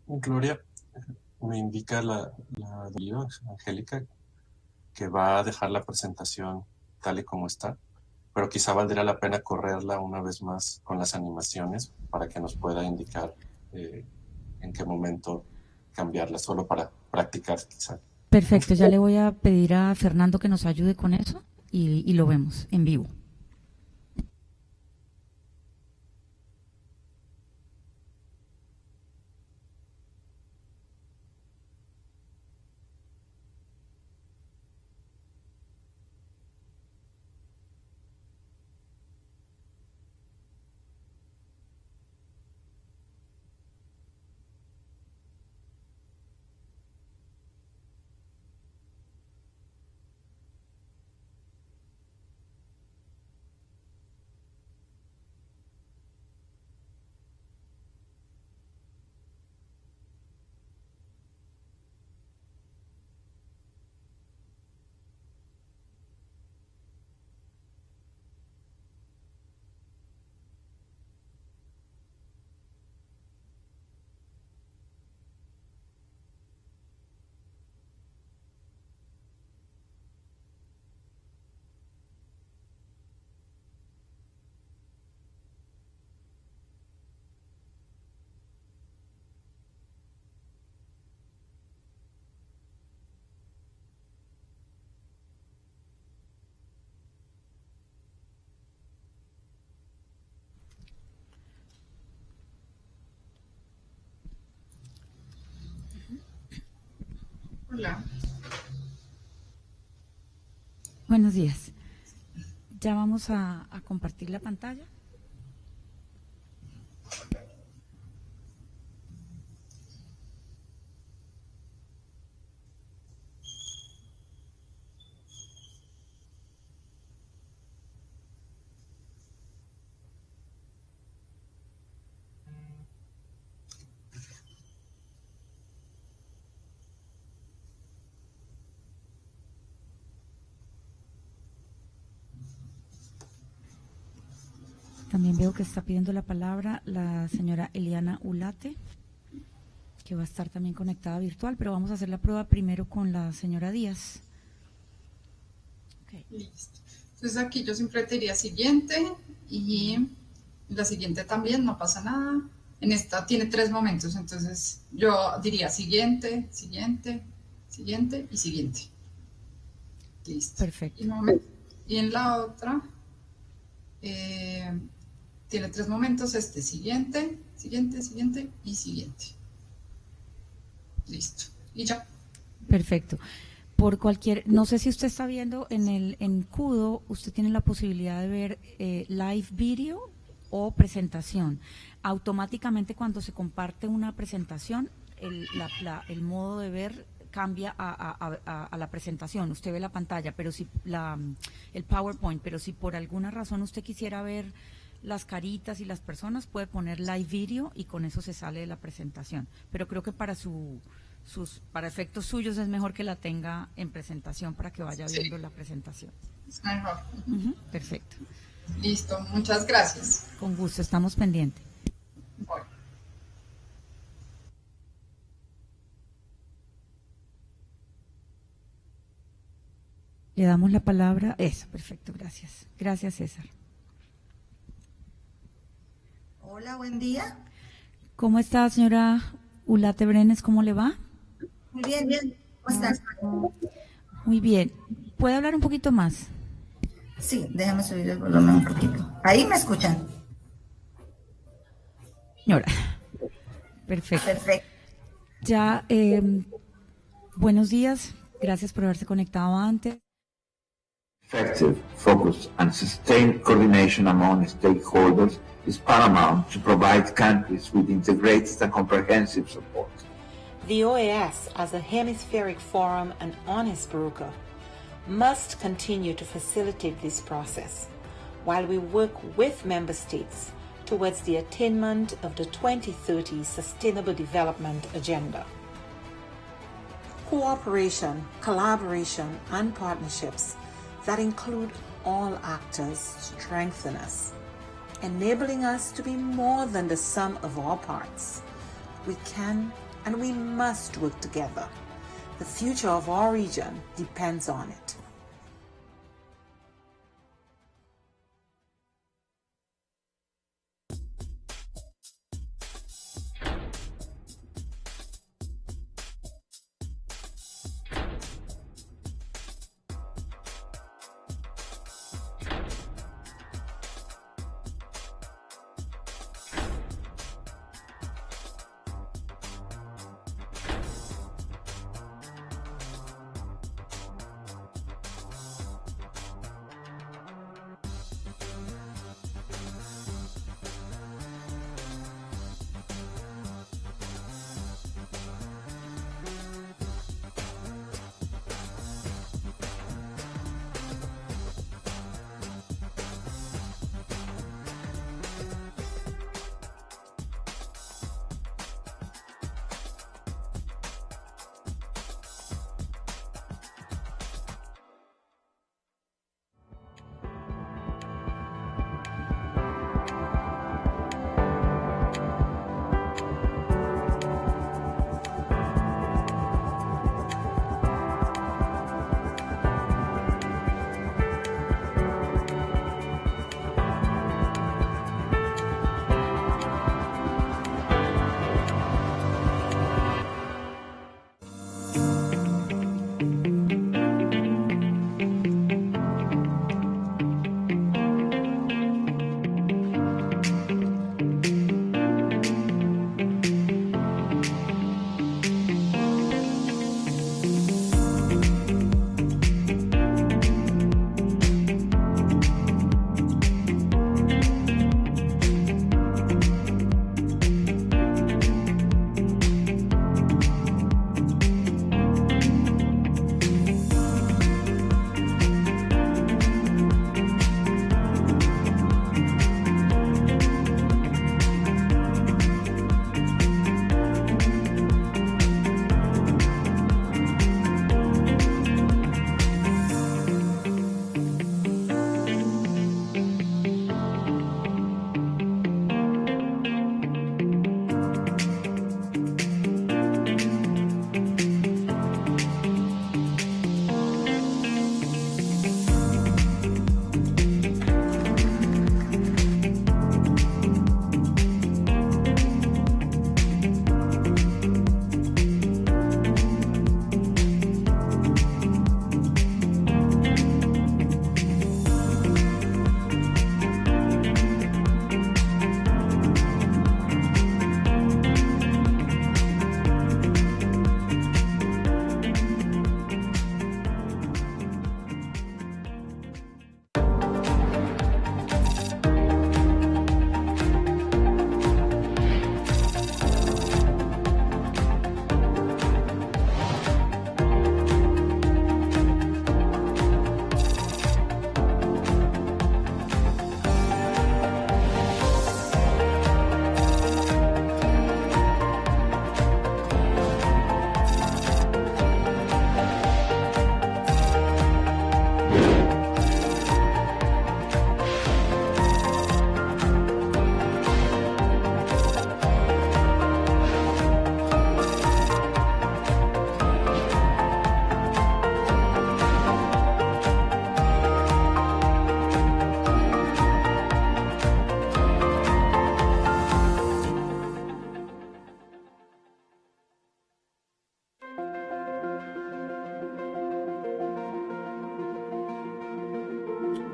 Gloria, me indica la Angélica que va a dejar la presentación tal y como está, pero quizá valdría la pena correrla una vez más con las animaciones para que nos pueda indicar en qué momento cambiarla, solo para practicar quizá. Perfecto, ya le voy a pedir a Fernando que nos ayude con eso y lo vemos en vivo. Hola. Buenos días. Ya vamos a compartir la pantalla. También veo que está pidiendo la palabra la señora Eliana Ulate, que va a estar también conectada virtual, pero vamos a hacer la prueba primero con la señora Díaz. Okay. Listo. Entonces aquí yo siempre te diría siguiente y la siguiente también, no pasa nada. En esta tiene 3 momentos, entonces yo diría siguiente, siguiente, siguiente y siguiente. Listo. Perfecto. Y en la otra tiene 3 momentos, siguiente, siguiente, siguiente y siguiente. Listo. Y ya. Perfecto. Por cualquier, no sé si usted está viendo en Kudo, usted tiene la posibilidad de ver live video o presentación. Automáticamente cuando se comparte una presentación, el modo de ver cambia a la presentación. Usted ve la pantalla, pero si el PowerPoint, pero si por alguna razón usted quisiera ver las caritas y las personas, puede poner live video y con eso se sale de la presentación. Pero creo que para para efectos suyos es mejor que la tenga en presentación para que vaya viendo la presentación. Es mejor. Perfecto. Listo, muchas gracias. Con gusto, estamos pendientes. Bueno. Le damos la palabra. Eso, perfecto, gracias. Gracias, César. Hola, buen día. ¿Cómo está, señora Ulate Brenes? ¿Cómo le va? Muy bien, bien. ¿Cómo estás? Muy bien. ¿Puede hablar un poquito más? Sí, déjame subir el volumen un poquito. ¿Ahí me escuchan? Señora. Perfecto. Perfecto. Ya, buenos días. Gracias por haberse conectado antes. Effective, focused, and sustained coordination among stakeholders is paramount to provide countries with integrated and comprehensive support. The OAS, as a hemispheric forum and honest broker, must continue to facilitate this process while we work with member states towards the attainment of the 2030 Sustainable Development Agenda. Cooperation, collaboration, and partnerships that include all actors strengthen us, enabling us to be more than the sum of our parts. We can and we must work together. The future of our region depends on it.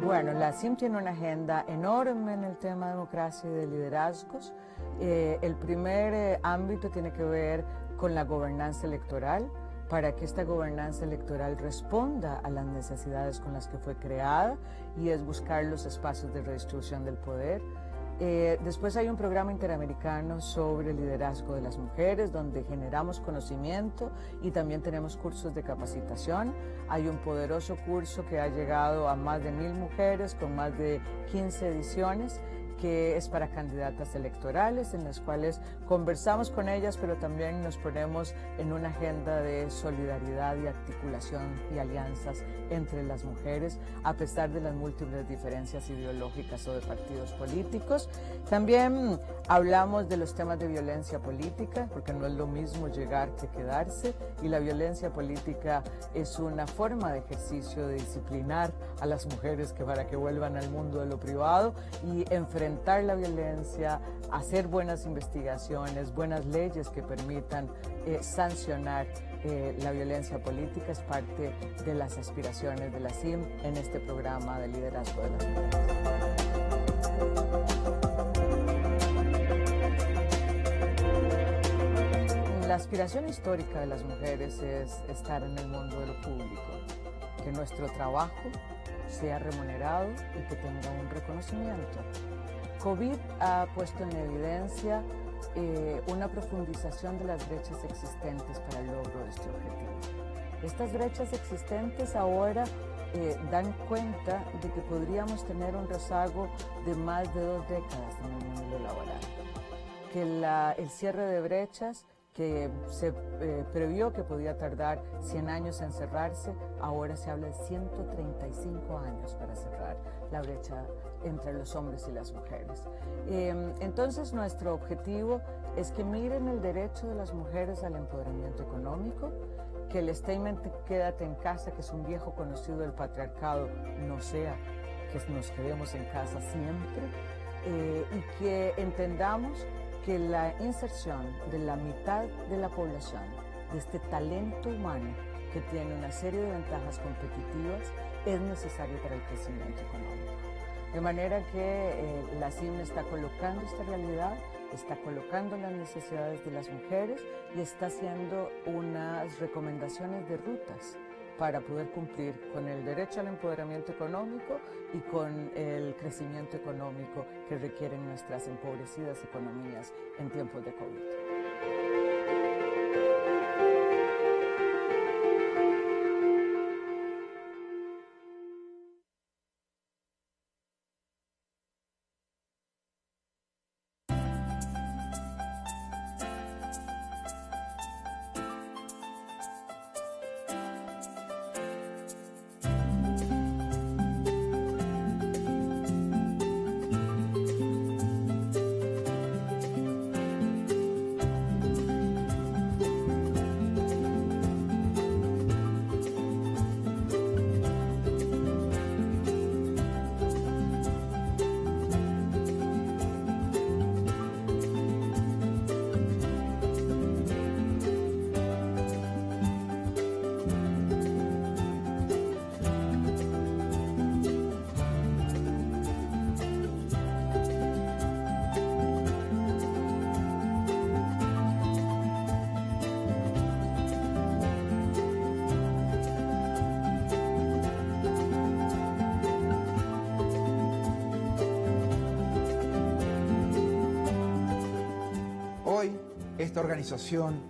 Bueno, la CIM tiene una agenda enorme en el tema de democracia y de liderazgos. El primer ámbito tiene que ver con la gobernanza electoral, para que esta gobernanza electoral responda a las necesidades con las que fue creada, y es buscar los espacios de redistribución del poder. Después hay un programa interamericano sobre el liderazgo de las mujeres, donde generamos conocimiento y también tenemos cursos de capacitación. Hay un poderoso curso que ha llegado a más de 1000 mujeres con más de 15 ediciones, que es para candidatas electorales, en las cuales conversamos con ellas, pero también nos ponemos en una agenda de solidaridad y articulación y alianzas entre las mujeres, a pesar de las múltiples diferencias ideológicas o de partidos políticos. También hablamos de los temas de violencia política, porque no es lo mismo llegar que quedarse, y la violencia política es una forma de ejercicio de disciplinar a las mujeres para que vuelvan al mundo de lo privado y enfrentar la violencia, hacer buenas investigaciones, buenas leyes que permitan sancionar la violencia política. Es parte de las aspiraciones de la CIM en este programa de liderazgo de las mujeres. La aspiración histórica de las mujeres es estar en el mundo de lo público, que nuestro trabajo sea remunerado y que tenga un reconocimiento. COVID ha puesto en evidencia una profundización de las brechas existentes para el logro de este objetivo. Estas brechas existentes ahora dan cuenta de que podríamos tener un rezago de más de 2 décadas en el mundo laboral, que el cierre de brechas que se previó que podía tardar 100 años en cerrarse, ahora se habla de 135 años para cerrar la brecha entre los hombres y las mujeres. Entonces nuestro objetivo es que miren el derecho de las mujeres al empoderamiento económico, que el statement quédate en casa, que es un viejo conocido del patriarcado, no sea que nos quedemos en casa siempre, y que entendamos que la inserción de la mitad de la población, de este talento humano que tiene una serie de ventajas competitivas, es necesario para el crecimiento económico. De manera que la CIM está colocando esta realidad, está colocando las necesidades de las mujeres y está haciendo unas recomendaciones de rutas para poder cumplir con el derecho al empoderamiento económico y con el crecimiento económico que requieren nuestras empobrecidas economías en tiempos de COVID. Esta organización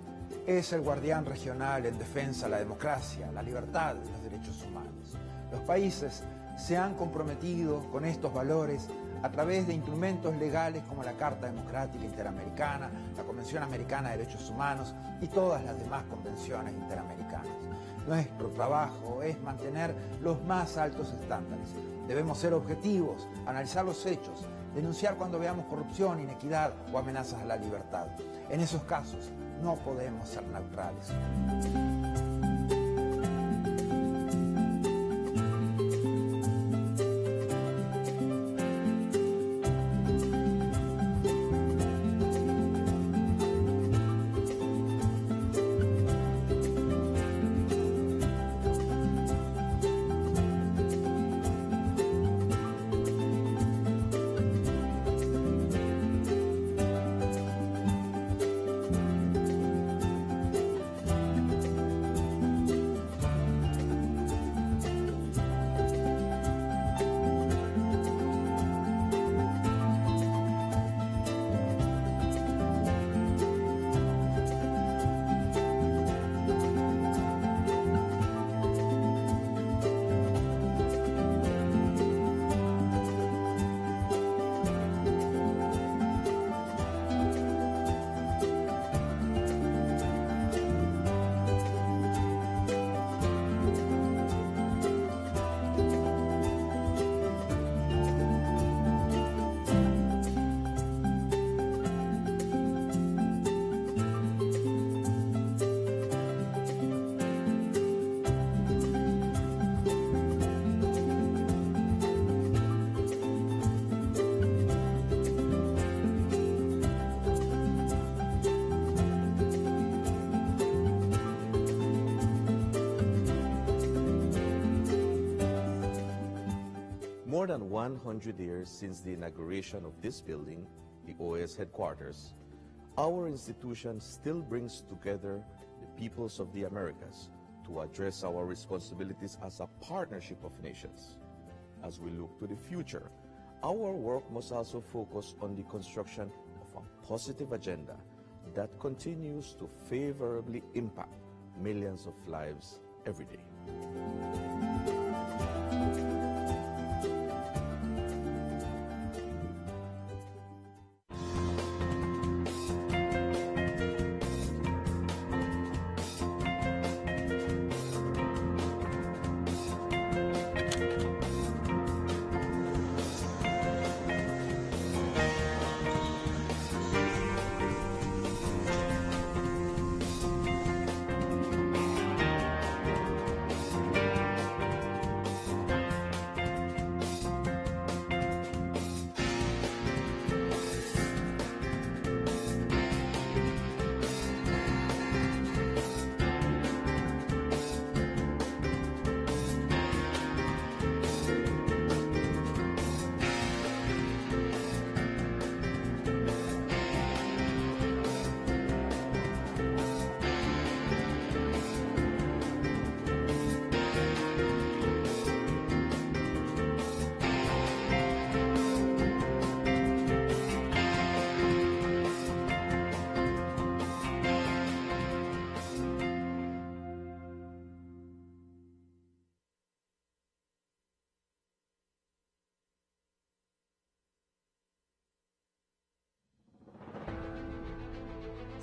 es el guardián regional en defensa de la democracia, la libertad y los derechos humanos. Los países se han comprometido con estos valores a través de instrumentos legales como la Carta Democrática Interamericana, la Convención Americana de Derechos Humanos y todas las demás convenciones interamericanas. Nuestro trabajo es mantener los más altos estándares. Debemos ser objetivos, analizar los hechos, denunciar cuando veamos corrupción, inequidad o amenazas a la libertad. En esos casos no podemos ser neutrales. than 100 years since the inauguration of this building, the OAS headquarters, our institution still brings together the peoples of the Americas to address our responsibilities as a partnership of nations. As we look to the future, our work must also focus on the construction of a positive agenda that continues to favorably impact millions of lives every day.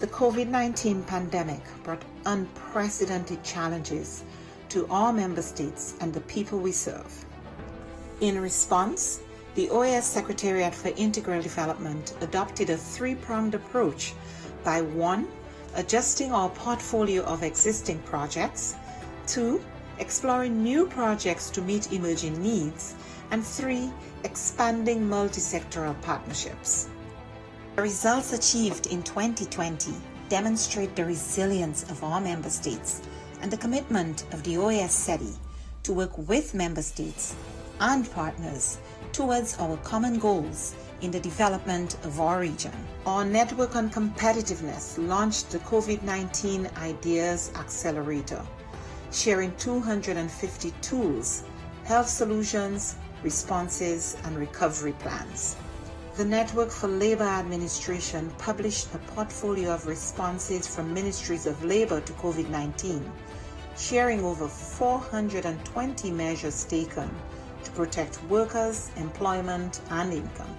The COVID-19 pandemic brought unprecedented challenges to our member states and the people we serve. In response, the OAS Secretariat for Integral Development adopted a three-pronged approach by 1. Adjusting our portfolio of existing projects, 2. Exploring new projects to meet emerging needs, and 3. Expanding multi-sectoral partnerships. The results achieved in 2020 demonstrate the resilience of our member states and the commitment of the OAS CIDI to work with member states and partners towards our common goals in the development of our region. Our Network on Competitiveness launched the COVID-19 Ideas Accelerator, sharing 250 tools, health solutions, responses, and recovery plans. The Network for Labor Administration published a portfolio of responses from ministries of labor to COVID-19, sharing over 420 measures taken to protect workers, employment, and income.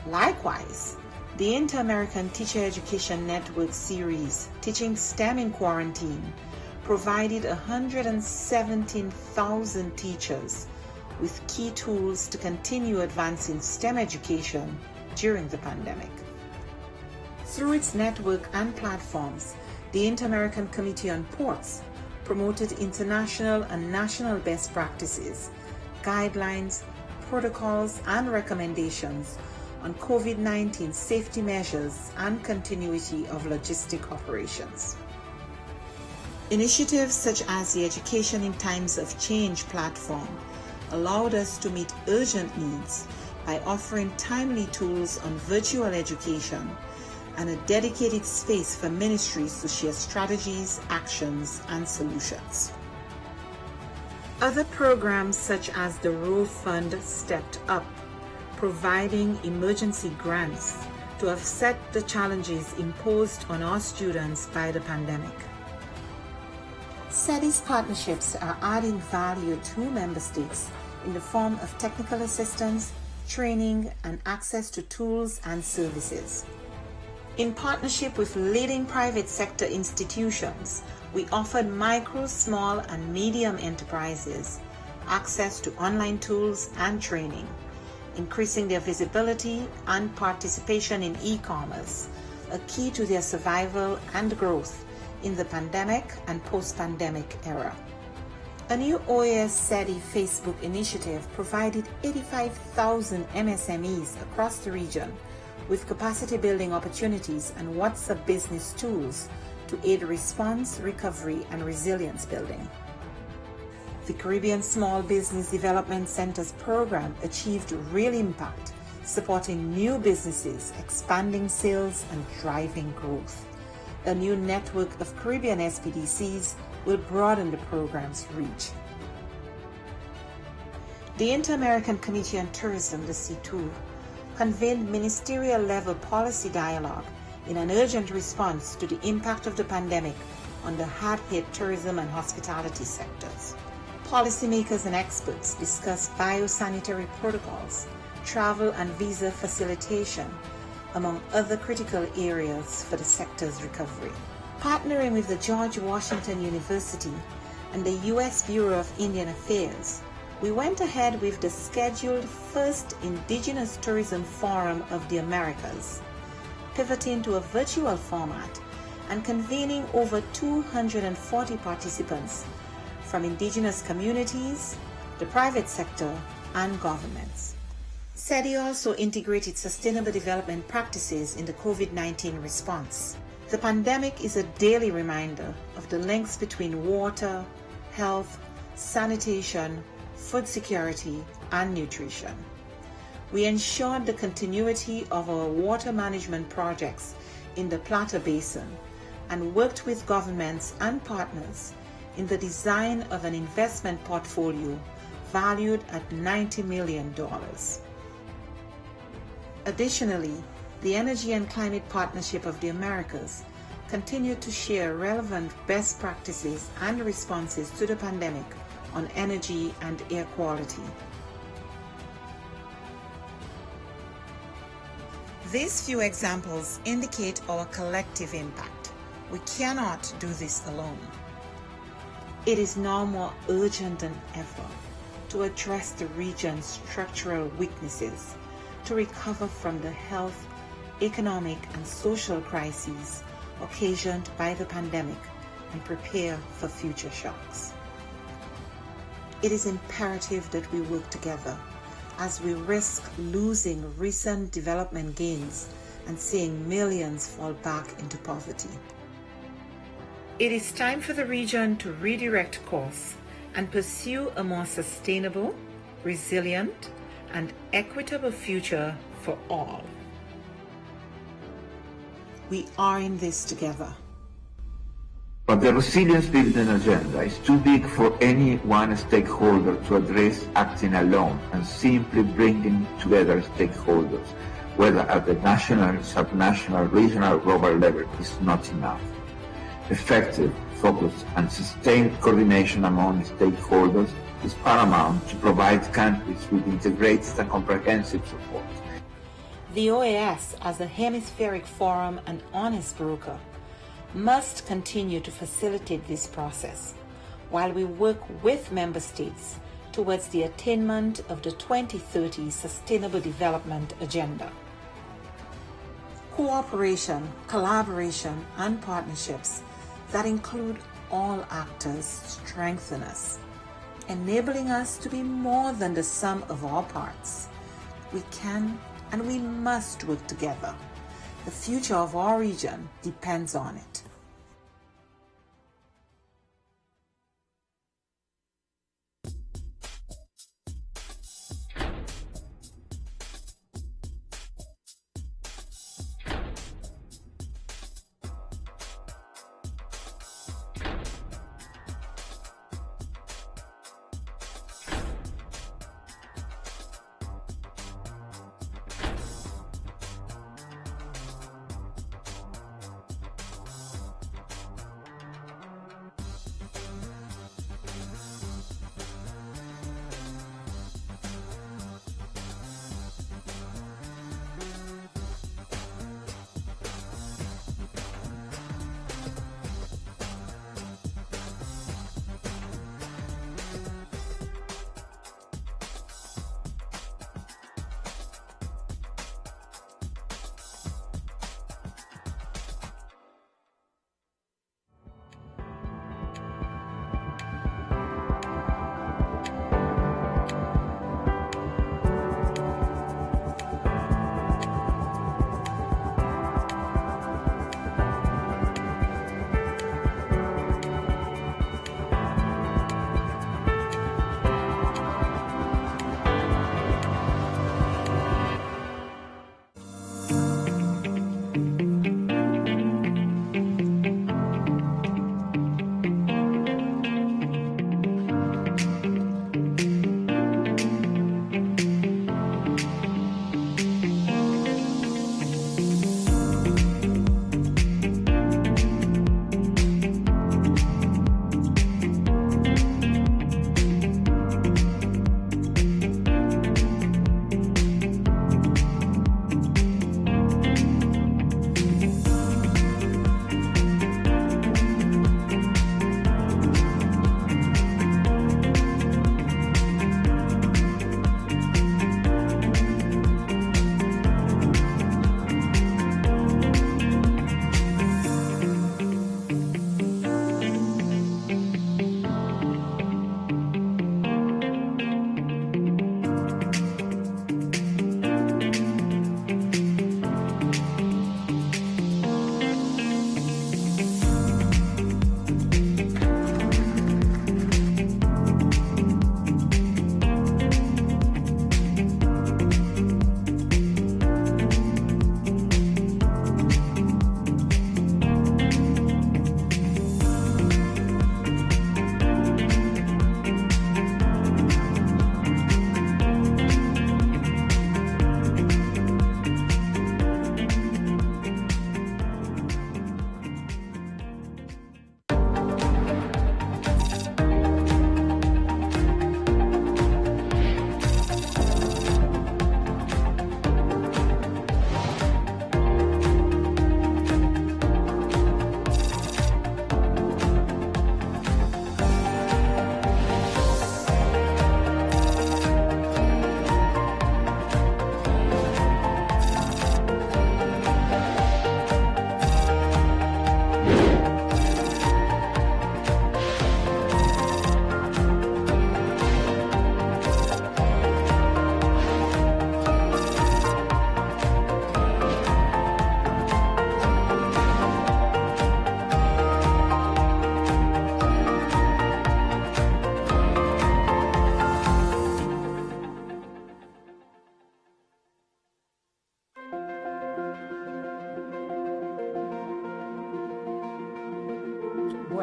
Likewise, the Inter-American Teacher Education Network series, Teaching STEM in Quarantine, provided 117,000 teachers with key tools to continue advancing STEM education during the pandemic. Through its network and platforms, the Inter-American Committee on Ports promoted international and national best practices, guidelines, protocols, and recommendations on COVID-19 safety measures and continuity of logistic operations. Initiatives such as the Education in Times of Change platform allowed us to meet urgent needs by offering timely tools on virtual education and a dedicated space for ministries to share strategies, actions, and solutions. Other programs such as the Row Fund stepped up, providing emergency grants to offset the challenges imposed on our students by the pandemic. CIDI's partnerships are adding value to member states in the form of technical assistance, training, and access to tools and services. In partnership with leading private sector institutions, we offered micro, small, and medium enterprises access to online tools and training, increasing their visibility and participation in e-commerce, a key to their survival and growth in the pandemic and post-pandemic era. A new OAS CIDI Facebook initiative provided 85,000 MSMEs across the region with capacity building opportunities and WhatsApp business tools to aid response, recovery, and resilience building. The Caribbean Small Business Development Center's program achieved real impact, supporting new businesses, expanding sales, and driving growth. A new network of Caribbean SPDCs will broaden the program's reach. The Inter-American Committee on Tourism, the C2, convened ministerial-level policy dialogue in an urgent response to the impact of the pandemic on the hard-hit tourism and hospitality sectors. Policymakers and experts discussed biosanitary protocols, travel and visa facilitation, among other critical areas for the sector's recovery. Partnering with the George Washington University and the U.S. Bureau of Indian Affairs, we went ahead with the scheduled first Indigenous Tourism Forum of the Americas, pivoting to a virtual format and convening over 240 participants from indigenous communities, the private sector, and governments. CIDI also integrated sustainable development practices in the COVID-19 response. The pandemic is a daily reminder of the links between water, health, sanitation, food security, and nutrition. We ensured the continuity of our water management projects in the Plata Basin and worked with governments and partners in the design of an investment portfolio valued at $90 million. Additionally, the Energy and Climate Partnership of the Americas continued to share relevant best practices and responses to the pandemic on energy and air quality. These few examples indicate our collective impact. We cannot do this alone. It is now more urgent than ever to address the region's structural weaknesses, to recover from the health, economic, and social crises occasioned by the pandemic and prepare for future shocks. It is imperative that we work together as we risk losing recent development gains and seeing millions fall back into poverty. It is time for the region to redirect course and pursue a more sustainable, resilient, and equitable future for all. We are in this together. But the resilience building agenda is too big for any one stakeholder to address acting alone, and simply bringing together stakeholders, whether at the national, subnational, regional, or global level, is not enough. Effective, focused, and sustained coordination among stakeholders is paramount to provide countries with integrated and comprehensive support. The OAS, as a hemispheric forum and honest broker, must continue to facilitate this process while we work with member states towards the attainment of the 2030 Sustainable Development Agenda. Cooperation, collaboration, and partnerships that include all actors strengthen us, enabling us to be more than the sum of our parts. We can and we must work together. The future of our region depends on it.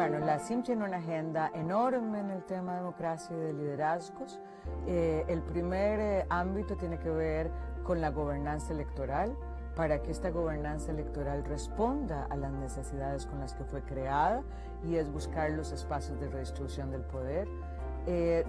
Bueno, la CIM tiene una agenda enorme en el tema de democracia y de liderazgos. El primer ámbito tiene que ver con la gobernanza electoral, para que esta gobernanza electoral responda a las necesidades con las que fue creada, y es buscar los espacios de redistribución del poder.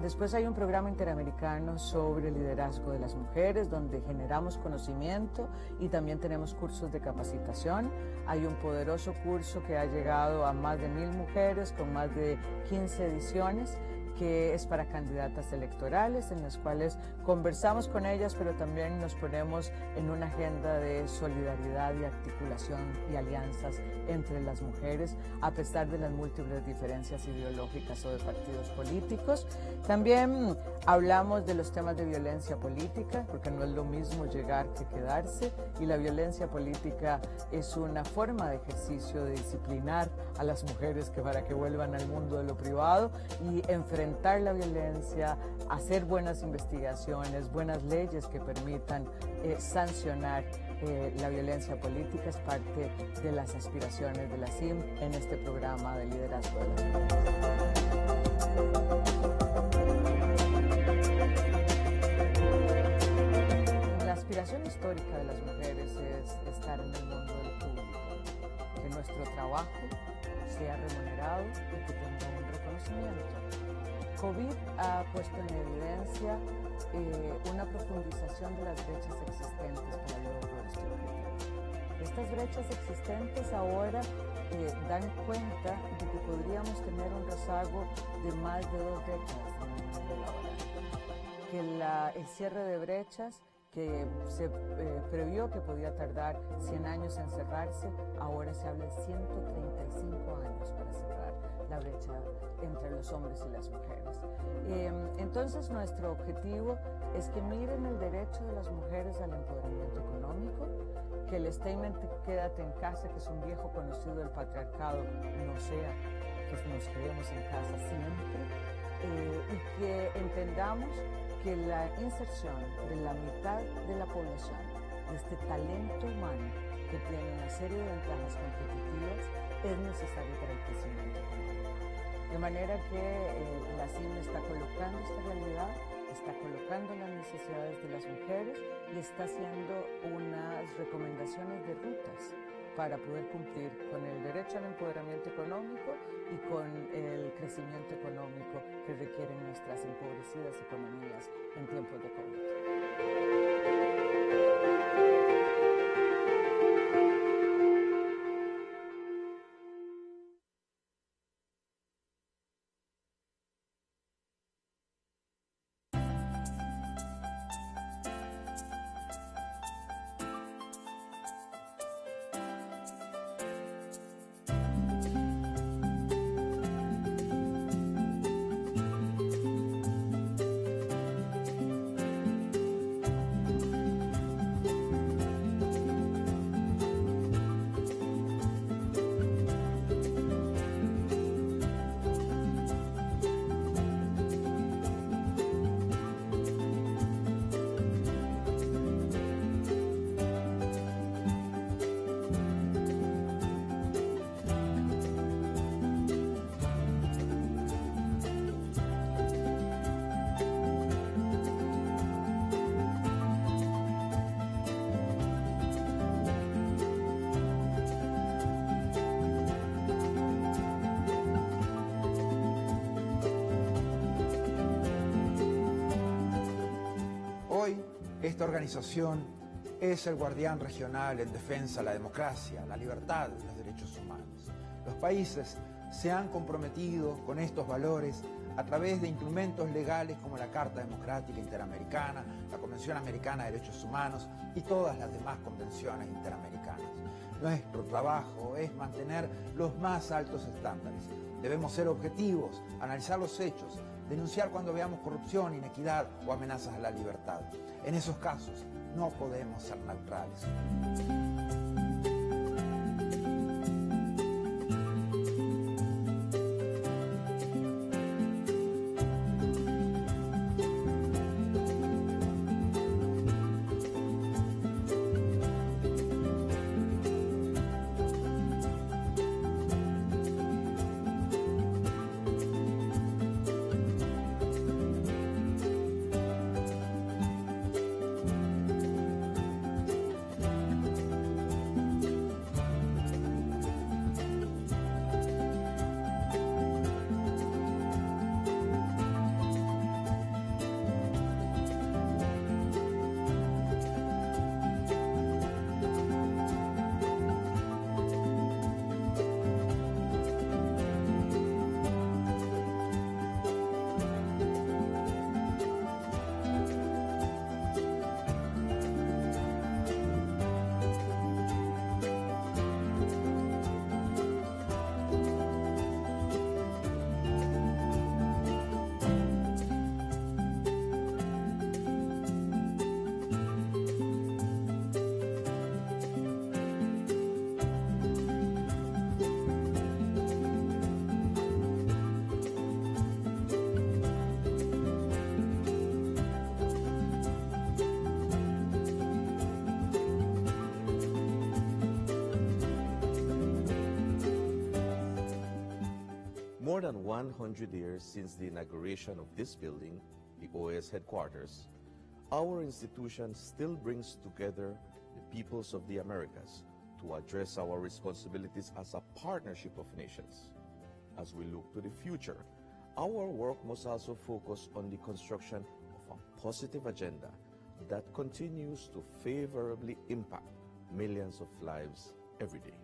Después hay un programa interamericano sobre liderazgo de las mujeres, donde generamos conocimiento y también tenemos cursos de capacitación. Hay un poderoso curso que ha llegado a más de 1000 mujeres con más de 15 ediciones, que es para candidatas electorales, en las cuales conversamos con ellas, pero también nos ponemos en una agenda de solidaridad y articulación y alianzas entre las mujeres, a pesar de las múltiples diferencias ideológicas o de partidos políticos. También hablamos de los temas de violencia política, porque no es lo mismo llegar que quedarse, y la violencia política es una forma de ejercicio de disciplinar a las mujeres para que vuelvan al mundo de lo privado y enfrentar la violencia, hacer buenas investigaciones, buenas leyes que permitan sancionar la violencia política. Es parte de las aspiraciones de la CIM en este programa de liderazgo de las mujeres. La aspiración histórica de las mujeres es estar en el mundo del público, que nuestro trabajo sea remunerado y que tenga un reconocimiento. COVID ha puesto en evidencia una profundización de las brechas existentes para el logro de este objetivo. Estas brechas existentes ahora dan cuenta de que podríamos tener un rezago de más de 2 décadas en el mundo laboral, que el cierre de brechas que se previó que podía tardar 100 años en cerrarse, ahora se habla de 135 años para cerrar la brecha entre los hombres y las mujeres. Entonces nuestro objetivo es que miren el derecho de las mujeres al empoderamiento económico, que el statement quédate en casa, que es un viejo conocido del patriarcado, no sea que nos quedemos en casa siempre, y que entendamos que la inserción de la mitad de la población, de este talento humano que tiene una serie de ventajas competitivas, es necesario para el crecimiento económico. De manera que la CIM está colocando esta realidad, está colocando las necesidades de las mujeres y está haciendo unas recomendaciones de rutas para poder cumplir con el derecho al empoderamiento económico y con el crecimiento económico que requieren nuestras empobrecidas economías en tiempos de COVID. Esta organización es el guardián regional en defensa de la democracia, la libertad y los derechos humanos. Los países se han comprometido con estos valores a través de instrumentos legales como la Carta Democrática Interamericana, la Convención Americana de Derechos Humanos y todas las demás convenciones interamericanas. Nuestro trabajo es mantener los más altos estándares. Debemos ser objetivos, analizar los hechos, denunciar cuando veamos corrupción, inequidad o amenazas a la libertad. En esos casos no podemos ser neutrales. more than 100 years since the inauguration of this building, the OAS headquarters, our institution still brings together the peoples of the Americas to address our responsibilities as a partnership of nations. As we look to the future, our work must also focus on the construction of a positive agenda that continues to favorably impact millions of lives every day.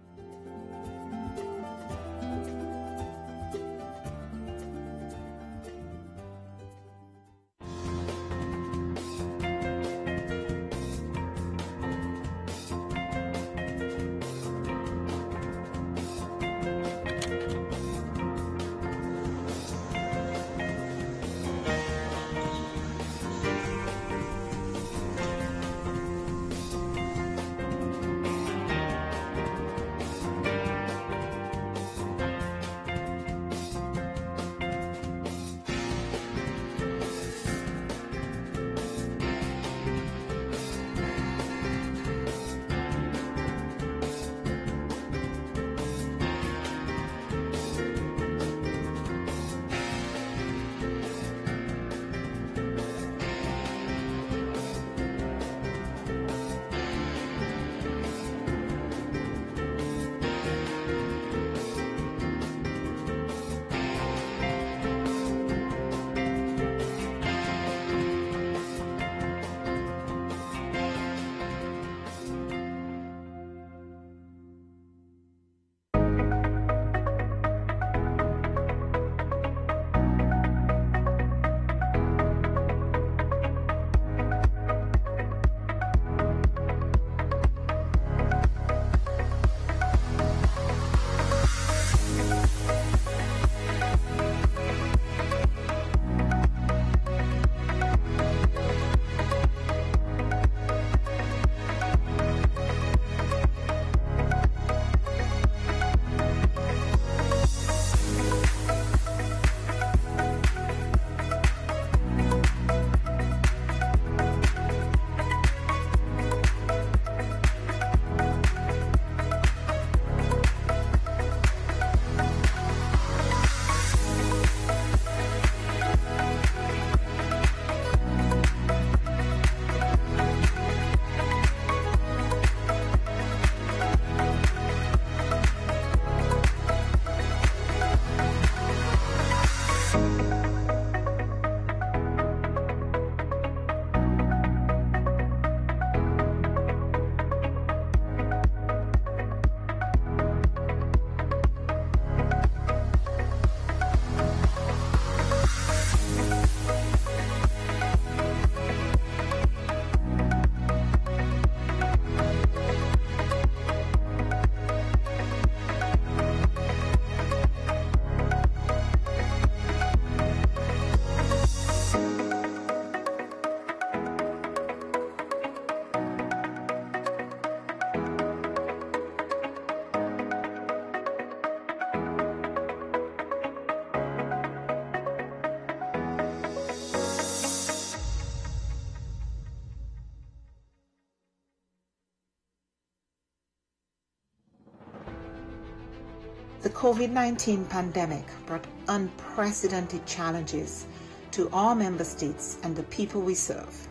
The COVID-19 pandemic brought unprecedented challenges to our member states and the people we serve.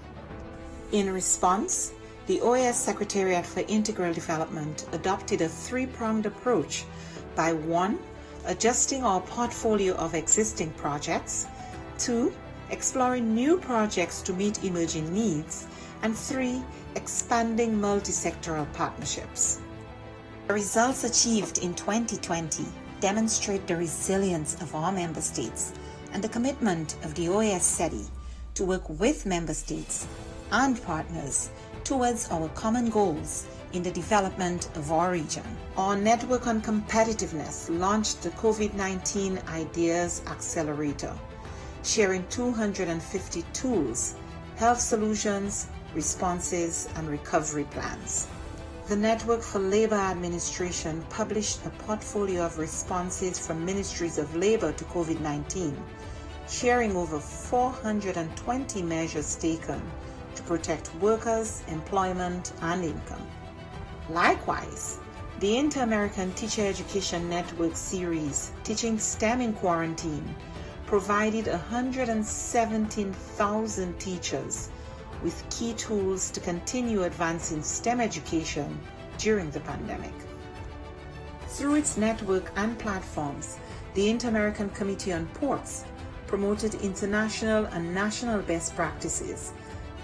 In response, the OAS Secretariat for Integral Development adopted a three-pronged approach by 1. Adjusting our portfolio of existing projects, 2. Exploring new projects to meet emerging needs, and 3. Expanding multi-sectoral partnerships. The results achieved in 2020 demonstrate the resilience of our member states and the commitment of the OAS CIDI to work with member states and partners towards our common goals in the development of our region. Our Network on Competitiveness launched the COVID-19 Ideas Accelerator, sharing 250 tools, health solutions, responses, and recovery plans. The Network for Labor Administration published a portfolio of responses from ministries of labor to COVID-19, sharing over 420 measures taken to protect workers, employment, and income. Likewise, the Inter-American Teacher Education Network series, Teaching STEM in Quarantine, provided 117,000 teachers with key tools to continue advancing STEM education during the pandemic. Through its network and platforms, the Inter-American Committee on Ports promoted international and national best practices,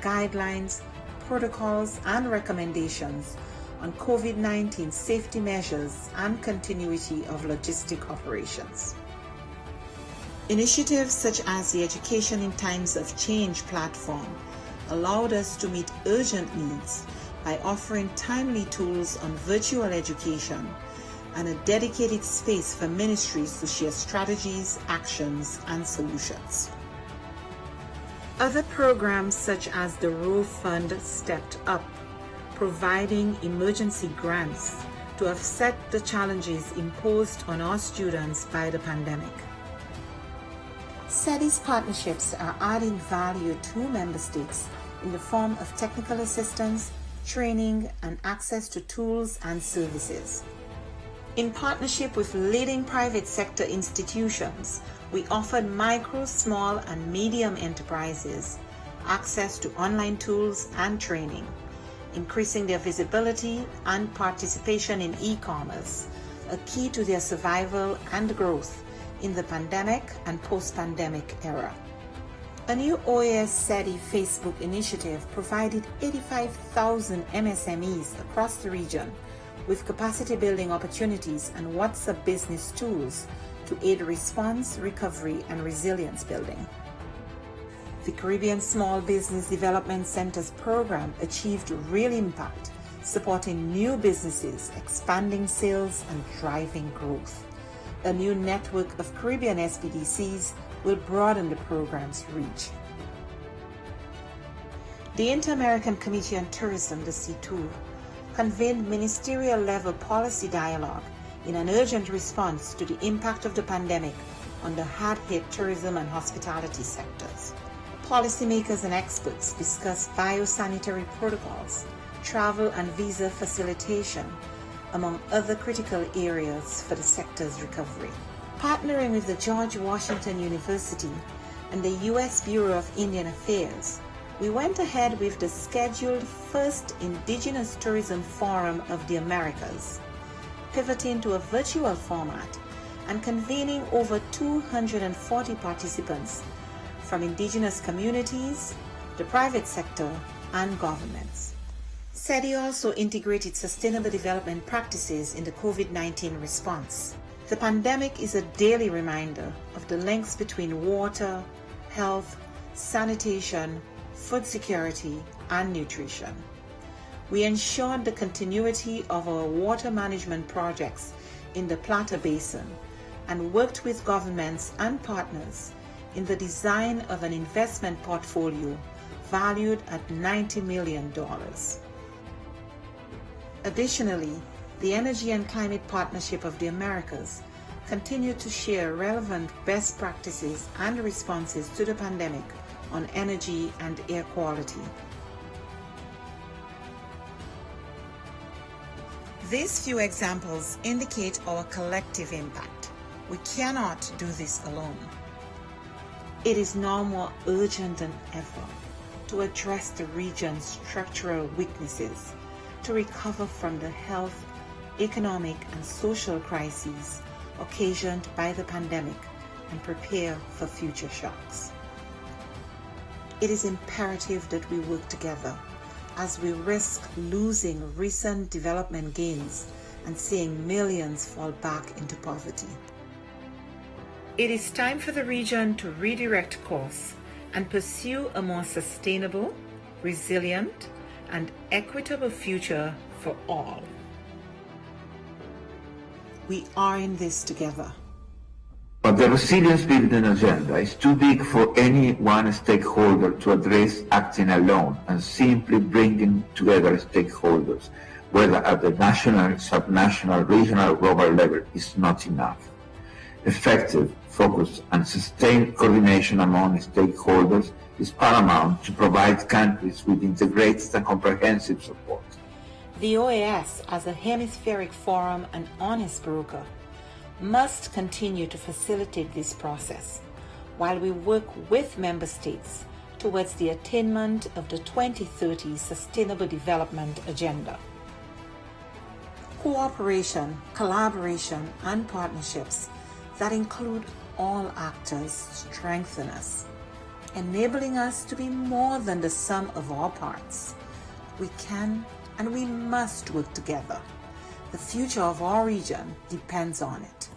guidelines, protocols, and recommendations on COVID-19 safety measures and continuity of logistic operations. Initiatives such as the Education in Times of Change platform allowed us to meet urgent needs by offering timely tools on virtual education and a dedicated space for ministries to share strategies, actions, and solutions. Other programs such as the Row Fund stepped up, providing emergency grants to offset the challenges imposed on our students by the pandemic. CIDI's partnerships are adding value to member states in the form of technical assistance, training, and access to tools and services. In partnership with leading private sector institutions, we offered micro, small, and medium enterprises access to online tools and training, increasing their visibility and participation in e-commerce, a key to their survival and growth in the pandemic and post-pandemic era. A new OAS CIDI Facebook initiative provided 85,000 MSMEs across the region with capacity building opportunities and WhatsApp business tools to aid response, recovery, and resilience building. The Caribbean Small Business Development Centers program achieved real impact, supporting new businesses, expanding sales, and driving growth. A new network of Caribbean SBDCs will broaden the program's reach. The Inter-American Committee on Tourism, the C2, convened ministerial-level policy dialogue in an urgent response to the impact of the pandemic on the hard-hit tourism and hospitality sectors. Policymakers and experts discussed biosanitary protocols, travel and visa facilitation, among other critical areas for the sector's recovery. Partnering with the George Washington University and the U.S. Bureau of Indian Affairs, we went ahead with the scheduled first Indigenous Tourism Forum of the Americas, pivoting to a virtual format and convening over 240 participants from indigenous communities, the private sector, and governments. CIDI also integrated sustainable development practices in the COVID-19 response. The pandemic is a daily reminder of the links between water, health, sanitation, food security, and nutrition. We ensured the continuity of our water management projects in the Plata Basin and worked with governments and partners in the design of an investment portfolio valued at $90 million. Additionally, the Energy and Climate Partnership of the Americas continued to share relevant best practices and responses to the pandemic on energy and air quality. These few examples indicate our collective impact. We cannot do this alone. It is now more urgent than ever to address the region's structural weaknesses, to recover from the health, economic, and social crises occasioned by the pandemic and prepare for future shocks. It is imperative that we work together as we risk losing recent development gains and seeing millions fall back into poverty. It is time for the region to redirect course and pursue a more sustainable, resilient, and equitable future for all. We are in this together. But the resilience building agenda is too big for any one stakeholder to address acting alone, and simply bringing together stakeholders, whether at the national, subnational, regional, or global level, is not enough. Effective, focused, and sustained coordination among stakeholders is paramount to provide countries with integrated and comprehensive support. The OAS, as a hemispheric forum and honest broker, must continue to facilitate this process while we work with member states towards the attainment of the 2030 Sustainable Development Agenda. Cooperation, collaboration, and partnerships that include all actors strengthen us, enabling us to be more than the sum of our parts. We can and we must work together. The future of our region depends on it.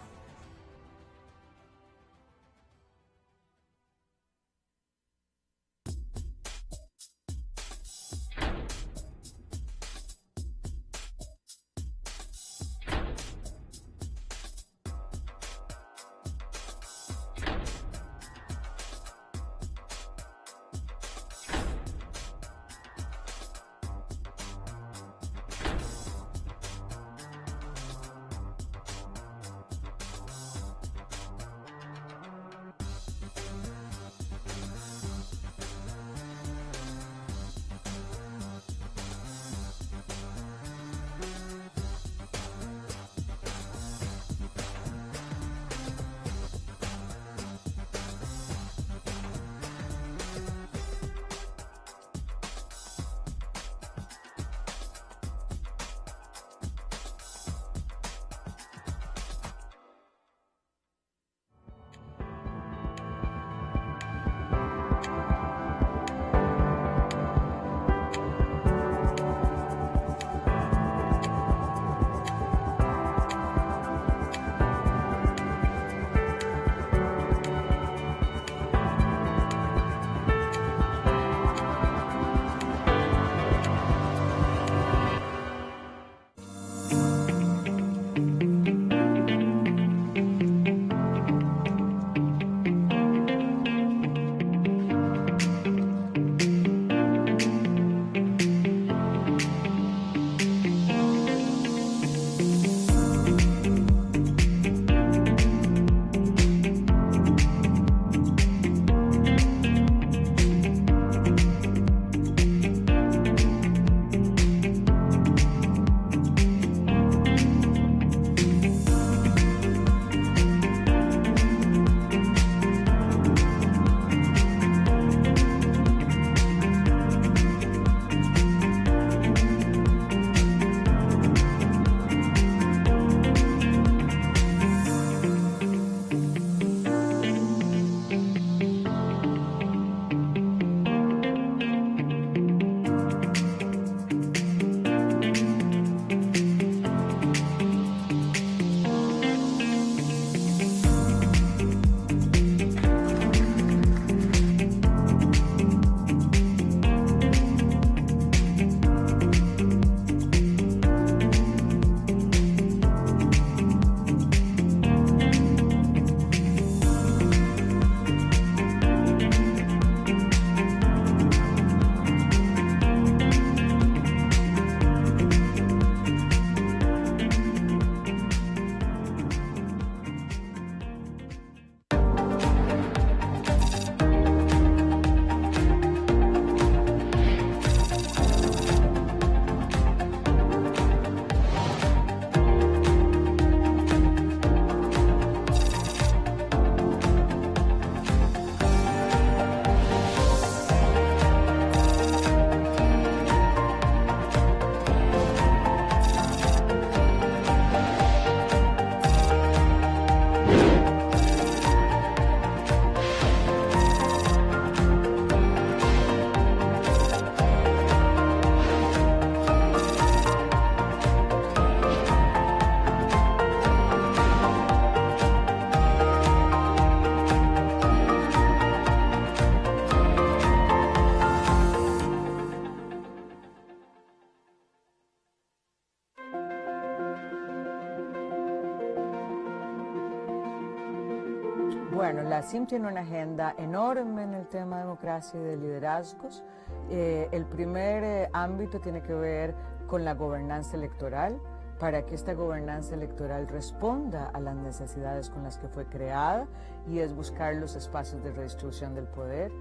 Bueno, la CIM tiene una agenda enorme en el tema de democracia y de liderazgos. El primer ámbito tiene que ver con la gobernanza electoral, para que esta gobernanza electoral responda a las necesidades con las que fue creada, y es buscar los espacios de redistribución del poder.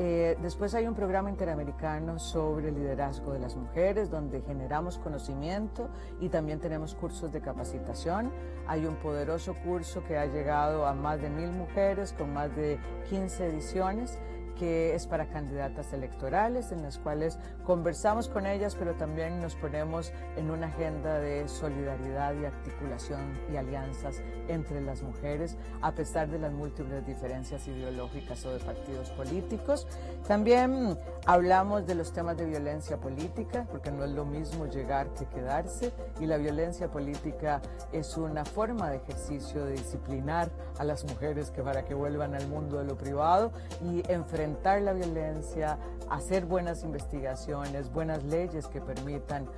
Después hay un programa interamericano sobre liderazgo de las mujeres, donde generamos conocimiento y también tenemos cursos de capacitación. Hay un poderoso curso que ha llegado a más de 1000 mujeres con más de 15 ediciones, que es para candidatas electorales, en las cuales conversamos con ellas, pero también nos ponemos en una agenda de solidaridad y articulación y alianzas entre las mujeres, a pesar de las múltiples diferencias ideológicas o de partidos políticos. También hablamos de los temas de violencia política, porque no es lo mismo llegar que quedarse, y la violencia política es una forma de ejercicio de disciplinar a las mujeres para que vuelvan al mundo de lo privado y enfrentar la violencia, hacer buenas investigaciones, buenas leyes que permitan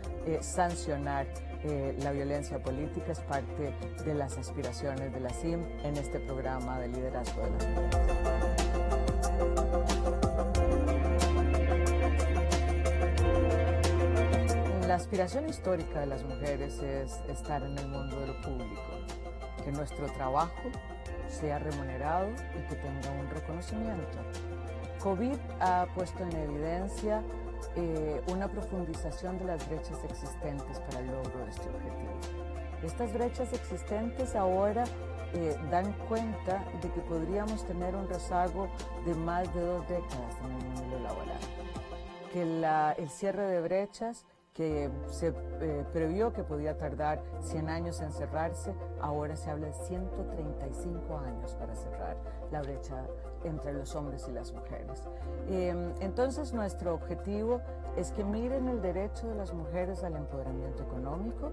sancionar la violencia política. Es parte de las aspiraciones de la CIM en este programa de liderazgo de las mujeres. La aspiración histórica de las mujeres es estar en el mundo de lo público, que nuestro trabajo sea remunerado y que tenga un reconocimiento. COVID ha puesto en evidencia una profundización de las brechas existentes para el logro de este objetivo. Estas brechas existentes ahora dan cuenta de que podríamos tener un rezago de más de 2 décadas en el mundo laboral, que el cierre de brechas que se previó que podía tardar 100 años en cerrarse, ahora se habla de 135 años para cerrar la brecha entre los hombres y las mujeres. Entonces nuestro objetivo es que miren el derecho de las mujeres al empoderamiento económico,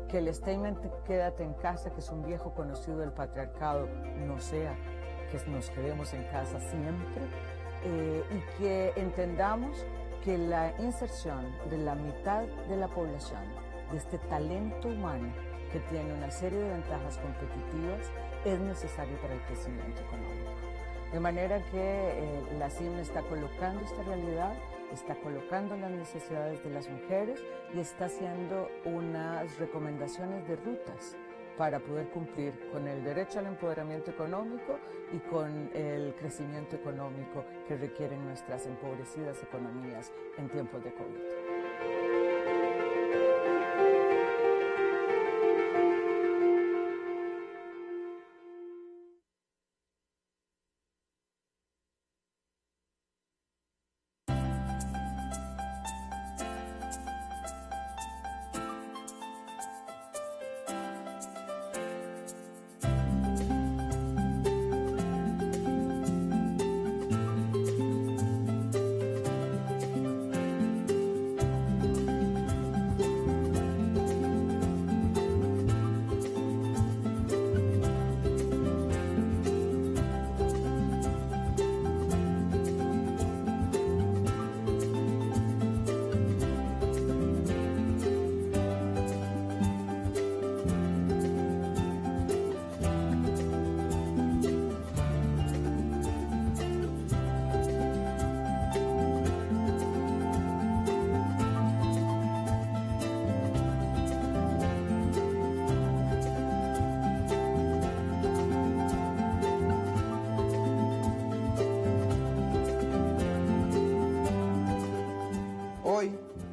que el statement quédate en casa, que es un viejo conocido del patriarcado, no sea que nos quedemos en casa siempre, y que entendamos que la inserción de la mitad de la población, de este talento humano que tiene una serie de ventajas competitivas, es necesario para el crecimiento económico. De manera que la CIM está colocando esta realidad, está colocando las necesidades de las mujeres y está haciendo unas recomendaciones de rutas para poder cumplir con el derecho al empoderamiento económico y con el crecimiento económico que requieren nuestras empobrecidas economías en tiempos de COVID.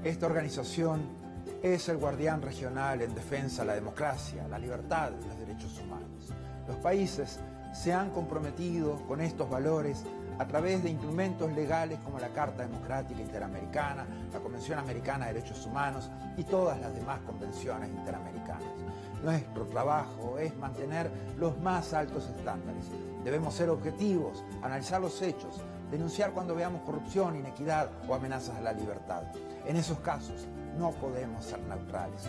Esta organización es el guardián regional en defensa de la democracia, la libertad y los derechos humanos. Los países se han comprometido con estos valores a través de instrumentos legales como la Carta Democrática Interamericana, la Convención Americana de Derechos Humanos y todas las demás convenciones interamericanas. Nuestro trabajo es mantener los más altos estándares. Debemos ser objetivos, analizar los hechos, denunciar cuando veamos corrupción, inequidad o amenazas a la libertad. En esos casos no podemos ser neutrales.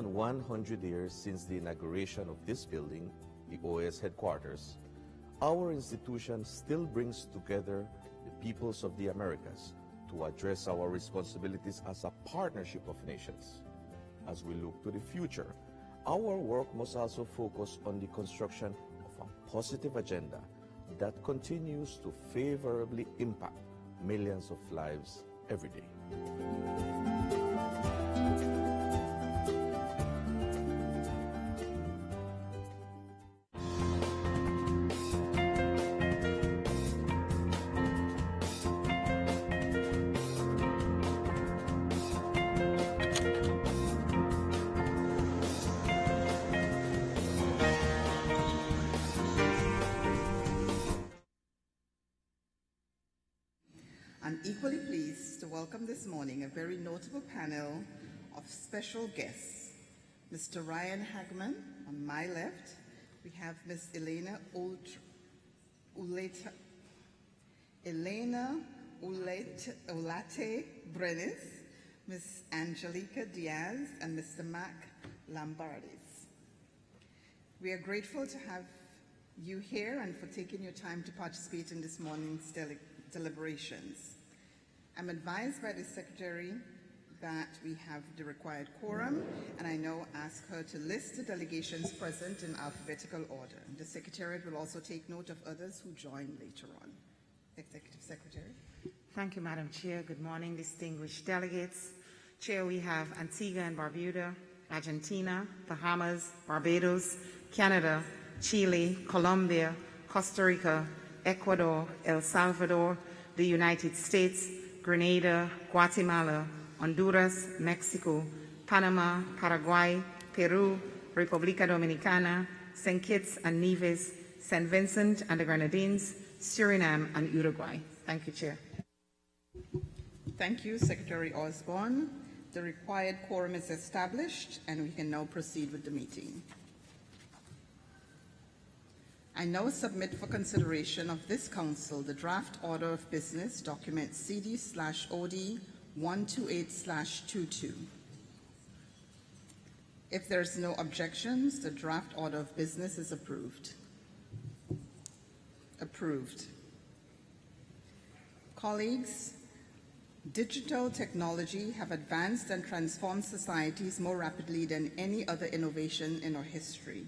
than 100 years since the inauguration of this building, the OAS headquarters, our institution still brings together the peoples of the Americas to address our responsibilities as a partnership of nations. As we look to the future, our work must also focus on the construction of a positive agenda that continues to favorably impact millions of lives every day. I'm equally pleased to welcome this morning a very notable panel of special guests. Mr. Ryan Hagemann, on my left. We have Ms. Ulate Brenes, Ms. Angélica Díaz, and Mr. Mac Lambardis. We are grateful to have you here and for taking your time to participate in this morning's deliberations. I'm advised by the Secretary that we have the required quorum, and I now ask her to list the delegations present in alphabetical order. The Secretariat will also take note of others who join later on. Executive Secretary. Thank you, Madam Chair. Good morning, distinguished delegates. Chair, we have Antigua and Barbuda, Argentina, Bahamas, Barbados, Canada, Chile, Colombia, Costa Rica, Ecuador, El Salvador, the United States, Grenada, Guatemala, Honduras, Mexico, Panama, Paraguay, Peru, República Dominicana, St. Kitts and Nevis, St. Vincent and the Grenadines, Suriname, and Uruguay. Thank you, Chair. Thank you, Secretary Osborne. The required quorum is established, and we can now proceed with the meeting. I now submit for consideration of this Council the draft order of business, document CD/OD 128/22. If there is no objections, the draft order of business is approved. Approved. Colleagues, digital technology have advanced and transformed societies more rapidly than any other innovation in our history.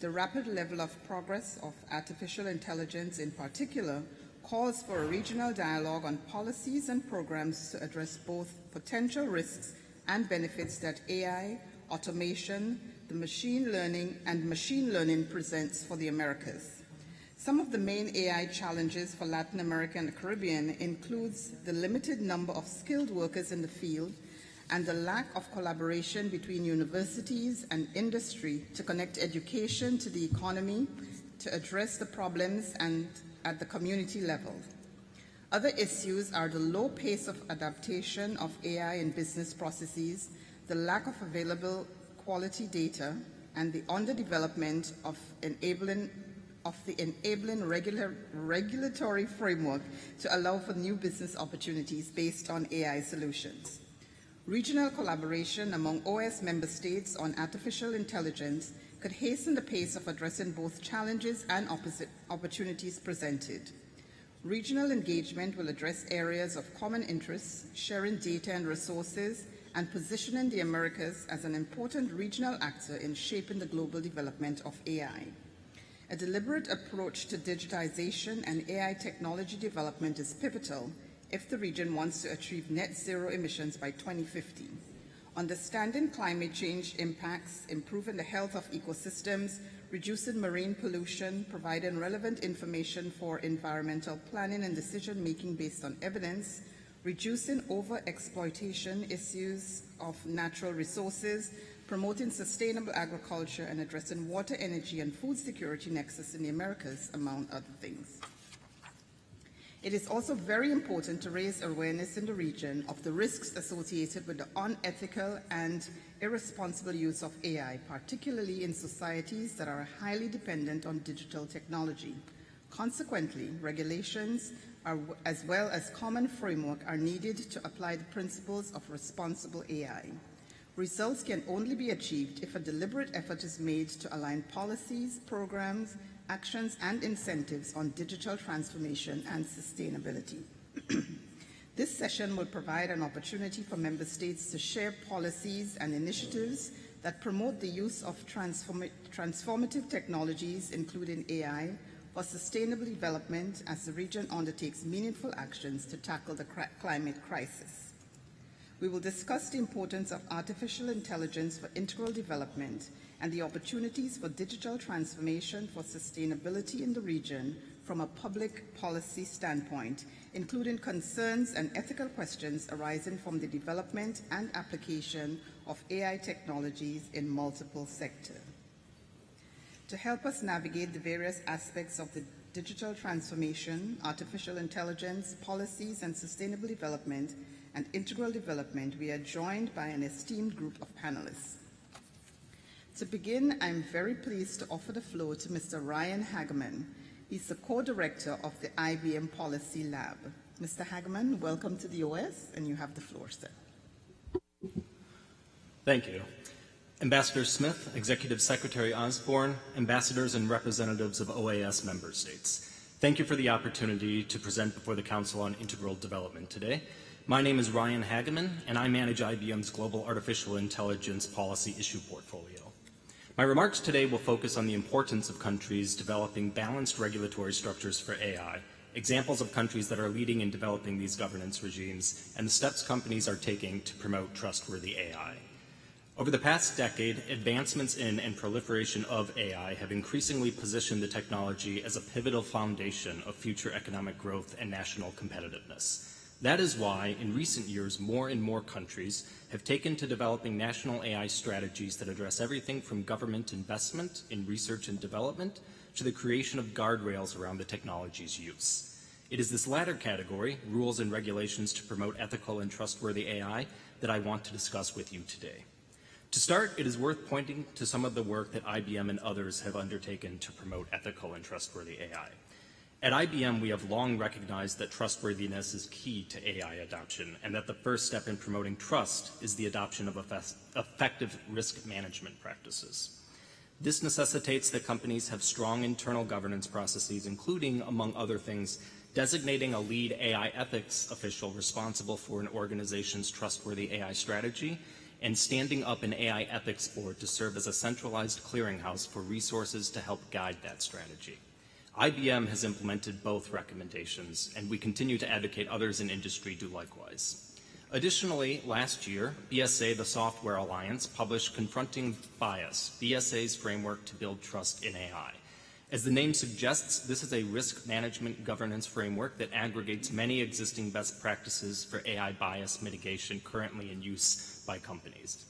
The rapid level of progress of artificial intelligence in particular calls for a regional dialogue on policies and programs to address both potential risks and benefits that AI, automation, the machine learning presents for the Americas. Some of the main AI challenges for Latin America and the Caribbean includes the limited number of skilled workers in the field and the lack of collaboration between universities and industry to connect education to the economy to address the problems and at the community level. Other issues are the low pace of adaptation of AI in business processes, the lack of available quality data, and the underdevelopment of the enabling regulatory framework to allow for new business opportunities based on AI solutions. Regional collaboration among OAS member states on artificial intelligence could hasten the pace of addressing both challenges and opportunities presented. Regional engagement will address areas of common interests, sharing data and resources, and positioning the Americas as an important regional actor in shaping the global development of AI. A deliberate approach to digitization and AI technology development is pivotal if the region wants to achieve net zero emissions by 2050. Understanding climate change impacts, improving the health of ecosystems, reducing marine pollution, providing relevant information for environmental planning and decision-making based on evidence, reducing over-exploitation issues of natural resources, promoting sustainable agriculture, and addressing water, energy, and food security nexus in the Americas, among other things. It is also very important to raise awareness in the region of the risks associated with the unethical and irresponsible use of AI, particularly in societies that are highly dependent on digital technology. Consequently, regulations as well as common framework are needed to apply the principles of responsible AI. Results can only be achieved if a deliberate effort is made to align policies, programs, actions, and incentives on digital transformation and sustainability. This session will provide an opportunity for member states to share policies and initiatives that promote the use of transformative technologies, including AI, for sustainable development as the region undertakes meaningful actions to tackle the climate crisis. We will discuss the importance of artificial intelligence for integral development and the opportunities for digital transformation for sustainability in the region from a public policy standpoint, including concerns and ethical questions arising from the development and application of AI technologies in multiple sectors. To help us navigate the various aspects of the digital transformation, artificial intelligence, policies, and sustainable development and integral development, we are joined by an esteemed group of panelists. To begin, I'm very pleased to offer the floor to Mr. Ryan Hagemann. He's the co-director of the IBM Policy Lab. Mr. Hagemann, welcome to the OS, and you have the floor, sir. Thank you. Ambassador Smith, Executive Secretary Osborne, ambassadors and representatives of OAS member states, thank you for the opportunity to present before the Council on Integral Development today. My name is Ryan Hagemann, and I manage IBM's Global Artificial Intelligence Policy Issue Portfolio. My remarks today will focus on the importance of countries developing balanced regulatory structures for AI, examples of countries that are leading in developing these governance regimes, and the steps companies are taking to promote trustworthy AI. Over the past decade, advancements in and proliferation of AI have increasingly positioned the technology as a pivotal foundation of future economic growth and national competitiveness. That is why, in recent years, more and more countries have taken to developing national AI strategies that address everything from government investment in research and development to the creation of guardrails around the technology's use. It is this latter category, rules and regulations to promote ethical and trustworthy AI, that I want to discuss with you today. To start, it is worth pointing to some of the work that IBM and others have undertaken to promote ethical and trustworthy AI. At IBM, we have long recognized that trustworthiness is key to AI adoption, and that the first step in promoting trust is the adoption of effective risk management practices. This necessitates that companies have strong internal governance processes, including, among other things, designating a lead AI ethics official responsible for an organization's trustworthy AI strategy, and standing up an AI ethics board to serve as a centralized clearinghouse for resources to help guide that strategy. IBM has implemented both recommendations, and we continue to advocate others in industry do likewise. Additionally, last year, BSA, the Software Alliance, published Confronting Bias, BSA's framework to build trust in AI. As the name suggests, this is a risk management governance framework that aggregates many existing best practices for AI bias mitigation currently in use by companies.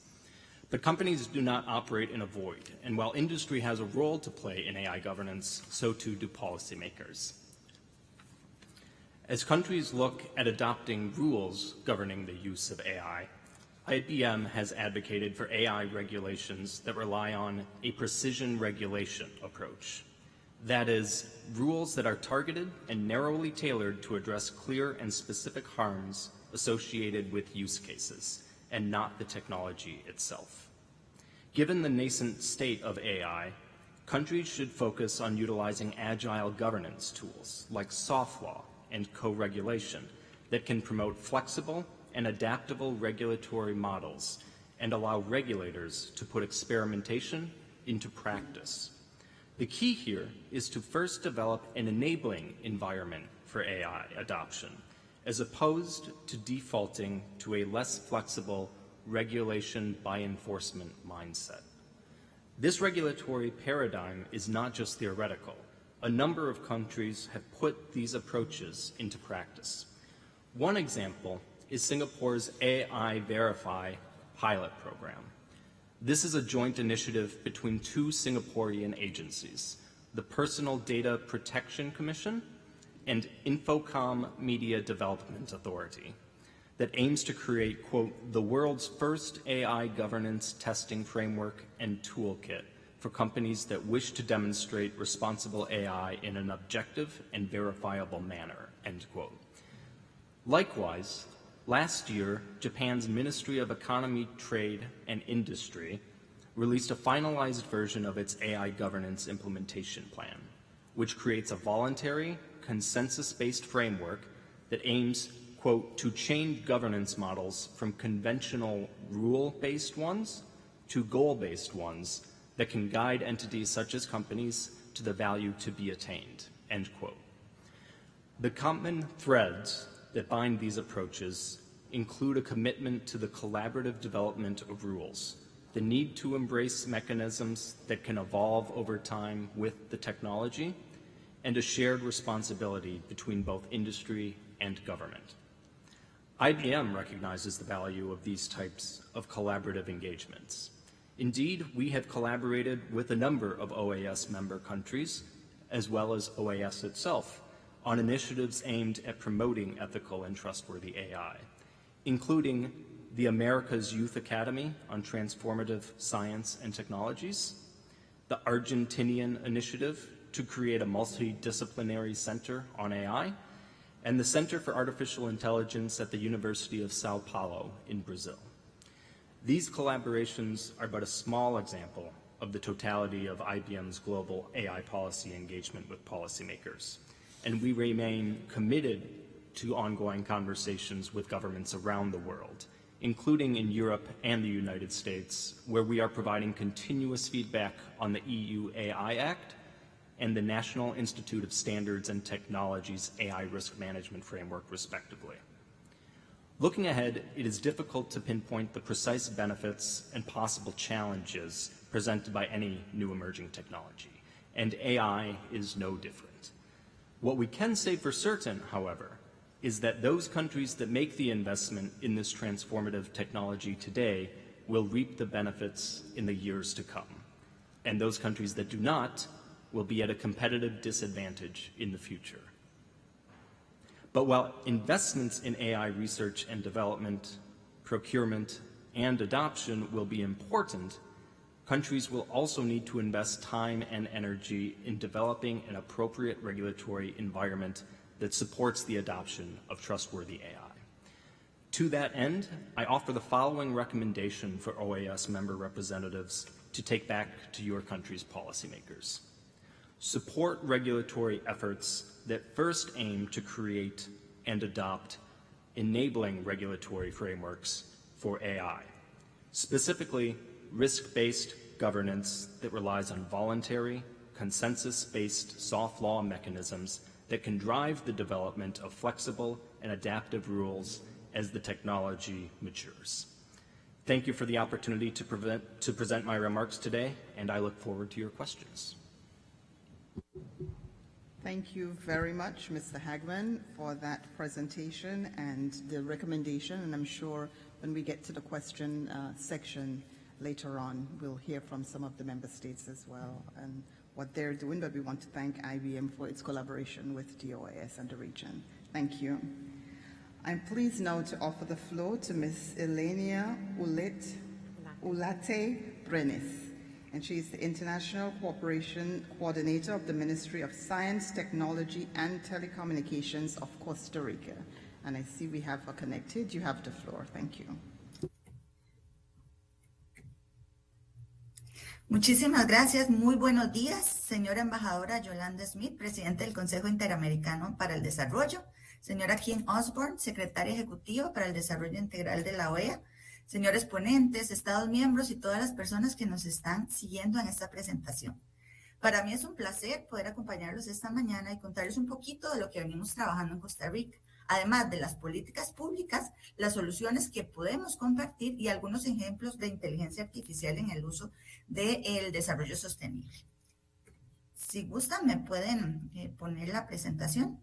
But companies do not operate in a void, and while industry has a role to play in AI governance, so too do policymakers. As countries look at adopting rules governing the use of AI, IBM has advocated for AI regulations that rely on a precision regulation approach. That is, rules that are targeted and narrowly tailored to address clear and specific harms associated with use cases, and not the technology itself. Given the nascent state of AI, countries should focus on utilizing agile governance tools like soft law and co-regulation that can promote flexible and adaptable regulatory models and allow regulators to put experimentation into practice. The key here is to first develop an enabling environment for AI adoption, as opposed to defaulting to a less flexible regulation by enforcement mindset. This regulatory paradigm is not just theoretical. A number of countries have put these approaches into practice. One example is Singapore's AI Verify pilot program. This is a joint initiative between two Singaporean agencies, the Personal Data Protection Commission and Infocom Media Development Authority, that aims to create, quote, the world's first AI governance testing framework and toolkit for companies that wish to demonstrate responsible AI in an objective and verifiable manner, end quote. Likewise, last year, Japan's Ministry of Economy, Trade, and Industry released a finalized version of its AI governance implementation plan, which creates a voluntary, consensus-based framework that aims, quote, to change governance models from conventional rule-based ones to goal-based ones that can guide entities such as companies to the value to be attained, end quote. The common threads that bind these approaches include a commitment to the collaborative development of rules, the need to embrace mechanisms that can evolve over time with the technology, and a shared responsibility between both industry and government. IBM recognizes the value of these types of collaborative engagements. Indeed, we have collaborated with a number of OAS member countries, as well as OAS itself, on initiatives aimed at promoting ethical and trustworthy AI, including the America's Youth Academy on Transformative Science and Technologies, the Argentinian Initiative to create a multidisciplinary center on AI, and the Center for Artificial Intelligence at the University of Sao Paulo in Brazil. These collaborations are but a small example of the totality of IBM's global AI policy engagement with policymakers, and we remain committed to ongoing conversations with governments around the world, including in Europe and the United States, where we are providing continuous feedback on the EU AI Act and the National Institute of Standards and Technology's AI Risk Management Framework, respectively. Looking ahead, it is difficult to pinpoint the precise benefits and possible challenges presented by any new emerging technology, and AI is no different. What we can say for certain, however, is that those countries that make the investment in this transformative technology today will reap the benefits in the years to come, and those countries that do not will be at a competitive disadvantage in the future. But while investments in AI research and development, procurement, and adoption will be important, countries will also need to invest time and energy in developing an appropriate regulatory environment that supports the adoption of trustworthy AI. To that end, I offer the following recommendation for OAS member representatives to take back to your country's policymakers. Support regulatory efforts that first aim to create and adopt enabling regulatory frameworks for AI, specifically risk-based governance that relies on voluntary, consensus-based soft law mechanisms that can drive the development of flexible and adaptive rules as the technology matures. Thank you for the opportunity to present my remarks today, and I look forward to your questions. Thank you very much, Mr. Hagemann, for that presentation and the recommendation. And I'm sure when we get to the question section later on, we'll hear from some of the member states as well and what they're doing. But we want to thank IBM for its collaboration with the OAS and the region. Thank you. I'm pleased now to offer the floor to Ms. Eliana Ulate Brenes. And she is the International Cooperation Coordinator of the Ministry of Science, Technology, and Telecommunications of Costa Rica. And I see we have her connected. You have the floor. Thank you. Muchísimas gracias. Muy buenos días, señora embajadora Yolanda Smith, presidente del Consejo Interamericano para el Desarrollo, señora Kim Osborne, secretaria ejecutiva para el Desarrollo Integral de la OEA, señores ponentes, estados miembros y todas las personas que nos están siguiendo en esta presentación. Para mí es un placer poder acompañarlos esta mañana y contarles un poquito de lo que venimos trabajando en Costa Rica, además de las políticas públicas, las soluciones que podemos compartir y algunos ejemplos de inteligencia artificial en el uso del desarrollo sostenible. Si gustan, me pueden poner la presentación.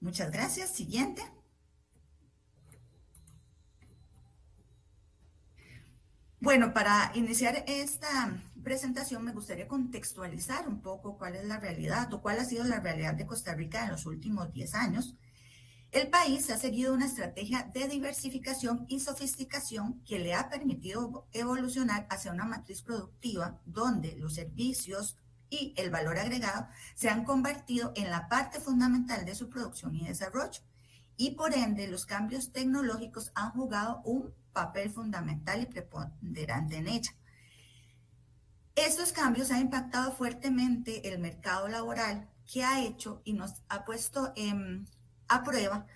Muchas gracias. Siguiente. Bueno, para iniciar esta presentación me gustaría contextualizar un poco cuál es la realidad o cuál ha sido la realidad de Costa Rica en los últimos 10 años. El país ha seguido una estrategia de diversificación y sofisticación que le ha permitido evolucionar hacia una matriz productiva donde los servicios y el valor agregado se han convertido en la parte fundamental de su producción y desarrollo. Y por ende, los cambios tecnológicos han jugado un papel fundamental y preponderante en ella. Estos cambios han impactado fuertemente el mercado laboral, que ha hecho y nos ha puesto a prueba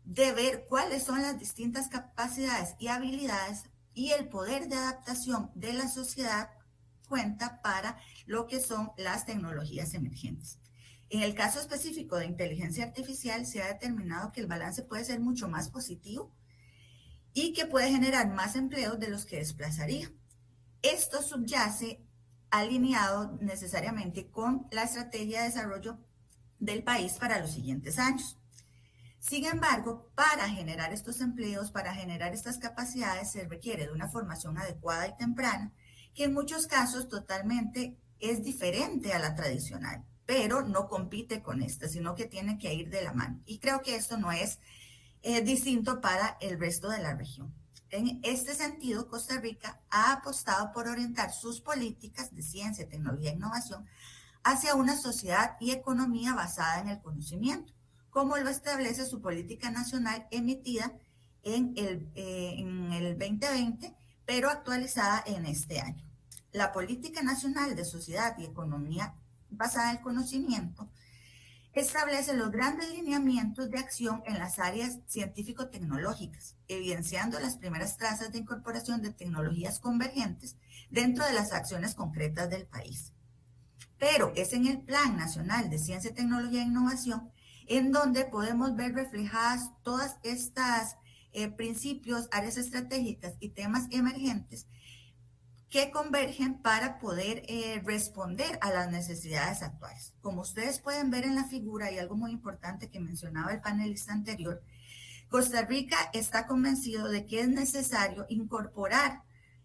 de ver cuáles son las distintas capacidades y habilidades y el poder de adaptación de la sociedad cuenta para lo que son las tecnologías emergentes. En el caso específico de inteligencia artificial, se ha determinado que el balance puede ser mucho más positivo y que puede generar más empleos de los que desplazaría. Esto subyace alineado necesariamente con la estrategia de desarrollo del país para los siguientes años. Sin embargo, para generar estos empleos, para generar estas capacidades, se requiere de una formación adecuada y temprana, que en muchos casos totalmente es diferente a la tradicional, pero no compite con esta, sino que tiene que ir de la mano. Y creo que esto no es distinto para el resto de la región. En este sentido, Costa Rica ha apostado por orientar sus políticas de ciencia, tecnología e innovación hacia una sociedad y economía basada en el conocimiento, como lo establece su política nacional emitida en el 2020, pero actualizada en este año. La política nacional de sociedad y economía basada en el conocimiento establece los grandes lineamientos de acción en las áreas científico-tecnológicas, evidenciando las primeras trazas de incorporación de tecnologías convergentes dentro de las acciones concretas del país. Pero es en el Plan Nacional de Ciencia, Tecnología e Innovación en donde podemos ver reflejadas todas estas principios, áreas estratégicas y temas emergentes que convergen para poder responder a las necesidades actuales. Como ustedes pueden ver en la figura, y algo muy importante que mencionaba el panelista anterior, Costa Rica está convencido de que es necesario incorporar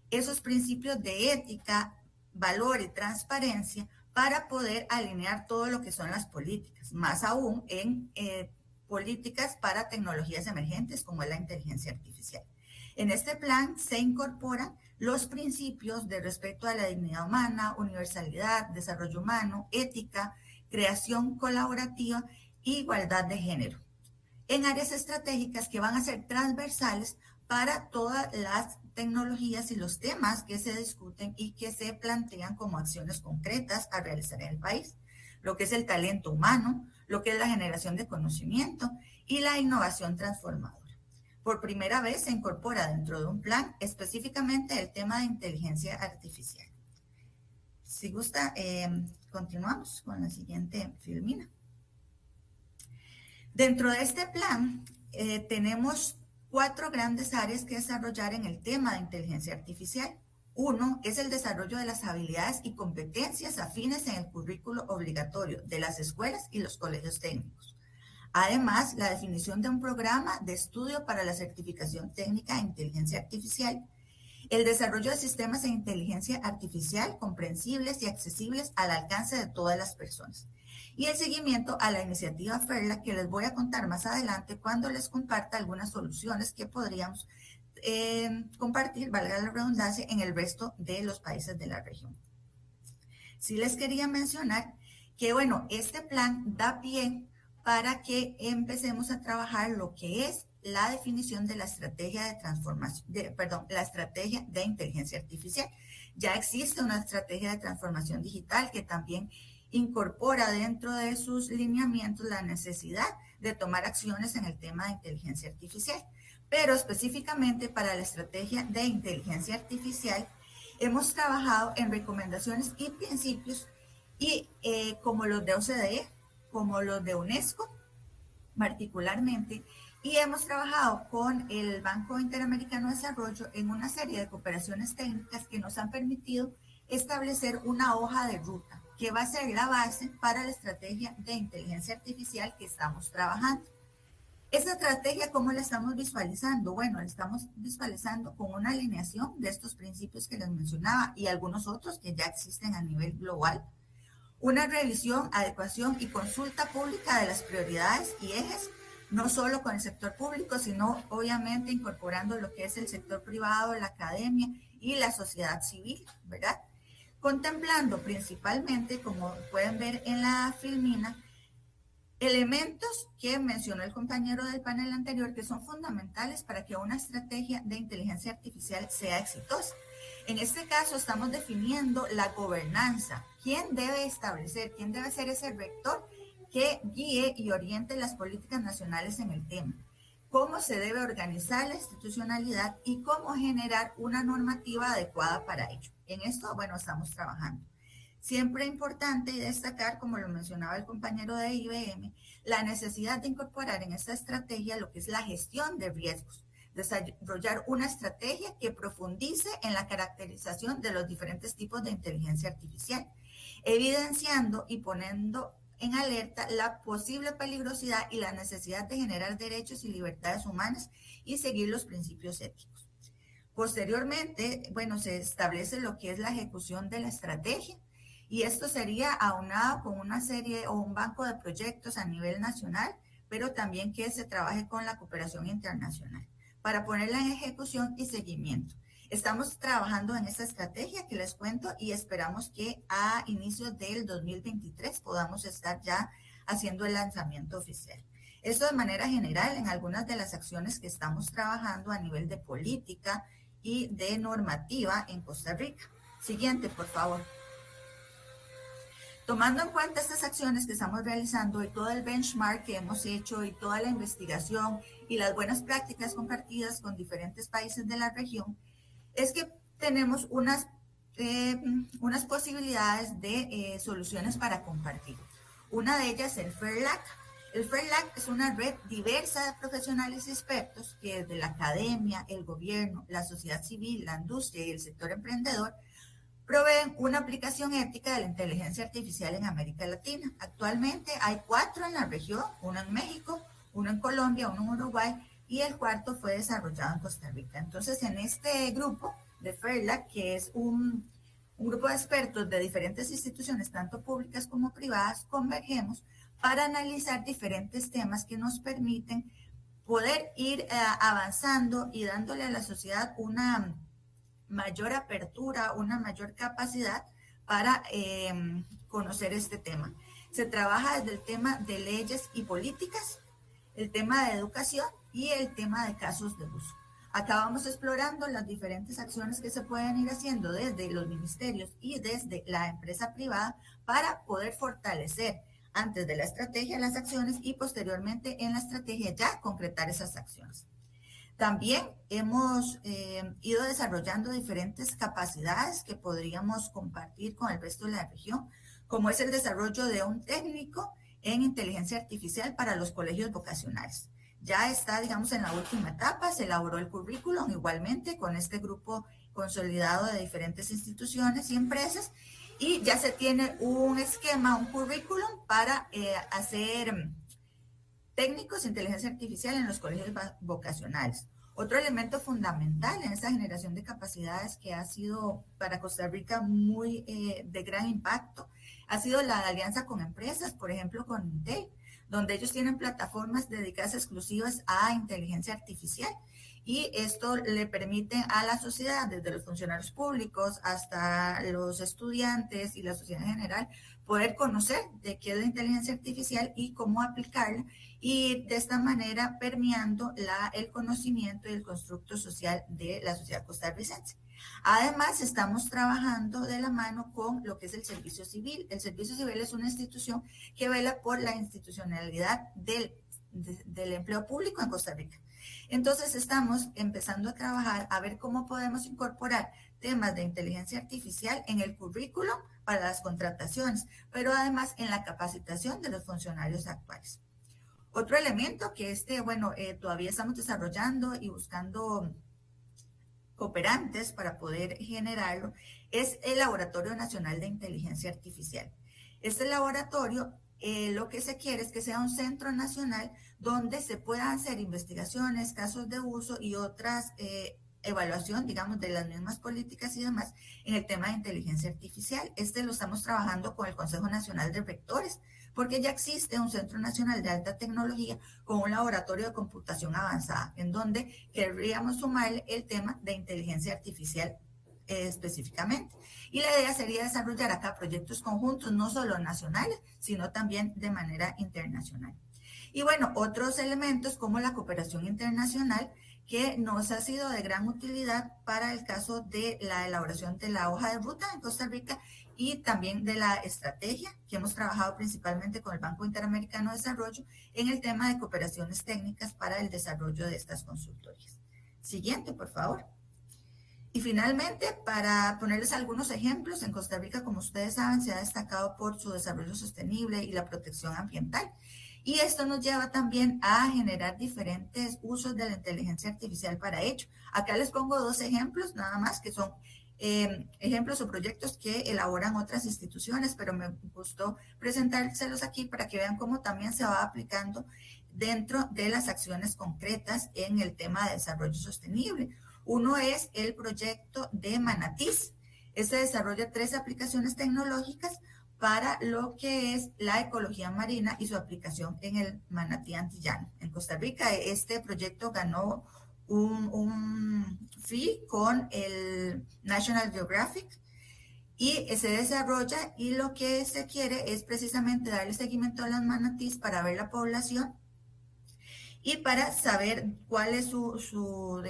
esos principios de ética, valor y transparencia para poder alinear todo lo que son las políticas, más aún en políticas para tecnologías emergentes como es la inteligencia artificial. En este plan se incorporan los principios de respeto a la dignidad humana, universalidad, desarrollo humano, ética, creación colaborativa e igualdad de género, en áreas estratégicas que van a ser transversales para todas las tecnologías y los temas que se discuten y que se plantean como acciones concretas a realizar en el país, lo que es el talento humano, lo que es la generación de conocimiento y la innovación transformadora. Por primera vez se incorpora dentro de un plan específicamente el tema de inteligencia artificial. Si gusta, continuamos con la siguiente filmina. Dentro de este plan tenemos 4 grandes áreas que desarrollar en el tema de inteligencia artificial. Uno es el desarrollo de las habilidades y competencias afines en el currículo obligatorio de las escuelas y los colegios técnicos. Además, la definición de un programa de estudio para la certificación técnica en inteligencia artificial, el desarrollo de sistemas de inteligencia artificial comprensibles y accesibles al alcance de todas las personas, y el seguimiento a la iniciativa FERLA, que les voy a contar más adelante cuando les comparta algunas soluciones que podríamos compartir, valga la redundancia, en el resto de los países de la región. Sí les quería mencionar que, bueno, este plan da pie para que empecemos a trabajar lo que es la definición de la estrategia de transformación, la estrategia de inteligencia artificial. Ya existe una estrategia de transformación digital que también incorpora dentro de sus lineamientos la necesidad de tomar acciones en el tema de inteligencia artificial. Pero específicamente para la estrategia de inteligencia artificial hemos trabajado en recomendaciones y principios y como los de OCDE, como los de UNESCO particularmente, y hemos trabajado con el Banco Interamericano de Desarrollo en una serie de cooperaciones técnicas que nos han permitido establecer una hoja de ruta que va a ser la base para la estrategia de inteligencia artificial que estamos trabajando. Esa estrategia, ¿cómo la estamos visualizando? Bueno, la estamos visualizando con una alineación de estos principios que les mencionaba y algunos otros que ya existen a nivel global. Una revisión, adecuación y consulta pública de las prioridades y ejes, no solo con el sector público, sino obviamente incorporando lo que es el sector privado, la academia y la sociedad civil, ¿verdad? contemplando principalmente, como pueden ver en la filmina, elementos que mencionó el compañero del panel anterior que son fundamentales para que una estrategia de inteligencia artificial sea exitosa. En este caso estamos definiendo la gobernanza, quién debe establecer, quién debe ser ese rector que guíe y oriente las políticas nacionales en el tema, cómo se debe organizar la institucionalidad y cómo generar una normativa adecuada para ello. En esto, bueno, estamos trabajando. Siempre importante destacar, como lo mencionaba el compañero de IBM, la necesidad de incorporar en esta estrategia lo que es la gestión de riesgos, desarrollar una estrategia que profundice en la caracterización de los diferentes tipos de inteligencia artificial, evidenciando y poniendo en alerta la posible peligrosidad y la necesidad de generar derechos y libertades humanas y seguir los principios éticos. Posteriormente, bueno, se establece lo que es la ejecución de la estrategia, y esto sería aunado con una serie o un banco de proyectos a nivel nacional, pero también que se trabaje con la cooperación internacional para ponerla en ejecución y seguimiento. Estamos trabajando en esta estrategia que les cuento y esperamos que a inicios del 2023 podamos estar ya haciendo el lanzamiento oficial. Esto de manera general en algunas de las acciones que estamos trabajando a nivel de política y de normativa en Costa Rica. Siguiente, por favor. Tomando en cuenta estas acciones que estamos realizando y todo el benchmark que hemos hecho y toda la investigación y las buenas prácticas compartidas con diferentes países de la región, es que tenemos unas posibilidades de soluciones para compartir. Una de ellas es el FAIRLAC. El FAIRLAC es una red diversa de profesionales y expertos que desde la academia, el gobierno, la sociedad civil, la industria y el sector emprendedor proveen una aplicación ética de la inteligencia artificial en América Latina. Actualmente hay 4 en la región, uno en México, uno en Colombia, uno en Uruguay y el cuarto fue desarrollado en Costa Rica. Entonces, en este grupo de FAIRLAC, que es un grupo de expertos de diferentes instituciones, tanto públicas como privadas, convergemos para analizar diferentes temas que nos permiten poder ir avanzando y dándole a la sociedad una mayor apertura, una mayor capacidad para conocer este tema. Se trabaja desde el tema de leyes y políticas, el tema de educación y el tema de casos de uso. Acá vamos explorando las diferentes acciones que se pueden ir haciendo desde los ministerios y desde la empresa privada para poder fortalecer antes de la estrategia las acciones y posteriormente en la estrategia ya concretar esas acciones. También hemos ido desarrollando diferentes capacidades que podríamos compartir con el resto de la región, como es el desarrollo de un técnico en inteligencia artificial para los colegios vocacionales. Ya está, digamos, en la última etapa, se elaboró el currículum igualmente con este grupo consolidado de diferentes instituciones y empresas y ya se tiene un esquema, un currículum para hacer técnicos de inteligencia artificial en los colegios vocacionales. Otro elemento fundamental en esta generación de capacidades que ha sido para Costa Rica muy de gran impacto ha sido la alianza con empresas, por ejemplo con Intel, donde ellos tienen plataformas dedicadas exclusivas a inteligencia artificial y esto le permite a la sociedad, desde los funcionarios públicos hasta los estudiantes y la sociedad en general, poder conocer de qué es la inteligencia artificial y cómo aplicarla y de esta manera permeando el conocimiento y el constructo social de la sociedad costarricense. Además, estamos trabajando de la mano con lo que es el servicio civil. El servicio civil es una institución que vela por la institucionalidad del empleo público en Costa Rica. Entonces, estamos empezando a trabajar a ver cómo podemos incorporar temas de inteligencia artificial en el currículum para las contrataciones, pero además en la capacitación de los funcionarios actuales. Otro elemento que todavía estamos desarrollando y buscando cooperantes para poder generarlo es el Laboratorio Nacional de Inteligencia Artificial. Este laboratorio lo que se quiere es que sea un centro nacional donde se puedan hacer investigaciones, casos de uso y otras evaluación, digamos, de las mismas políticas y demás en el tema de inteligencia artificial. Lo estamos trabajando con el Consejo Nacional de Rectores, porque ya existe un Centro Nacional de Alta Tecnología con un laboratorio de computación avanzada, en donde querríamos sumarle el tema de inteligencia artificial específicamente. Y la idea sería desarrollar acá proyectos conjuntos, no solo nacionales, sino también de manera internacional. Y bueno, otros elementos como la cooperación internacional, que nos ha sido de gran utilidad para el caso de la elaboración de la hoja de ruta en Costa Rica y también de la estrategia, que hemos trabajado principalmente con el Banco Interamericano de Desarrollo en el tema de cooperaciones técnicas para el desarrollo de estas consultorías. Siguiente, por favor. Y finalmente, para ponerles algunos ejemplos, en Costa Rica, como ustedes saben, se ha destacado por su desarrollo sostenible y la protección ambiental. Y esto nos lleva también a generar diferentes usos de la inteligencia artificial para ello. Acá les pongo dos ejemplos nada más, que son ejemplos o proyectos que elaboran otras instituciones, pero me gustó presentárselos aquí para que vean cómo también se va aplicando dentro de las acciones concretas en el tema de desarrollo sostenible. Uno es el proyecto de Manatís. Este desarrolla 3 aplicaciones tecnológicas para lo que es la ecología marina y su aplicación en el manatí antillano. En Costa Rica, este proyecto ganó un fee con el National Geographic y se desarrolla, y lo que se quiere es precisamente darle seguimiento a las manatís para ver la población y para saber cuál es su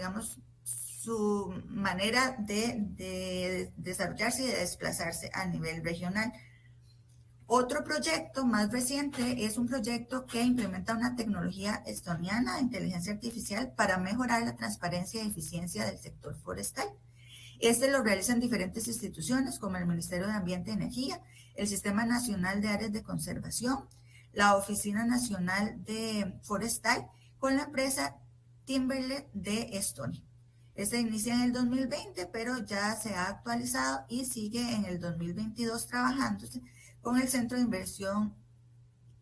manera de desarrollarse y de desplazarse a nivel regional. Otro proyecto más reciente es un proyecto que implementa una tecnología estoniana de inteligencia artificial para mejorar la transparencia y eficiencia del sector forestal. Este lo realizan diferentes instituciones como el Ministerio de Ambiente y Energía, el Sistema Nacional de Áreas de Conservación, la Oficina Nacional de Forestal, con la empresa Timberlet de Estonia. Este inicia en el 2020, pero ya se ha actualizado y sigue en el 2022 trabajándose con el Centro de Inversión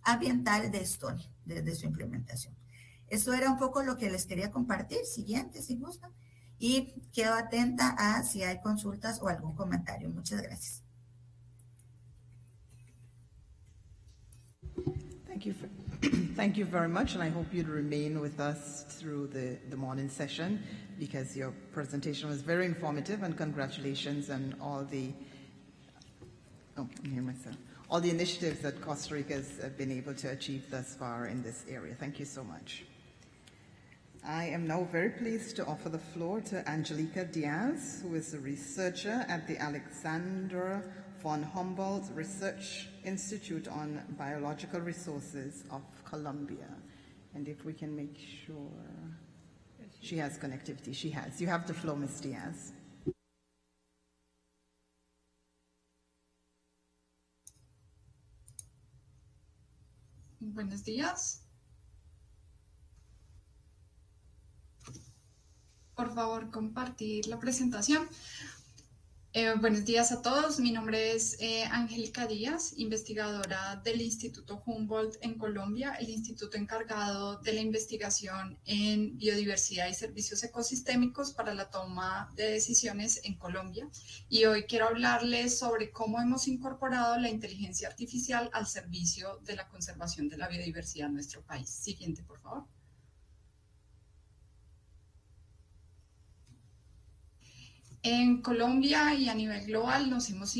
Ambiental de Estonia, desde su implementación. Esto era un poco lo que les quería compartir. Siguiente, si gustan. Y quedo atenta a si hay consultas o algún comentario. Muchas gracias. Thank you very much, and I hope you'd remain with us through the morning session, because your presentation was very informative, and congratulations on all the all the initiatives that Costa Rica has been able to achieve thus far in this area. Thank you so much. I am now very pleased to offer the floor to Angélica Díaz, who is a researcher at the Alexander von Humboldt Research Institute on Biological Resources of Colombia. And if we can make sure she has connectivity. She has. You have the floor, Ms. Díaz. Buenos días. Por favor, compartir la presentación. Buenos días a todos. Mi nombre es Angélica Díaz, investigadora del Instituto Humboldt en Colombia, el instituto encargado de la investigación en biodiversidad y servicios ecosistémicos para la toma de decisiones en Colombia. Y hoy quiero hablarles sobre cómo hemos incorporado la inteligencia artificial al servicio de la conservación de la biodiversidad en nuestro país. Siguiente, por favor. En Colombia y a nivel global nos hemos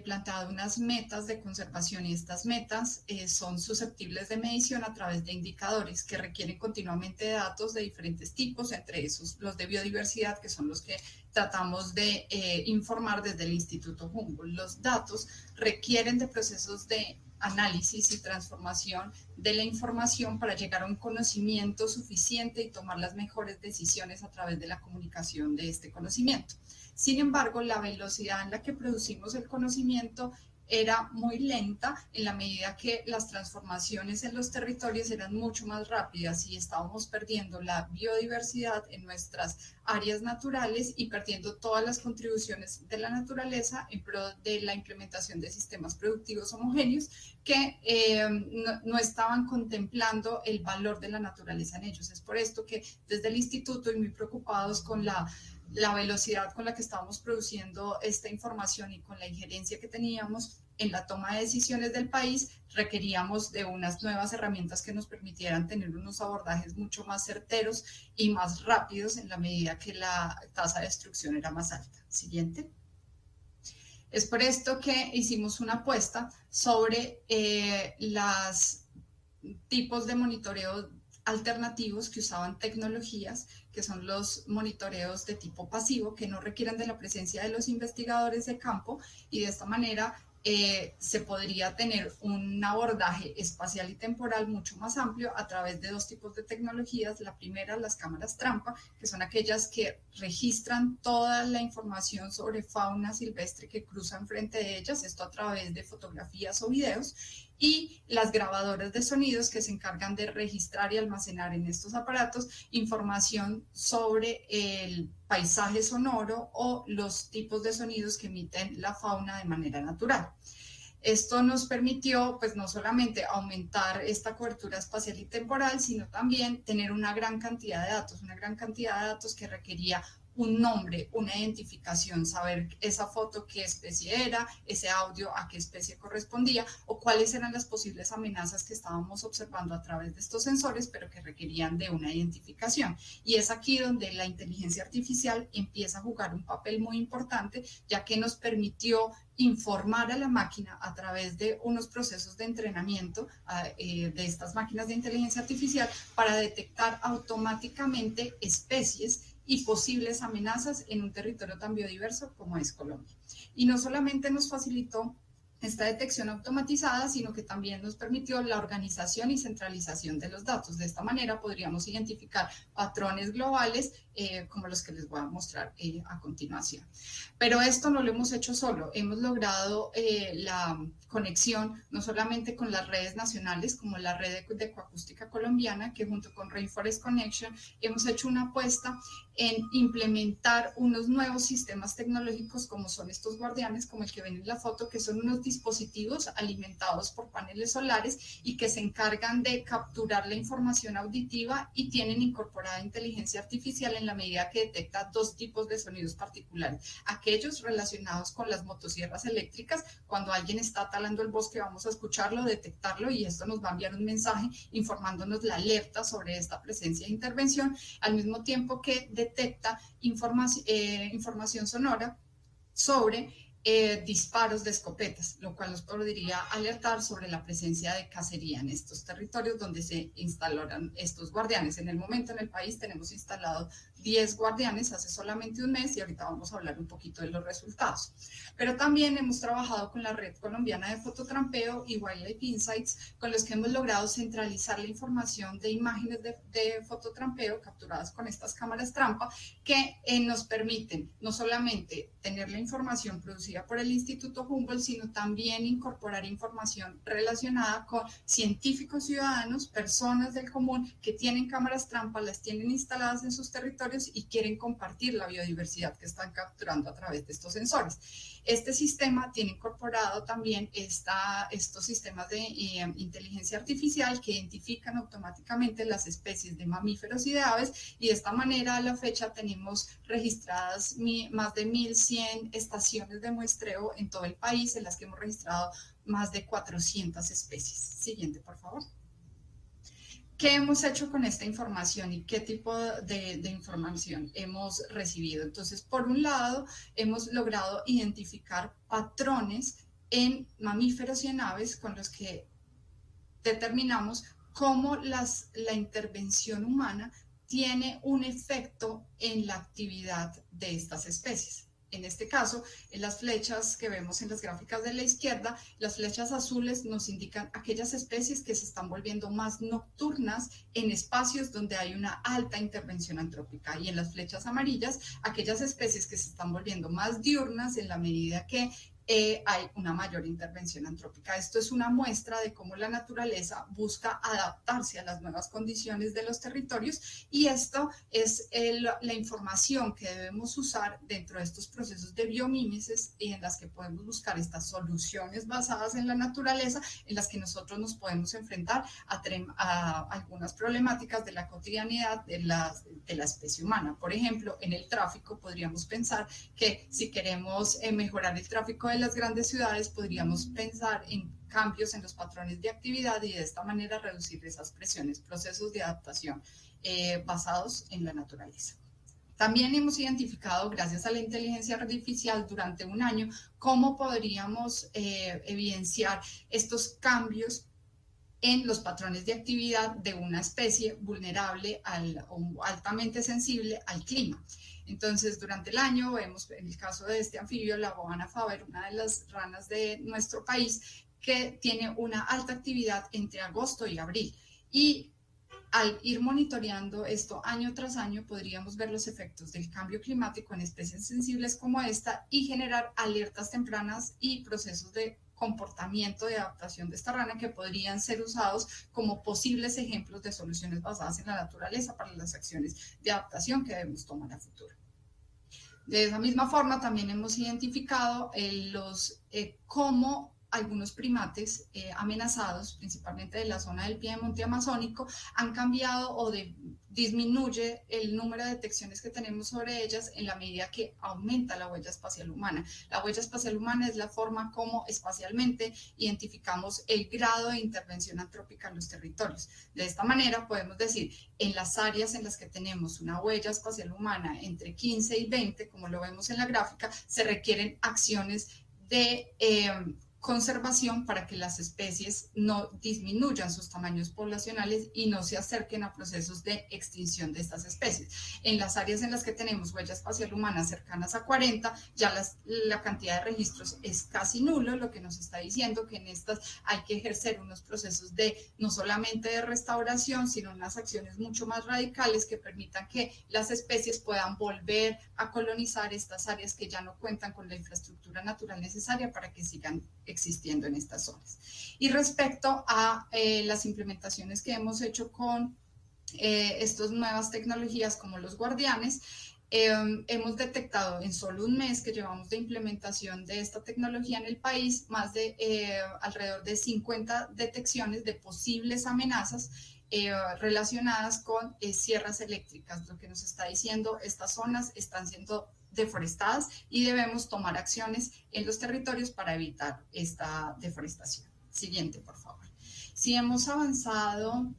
planteado unas metas de conservación, y estas metas son susceptibles de medición a través de indicadores que requieren continuamente datos de diferentes tipos, entre esos los de biodiversidad, que son los que tratamos de informar desde el Instituto Humboldt. Los datos requieren de procesos de análisis y transformación de la información para llegar a un conocimiento suficiente y tomar las mejores decisiones a través de la comunicación de este conocimiento. Sin embargo, la velocidad en la que producimos el conocimiento era muy lenta en la medida que las transformaciones en los territorios eran mucho más rápidas y estábamos perdiendo la biodiversidad en nuestras áreas naturales y perdiendo todas las contribuciones de la naturaleza en pro de la implementación de sistemas productivos homogéneos que no estaban contemplando el valor de la naturaleza en ellos. Es por esto que desde el instituto, y muy preocupados con la velocidad con la que estábamos produciendo esta información y con la injerencia que teníamos en la toma de decisiones del país, requeríamos de unas nuevas herramientas que nos permitieran tener unos abordajes mucho más certeros y más rápidos en la medida que la tasa de destrucción era más alta. Siguiente. Es por esto que hicimos una apuesta sobre los tipos de monitoreo alternativos que usaban tecnologías, que son los monitoreos de tipo pasivo, que no requieren de la presencia de los investigadores de campo, y de esta manera se podría tener un abordaje espacial y temporal mucho más amplio a través de dos tipos de tecnologías. La primera, las cámaras trampa, que son aquellas que registran toda la información sobre fauna silvestre que cruzan frente de ellas, esto a través de fotografías o videos, y las grabadoras de sonidos, que se encargan de registrar y almacenar en estos aparatos información sobre el paisaje sonoro o los tipos de sonidos que emiten la fauna de manera natural. Esto nos permitió, pues, no solamente aumentar esta cobertura espacial y temporal, sino también tener una gran cantidad de datos que requería un nombre, una identificación, saber esa foto qué especie era, ese audio a qué especie correspondía, o cuáles eran las posibles amenazas que estábamos observando a través de estos sensores, pero que requerían de una identificación. Y es aquí donde la inteligencia artificial empieza a jugar un papel muy importante, ya que nos permitió informar a la máquina a través de unos procesos de entrenamiento de estas máquinas de inteligencia artificial para detectar automáticamente especies y posibles amenazas en un territorio tan biodiverso como es Colombia. Y no solamente nos facilitó esta detección automatizada, sino que también nos permitió la organización y centralización de los datos. De esta manera podríamos identificar patrones globales como los que les voy a mostrar a continuación. Pero esto no lo hemos hecho solo, hemos logrado la conexión no solamente con las redes nacionales, como la red de ecoacústica colombiana, que junto con Rainforest Connection hemos hecho una apuesta en implementar unos nuevos sistemas tecnológicos como son estos guardianes, como el que ven en la foto, que son unos dispositivos alimentados por paneles solares y que se encargan de capturar la información auditiva y tienen incorporada inteligencia artificial en la medida que detecta dos tipos de sonidos particulares. Aquellos relacionados con las motosierras eléctricas, cuando alguien está talando el bosque vamos a escucharlo, detectarlo, y esto nos va a enviar un mensaje informándonos la alerta sobre esta presencia de intervención, al mismo tiempo que detecta información sonora sobre disparos de escopetas, lo cual nos podría alertar sobre la presencia de cacería en estos territorios donde se instalaron estos guardianes. En el momento en el país tenemos instalados 10 guardianes hace solamente un mes, y ahorita vamos a hablar un poquito de los resultados. Pero también hemos trabajado con la Red Colombiana de Fototrampeo y Wildlife Insights, con los que hemos logrado centralizar la información de imágenes de fototrampeo capturadas con estas cámaras trampa, que nos permiten no solamente tener la información producida por el Instituto Humboldt, sino también incorporar información relacionada con científicos ciudadanos, personas del común que tienen cámaras trampa, las tienen instaladas en sus territorios y quieren compartir la biodiversidad que están capturando a través de estos sensores. Este sistema tiene incorporado también estos sistemas de inteligencia artificial que identifican automáticamente las especies de mamíferos y de aves, y de esta manera a la fecha tenemos registradas más de 1.100 estaciones de muestreo en todo el país, en las que hemos registrado más de 400 especies. Siguiente, por favor. ¿Qué hemos hecho con esta información y qué tipo de información hemos recibido? Entonces, por un lado, hemos logrado identificar patrones en mamíferos y en aves con los que determinamos cómo la intervención humana tiene un efecto en la actividad de estas especies. En este caso, en las flechas que vemos en las gráficas de la izquierda, las flechas azules nos indican aquellas especies que se están volviendo más nocturnas en espacios donde hay una alta intervención antrópica, y en las flechas amarillas, aquellas especies que se están volviendo más diurnas en la medida que hay una mayor intervención antrópica. Esto es una muestra de cómo la naturaleza busca adaptarse a las nuevas condiciones de los territorios, y esto es la información que debemos usar dentro de estos procesos de biomímesis, y en las que podemos buscar estas soluciones basadas en la naturaleza, en las que nosotros nos podemos enfrentar a algunas problemáticas de la cotidianidad de la especie humana. Por ejemplo, en el tráfico podríamos pensar que si queremos mejorar el tráfico de las grandes ciudades, podríamos pensar en cambios en los patrones de actividad y de esta manera reducir esas presiones, procesos de adaptación basados en la naturaleza. También hemos identificado, gracias a la inteligencia artificial durante un año, cómo podríamos evidenciar estos cambios en los patrones de actividad de una especie vulnerable o altamente sensible al clima. Entonces, durante el año vemos, en el caso de este anfibio, la bobana faber, una de las ranas de nuestro país, que tiene una alta actividad entre agosto y abril. Y al ir monitoreando esto año tras año, podríamos ver los efectos del cambio climático en especies sensibles como esta y generar alertas tempranas y procesos de comportamiento de adaptación de esta rana que podrían ser usados como posibles ejemplos de soluciones basadas en la naturaleza para las acciones de adaptación que debemos tomar a futuro. De esa misma forma, también hemos identificado cómo algunos primates amenazados, principalmente de la zona del piedemonte amazónico, han cambiado o disminuye el número de detecciones que tenemos sobre ellas en la medida que aumenta la huella espacial humana. La huella espacial humana es la forma como espacialmente identificamos el grado de intervención antrópica en los territorios. De esta manera podemos decir, en las áreas en las que tenemos una huella espacial humana entre 15 y 20, como lo vemos en la gráfica, se requieren acciones de conservación para que las especies no disminuyan sus tamaños poblacionales y no se acerquen a procesos de extinción de estas especies. En las áreas en las que tenemos huella espacial humana cercanas a 40, ya la cantidad de registros es casi nulo, lo que nos está diciendo que en estas hay que ejercer unos procesos no solamente de restauración, sino unas acciones mucho más radicales que permitan que las especies puedan volver a colonizar estas áreas que ya no cuentan con la infraestructura natural necesaria para que sigan existiendo en estas zonas. Y respecto a las implementaciones que hemos hecho con estas nuevas tecnologías como los guardianes, hemos detectado en solo un mes que llevamos de implementación de esta tecnología en el país más de alrededor de 50 detecciones de posibles amenazas relacionadas con sierras eléctricas, lo que nos está diciendo estas zonas están siendo deforestadas y debemos tomar acciones en los territorios para evitar esta deforestación. Siguiente, por favor. Si hemos avanzado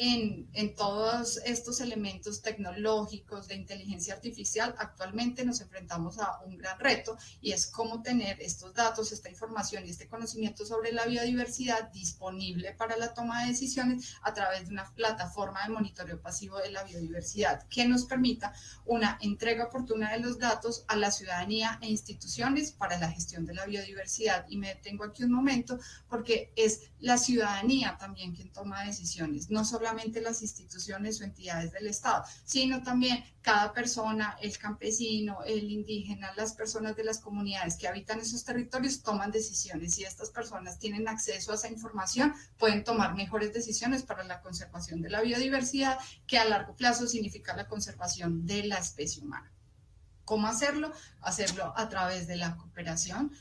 en todos estos elementos tecnológicos de inteligencia artificial, actualmente nos enfrentamos a un gran reto y es cómo tener estos datos, esta información y este conocimiento sobre la biodiversidad disponible para la toma de decisiones a través de una plataforma de monitoreo pasivo de la biodiversidad que nos permita una entrega oportuna de los datos a la ciudadanía e instituciones para la gestión de la biodiversidad. Y me detengo aquí un momento porque es la ciudadanía también quien toma decisiones, no solamente las instituciones o entidades del Estado, sino también cada persona, el campesino, el indígena, las personas de las comunidades que habitan esos territorios toman decisiones y estas personas tienen acceso a esa información, pueden tomar mejores decisiones para la conservación de la biodiversidad, que a largo plazo significa la conservación de la especie humana. ¿Cómo hacerlo? Hacerlo a través de la cooperación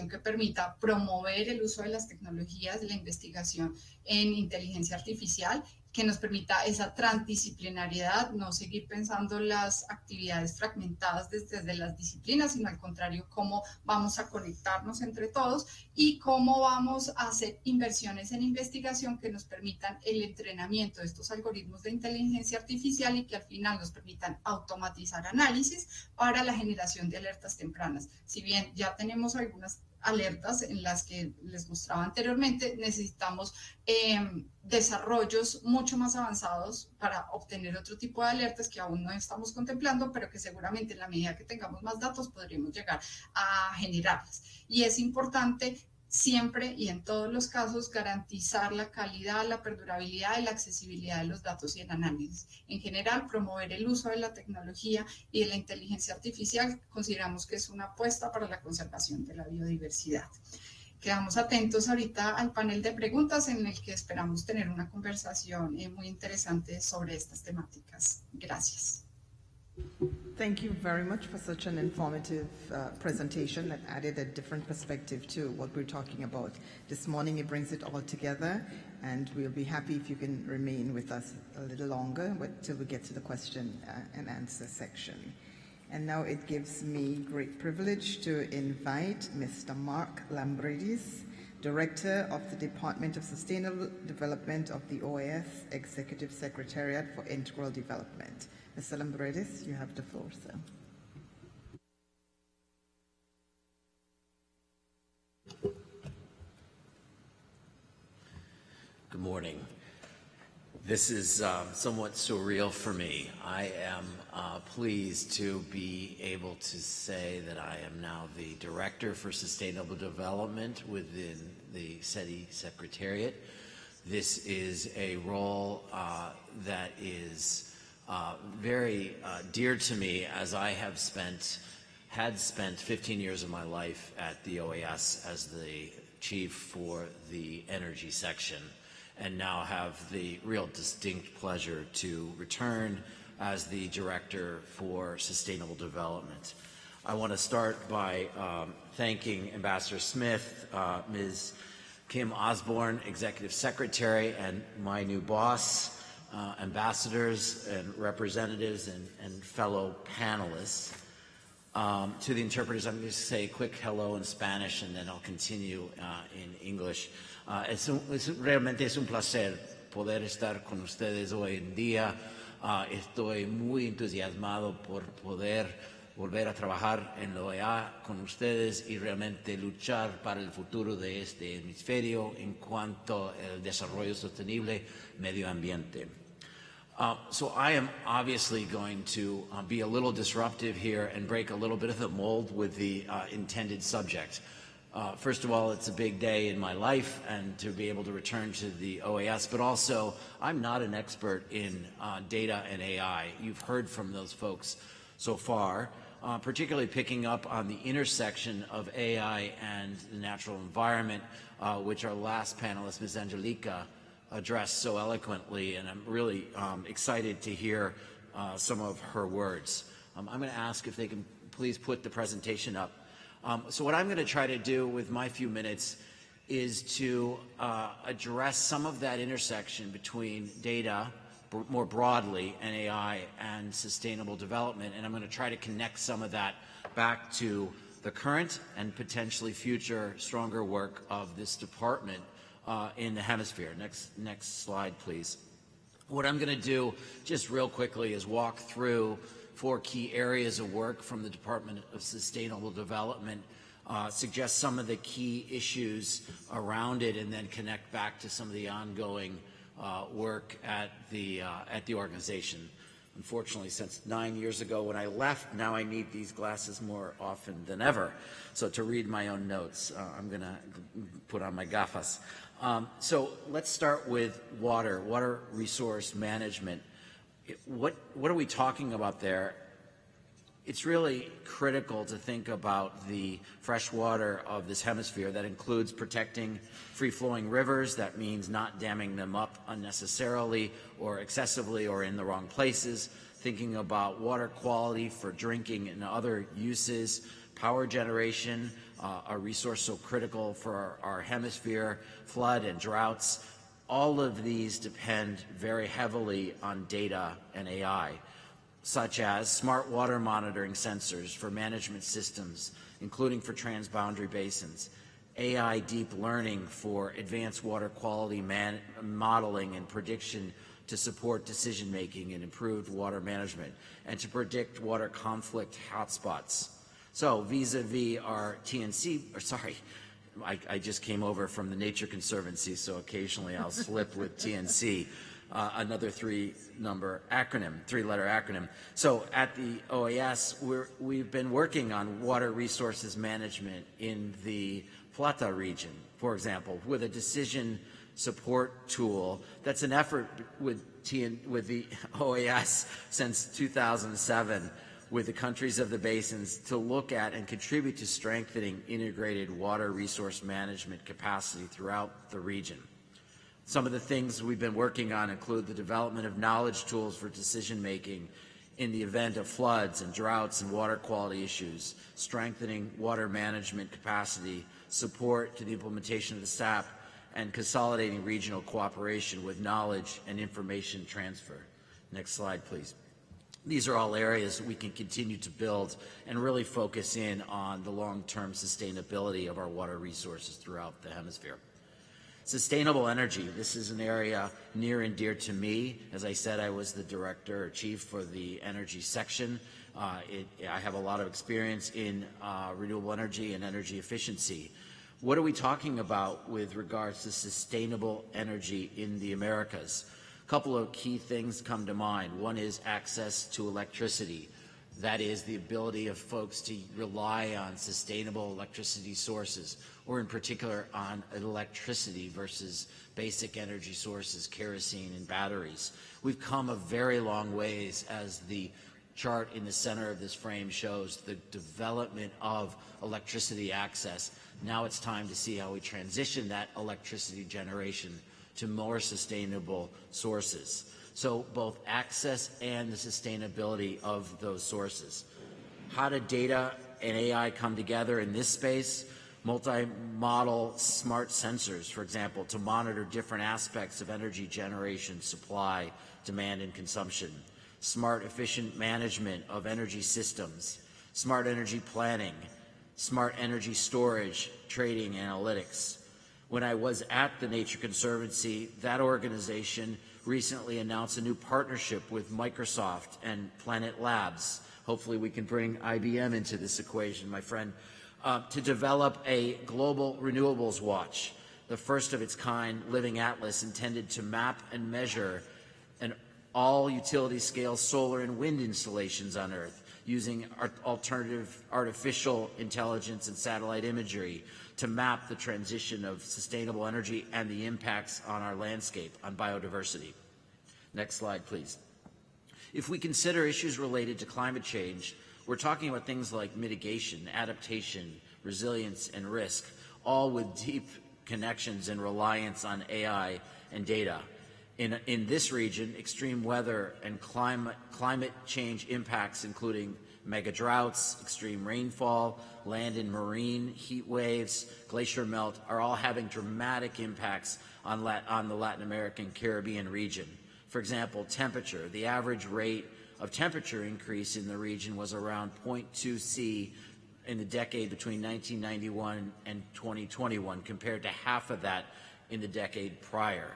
que permita promover el uso de las tecnologías, la investigación en inteligencia artificial, que nos permita esa transdisciplinariedad, no seguir pensando las actividades fragmentadas desde las disciplinas, sino al contrario, cómo vamos a conectarnos entre todos y cómo vamos a hacer inversiones en investigación que nos permitan el entrenamiento de estos algoritmos de inteligencia artificial y que al final nos permitan automatizar análisis para la generación de alertas tempranas. Si bien ya tenemos algunas alertas en las que les mostraba anteriormente, necesitamos desarrollos mucho más avanzados para obtener otro tipo de alertas que aún no estamos contemplando, pero que seguramente en la medida que tengamos más datos podremos llegar a generarlas. Y es importante siempre y en todos los casos garantizar la calidad, la perdurabilidad y la accesibilidad de los datos y el análisis. En general, promover el uso de la tecnología y de la inteligencia artificial consideramos que es una apuesta para la conservación de la biodiversidad. Quedamos atentos ahorita al panel de preguntas en el que esperamos tener una conversación muy interesante sobre estas temáticas. Gracias. Thank you very much for such an informative presentation that added a different perspective to what we're talking about. This morning it brings it all together, and we'll be happy if you can remain with us a little longer till we get to the question and answer section. And now it gives me great privilege to invite Mr. Mark Lambridis, Director of the Department of Sustainable Development of the OAS Executive Secretariat for Integral Development. Mr. Brenes, you have the floor, sir. Good morning. This is somewhat surreal for me. I am pleased to be able to say that I am now the Director for Sustainable Development within the CIDI Secretariat. This is a role that is very dear to me, as I had spent 15 years of my life at the OAS as the chief for the energy section, and now have the real distinct pleasure to return as the Director for Sustainable Development. I want to start by thanking Ambassador Smith, Ms. Kim Osborne, Executive Secretary, and my new boss, ambassadors and representatives and fellow panelists. To the interpreters, I'm going to say a quick hello in Spanish and then I'll continue in English. Realmente es un placer poder estar con ustedes hoy en día. Estoy muy entusiasmado por poder volver a trabajar en la OEA con ustedes y realmente luchar para el futuro de este hemisferio en cuanto al desarrollo sostenible medio ambiente. So I am obviously going to be a little disruptive here and break a little bit of the mold with the intended subject. First of all, it's a big day in my life and to be able to return to the OAS, but also I'm not an expert in data and AI. You've heard from those folks so far, particularly picking up on the intersection of AI and the natural environment, which our last panelist, Ms. Angélica, addressed so eloquently, and I'm really excited to hear some of her words. I'm going to ask if they can please put the presentation up. So what I'm going to try to do with my few minutes is to address some of that intersection between data, more broadly, and AI and sustainable development, and I'm going to try to connect some of that back to the current and potentially future stronger work of this department in the hemisphere. Next slide, please. What I'm going to do, just real quickly, is walk through 4 key areas of work from the Department of Sustainable Development, suggest some of the key issues around it, and then connect back to some of the ongoing work at the organization. Unfortunately, since 9 years ago when I left, now I need these glasses more often than ever. So to read my own notes, I'm going to put on my gafas. So let's start with water resource management. What are we talking about there? It's really critical to think about the fresh water of this hemisphere. That includes protecting free-flowing rivers. That means not damming them up unnecessarily or excessively or in the wrong places. Thinking about water quality for drinking and other uses. Power generation, a resource so critical for our hemisphere. Flood and droughts. All of these depend very heavily on data and AI, such as smart water monitoring sensors for management systems, including for transboundary basins, AI deep learning for advanced water quality modeling and prediction to support decision-making and improved water management, and to predict water conflict hotspots. So vis-a-vis our I just came over from the Nature Conservancy, so occasionally I'll slip with TNC, another three-letter acronym. So at the OAS, we've been working on water resources management in the Plata region, for example, with a decision support tool that's an effort with the OAS since 2007. With the countries of the basins to look at and contribute to strengthening integrated water resource management capacity throughout the region. Some of the things we've been working on include the development of knowledge tools for decision-making in the event of floods and droughts and water quality issues, strengthening water management capacity, support to the implementation of the SAP, and consolidating regional cooperation with knowledge and information transfer. Next slide, please. These are all areas we can continue to build and really focus in on the long-term sustainability of our water resources throughout the hemisphere. Sustainable energy, this is an area near and dear to me. As I said, I was the director or chief for the energy section. I have a lot of experience in renewable energy and energy efficiency. What are we talking about with regards to sustainable energy in the Americas? A couple of key things come to mind. One is access to electricity. That is the ability of folks to rely on sustainable electricity sources, or in particular on electricity versus basic energy sources, kerosene and batteries. We've come a very long ways, as the chart in the center of this frame shows, the development of electricity access. Now it's time to see how we transition that electricity generation to more sustainable sources. So both access and the sustainability of those sources. How do data and AI come together in this space? Multi-model smart sensors, for example, to monitor different aspects of energy generation, supply, demand, and consumption. Smart, efficient management of energy systems, smart energy planning, smart energy storage, trading, analytics. When I was at the Nature Conservancy, that organization recently announced a new partnership with Microsoft and Planet Labs. Hopefully we can bring IBM into this equation, my friend, to develop a global renewables watch, the first of its kind living atlas intended to map and measure all utility-scale solar and wind installations on Earth using alternative artificial intelligence and satellite imagery to map the transition of sustainable energy and the impacts on our landscape, on biodiversity. Next slide, please. If we consider issues related to climate change, we're talking about things like mitigation, adaptation, resilience, and risk, all with deep connections and reliance on AI and data. In this region, extreme weather and climate change impacts, including mega droughts, extreme rainfall, land and marine heat waves, glacier melt, are all having dramatic impacts on the Latin American Caribbean region. For example, temperature. The average rate of temperature increase in the region was around 0.2 C in the decade between 1991 and 2021, compared to half of that in the decade prior.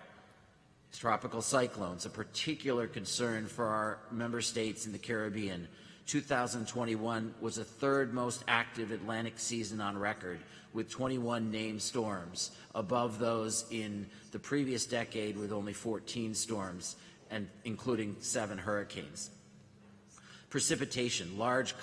Tropical cyclones, a particular concern for our member states in the Caribbean. 2021 was the third most active Atlantic season on record, with 21 named storms, above those in the previous decade with only 14 storms, and including 7 hurricanes. Precipitation, large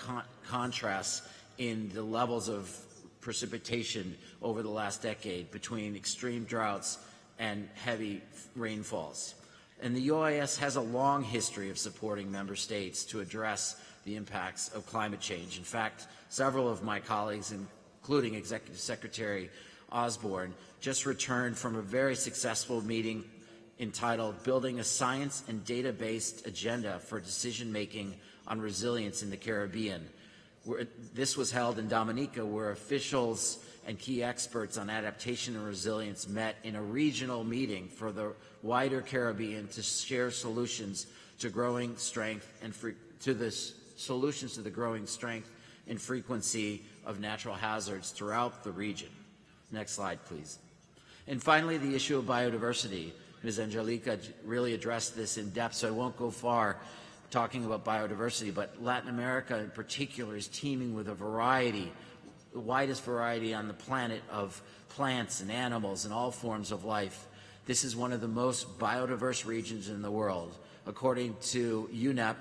contrasts in the levels of precipitation over the last decade between extreme droughts and heavy rainfalls. And the UIS has a long history of supporting member states to address the impacts of climate change. In fact, several of my colleagues, including Executive Secretary Osborne, just returned from a very successful meeting entitled Building a Science and Data-Based Agenda for Decision-Making on Resilience in the Caribbean. This was held in Dominica, where officials and key experts on adaptation and resilience met in a regional meeting for the wider Caribbean to share solutions to growing strength and solutions to the growing strength and frequency of natural hazards throughout the region. Next slide, please. And finally, the issue of biodiversity. Ms. Angélica really addressed this in depth, so I won't go far talking about biodiversity, but Latin America in particular is teeming with a variety, the widest variety on the planet of plants and animals and all forms of life. This is one of the most biodiverse regions in the world. According to UNEP,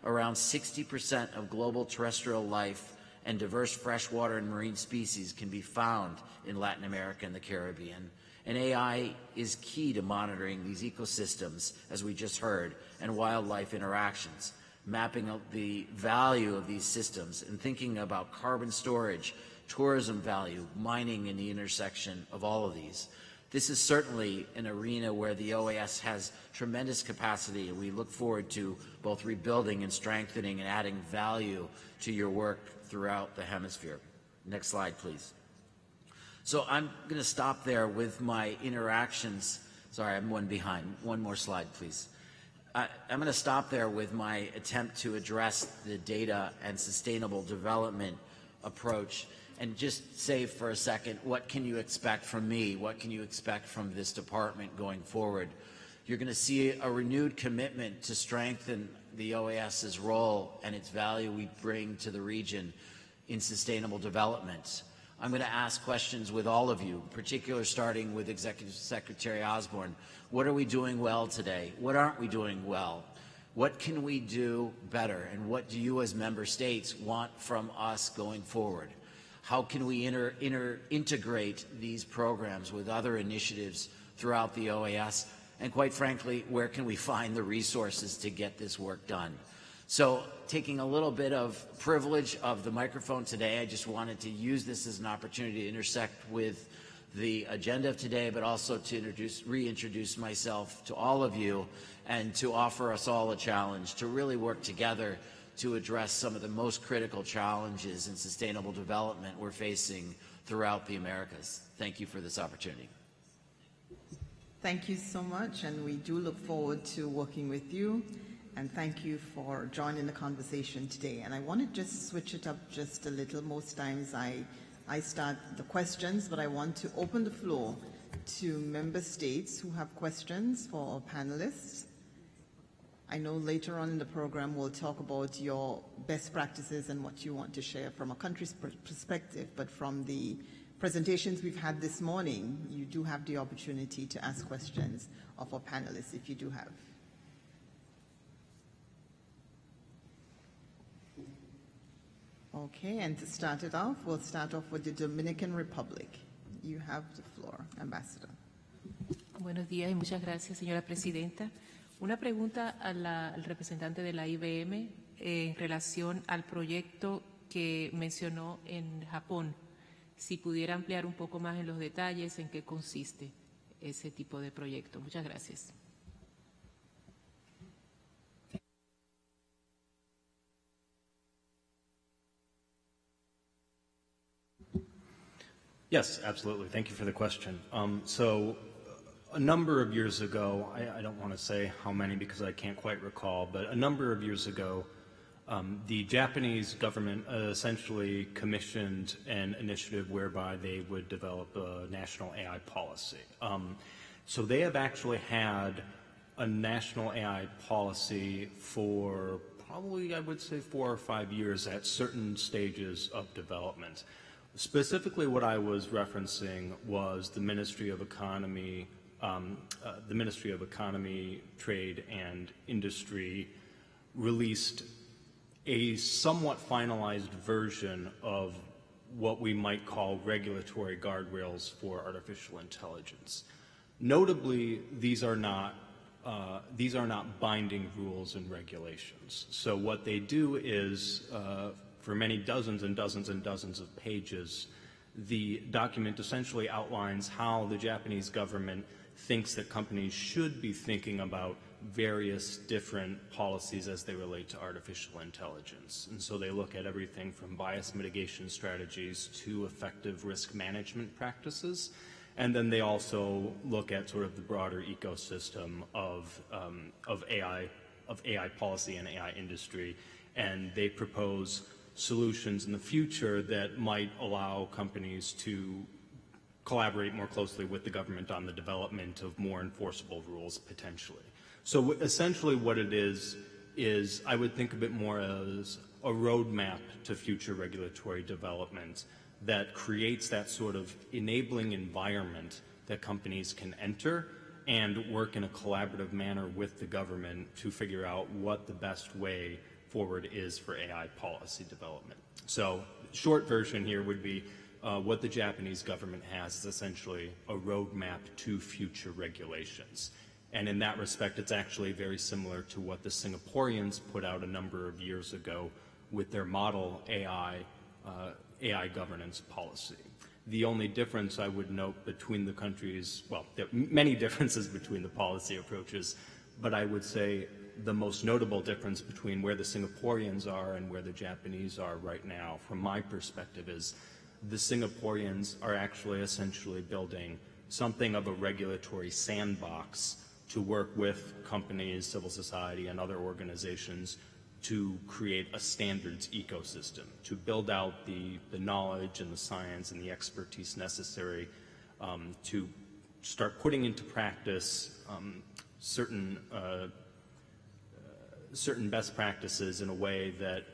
around 60% of global terrestrial life and diverse freshwater and marine species can be found in Latin America and the Caribbean. And AI is key to monitoring these ecosystems, as we just heard, and wildlife interactions, mapping out the value of these systems and thinking about carbon storage, tourism value, mining in the intersection of all of these. This is certainly an arena where the OAS has tremendous capacity, and we look forward to both rebuilding and strengthening and adding value to your work throughout the hemisphere. Next slide, please. So I'm going to stop there with my interactions. Sorry, I'm one behind. One more slide, please. I'm going to stop there with my attempt to address the data and sustainable development approach and just say for a second, what can you expect from me? What can you expect from this department going forward? You're going to see a renewed commitment to strengthen the OAS's role and its value we bring to the region in sustainable development. I'm going to ask questions with all of you, particularly starting with Executive Secretary Osborne. What are we doing well today? What aren't we doing well? What can we do better? And what do you as member states want from us going forward? How can we integrate these programs with other initiatives throughout the OAS? And quite frankly, where can we find the resources to get this work done? So taking a little bit of privilege of the microphone today, I just wanted to use this as an opportunity to intersect with the agenda of today, but also to reintroduce myself to all of you and to offer us all a challenge to really work together to address some of the most critical challenges in sustainable development we're facing throughout the Americas. Thank you for this opportunity. Thank you so much, and we do look forward to working with you. And thank you for joining the conversation today. And I want to just switch it up just a little. Most times I start the questions, but I want to open the floor to member states who have questions for our panelists. I know later on in the program we'll talk about your best practices and what you want to share from a country's perspective, but from the presentations we've had this morning, you do have the opportunity to ask questions of our panelists if you do have. Okay, and to start it off, we'll start off with the Dominican Republic. You have the floor, Ambassador. Buenos días y muchas gracias, señora presidenta. Una pregunta al representante de la IBM en relación al proyecto que mencionó en Japón. Si pudiera ampliar un poco más en los detalles en qué consiste ese tipo de proyecto. Muchas gracias. Yes, absolutely. Thank you for the question. So a number of years ago, I don't want to say how many because I can't quite recall, but a number of years ago, the Japanese government essentially commissioned an initiative whereby they would develop a national AI policy. So they have actually had a national AI policy for probably, I would say, 4 or 5 years at certain stages of development. Specifically, what I was referencing was the Ministry of Economy, Trade and Industry released a somewhat finalized version of what we might call regulatory guardrails for artificial intelligence. Notably, these are not binding rules and regulations. So what they do is, for many dozens and dozens and dozens of pages, the document essentially outlines how the Japanese government thinks that companies should be thinking about various different policies as they relate to artificial intelligence. And so they look at everything from bias mitigation strategies to effective risk management practices. And then they also look at sort of the broader ecosystem of AI policy and AI industry. And they propose solutions in the future that might allow companies to collaborate more closely with the government on the development of more enforceable rules potentially. So essentially what it is I would think of it more as a roadmap to future regulatory development that creates that sort of enabling environment that companies can enter and work in a collaborative manner with the government to figure out what the best way forward is for AI policy development. So short version here would be what the Japanese government has is essentially a roadmap to future regulations. And in that respect, it's actually very similar to what the Singaporeans put out a number of years ago with their model AI governance policy. The only difference I would note between the countries, well, there are many differences between the policy approaches, but I would say the most notable difference between where the Singaporeans are and where the Japanese are right now, from my perspective, is the Singaporeans are actually essentially building something of a regulatory sandbox to work with companies, civil society, and other organizations to create a standards ecosystem, to build out the knowledge and the science and the expertise necessary to start putting into practice certain best practices in a way that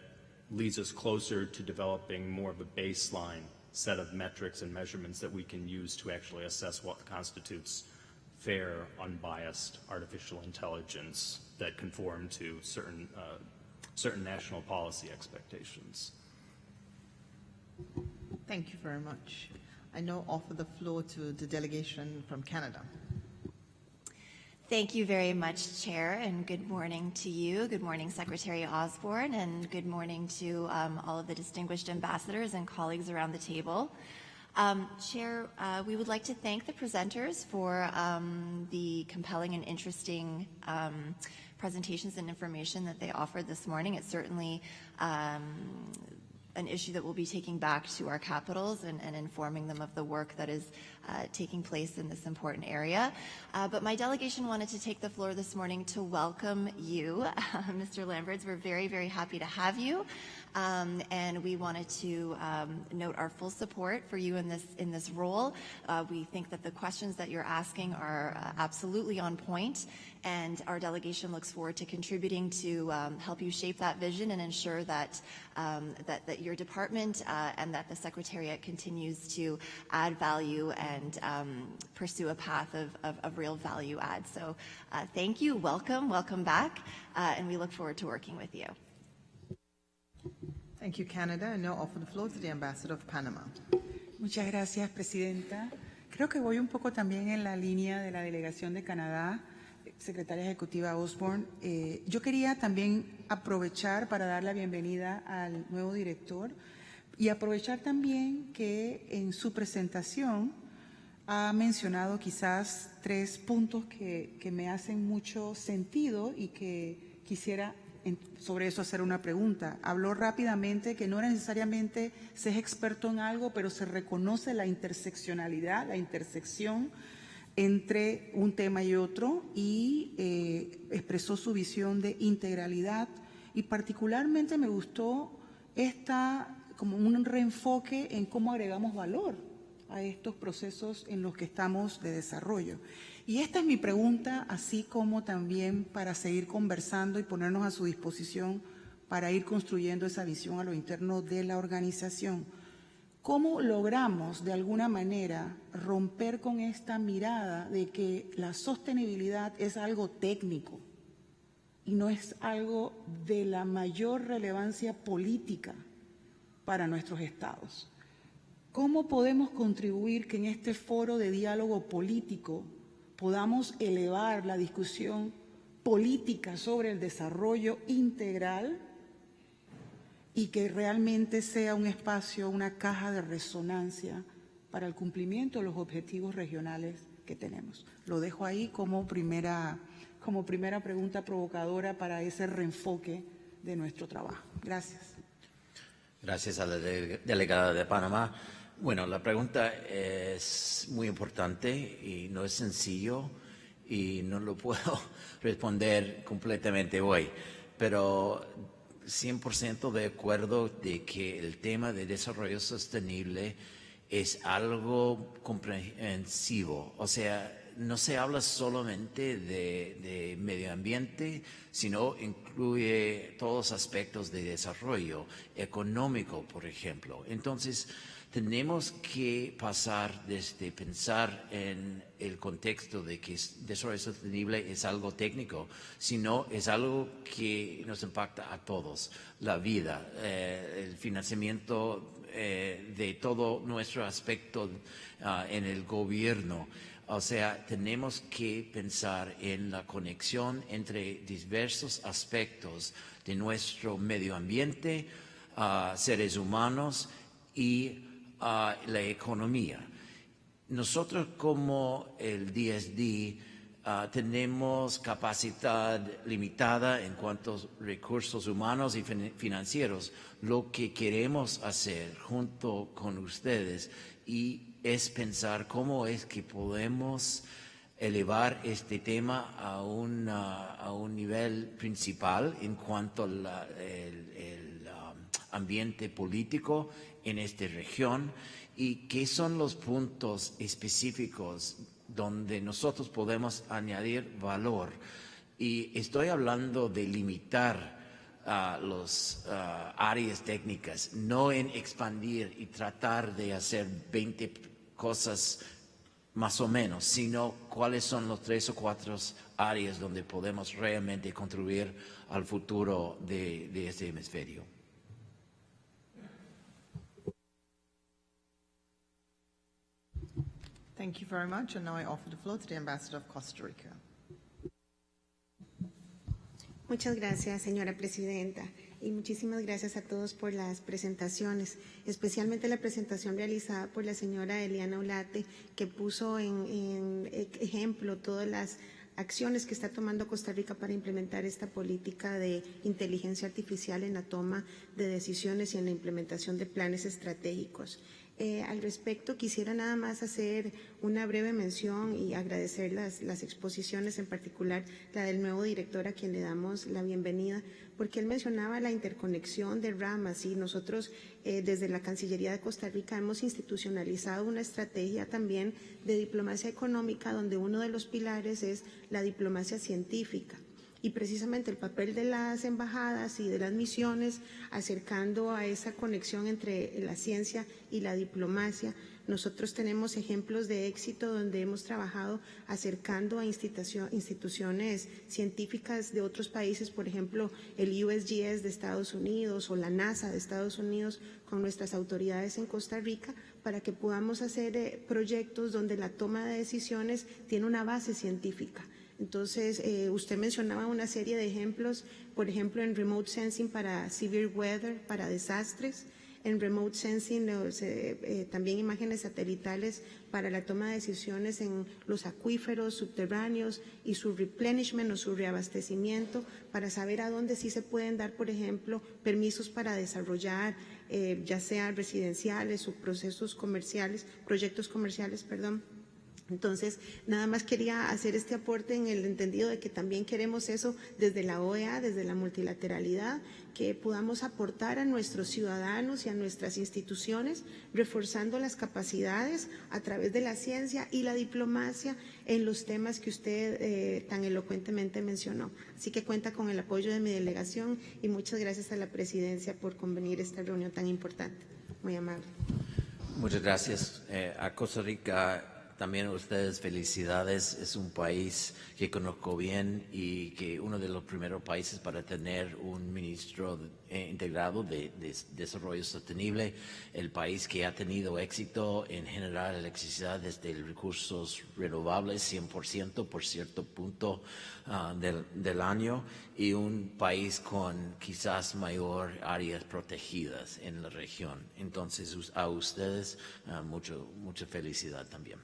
leads us closer to developing more of a baseline set of metrics and measurements that we can use to actually assess what constitutes fair, unbiased artificial intelligence that conform to certain national policy expectations. Thank you very much. I now offer the floor to the delegation from Canada. Thank you very much, Chair, and good morning to you. Good morning, Secretary Osborne, and good morning to all of the distinguished ambassadors and colleagues around the table. Chair, we would like to thank the presenters for the compelling and interesting presentations and information that they offered this morning. It's certainly an issue that we'll be taking back to our capitals and informing them of the work that is taking place in this important area. But my delegation wanted to take the floor this morning to welcome you, Mr. Lamberts. We're very, very happy to have you. And we wanted to note our full support for you in this role. We think that the questions that you're asking are absolutely on point, and our delegation looks forward to contributing to help you shape that vision and ensure that that your department and that the Secretariat continues to add value and pursue a path of real value add. So thank you, welcome back, and we look forward to working with you. Thank you, Canada. I now offer the floor to the Ambassador of Panama. Muchas gracias, Presidenta. Creo que voy un poco también en la línea de la delegación de Canadá, Secretaria Ejecutiva Osborne. Yo quería también aprovechar para dar la bienvenida al nuevo director y aprovechar también que en su presentación ha mencionado quizás 3 puntos que me hacen mucho sentido y que quisiera sobre eso hacer una pregunta. Habló rápidamente que no necesariamente se es experto en algo, pero se reconoce la interseccionalidad, la intersección entre un tema y otro, y expresó su visión de integralidad, y particularmente me gustó como un reenfoque en cómo agregamos valor a estos procesos en los que estamos de desarrollo. Y esta es mi pregunta, así como también para seguir conversando y ponernos a su disposición para ir construyendo esa visión a lo interno de la organización. ¿Cómo logramos de alguna manera romper con esta mirada de que la sostenibilidad es algo técnico y no es algo de la mayor relevancia política para nuestros estados? ¿Cómo podemos contribuir que en este foro de diálogo político podamos elevar la discusión política sobre el desarrollo integral y que realmente sea un espacio, una caja de resonancia para el cumplimiento de los objetivos regionales que tenemos? Lo dejo ahí como primera pregunta provocadora para ese reenfoque de nuestro trabajo. Gracias. Gracias a la delegada de Panamá. Bueno, la pregunta es muy importante y no es sencillo y no lo puedo responder completamente hoy, pero 100% de acuerdo de que el tema de desarrollo sostenible es algo comprensivo. O sea, no se habla solamente de medio ambiente, sino incluye todos los aspectos de desarrollo económico, por ejemplo. Entonces, tenemos que pasar desde pensar en el contexto de que desarrollo sostenible es algo técnico, sino es algo que nos impacta a todos, la vida, el financiamiento de todo nuestro aspecto en el gobierno. O sea, tenemos que pensar en la conexión entre diversos aspectos de nuestro medio ambiente, seres humanos y la economía. Nosotros como el DSD tenemos capacidad limitada en cuanto a recursos humanos y financieros. Lo que queremos hacer junto con ustedes es pensar cómo es que podemos elevar este tema a un nivel principal en cuanto al ambiente político en esta región y qué son los puntos específicos donde nosotros podemos añadir valor. Y estoy hablando de limitar las áreas técnicas, no en expandir y tratar de hacer 20 cosas más o menos, sino cuáles son los 3 o 4 áreas donde podemos realmente contribuir al futuro de este hemisferio. Thank you very much, and now I offer the floor to the Ambassador of Costa Rica. Muchas gracias, señora presidenta, y muchísimas gracias a todos por las presentaciones, especialmente la presentación realizada por la señora Eliana Ulate, que puso en ejemplo todas las acciones que está tomando Costa Rica para implementar esta política de inteligencia artificial en la toma de decisiones y en la implementación de planes estratégicos. Al respecto, quisiera nada más hacer una breve mención y agradecer las exposiciones, en particular la del nuevo director, a quien le damos la bienvenida, porque él mencionaba la interconexión de ramas y nosotros desde la Cancillería de Costa Rica hemos institucionalizado una estrategia también de diplomacia económica, donde uno de los pilares es la diplomacia científica. Y precisamente el papel de las embajadas y de las misiones, acercando a esa conexión entre la ciencia y la diplomacia. Nosotros tenemos ejemplos de éxito donde hemos trabajado acercando a instituciones científicas de otros países, por ejemplo, el USGS de Estados Unidos o la NASA de Estados Unidos, con nuestras autoridades en Costa Rica, para que podamos hacer proyectos donde la toma de decisiones tiene una base científica. Entonces, usted mencionaba una serie de ejemplos, por ejemplo, en remote sensing para severe weather, para desastres, en remote sensing también imágenes satelitales para la toma de decisiones en los acuíferos subterráneos y su replenishment o su reabastecimiento, para saber a dónde sí se pueden dar, por ejemplo, permisos para desarrollar ya sean residenciales o proyectos comerciales, Entonces, nada más quería hacer este aporte en el entendido de que también queremos eso desde la OEA, desde la multilateralidad, que podamos aportar a nuestros ciudadanos y a nuestras instituciones, reforzando las capacidades a través de la ciencia y la diplomacia en los temas que usted tan elocuentemente mencionó. Así que cuenta con el apoyo de mi delegación y muchas gracias a la presidencia por convenir a esta reunión tan importante. Muy amable. Muchas gracias. A Costa Rica también a ustedes felicidades. Es un país que conozco bien y que uno de los primeros países para tener un ministro integrado de desarrollo sostenible, el país que ha tenido éxito en generar electricidad desde recursos renovables 100% por cierto punto del año, y un país con quizás mayor áreas protegidas en la región. Entonces a ustedes mucha felicidad también.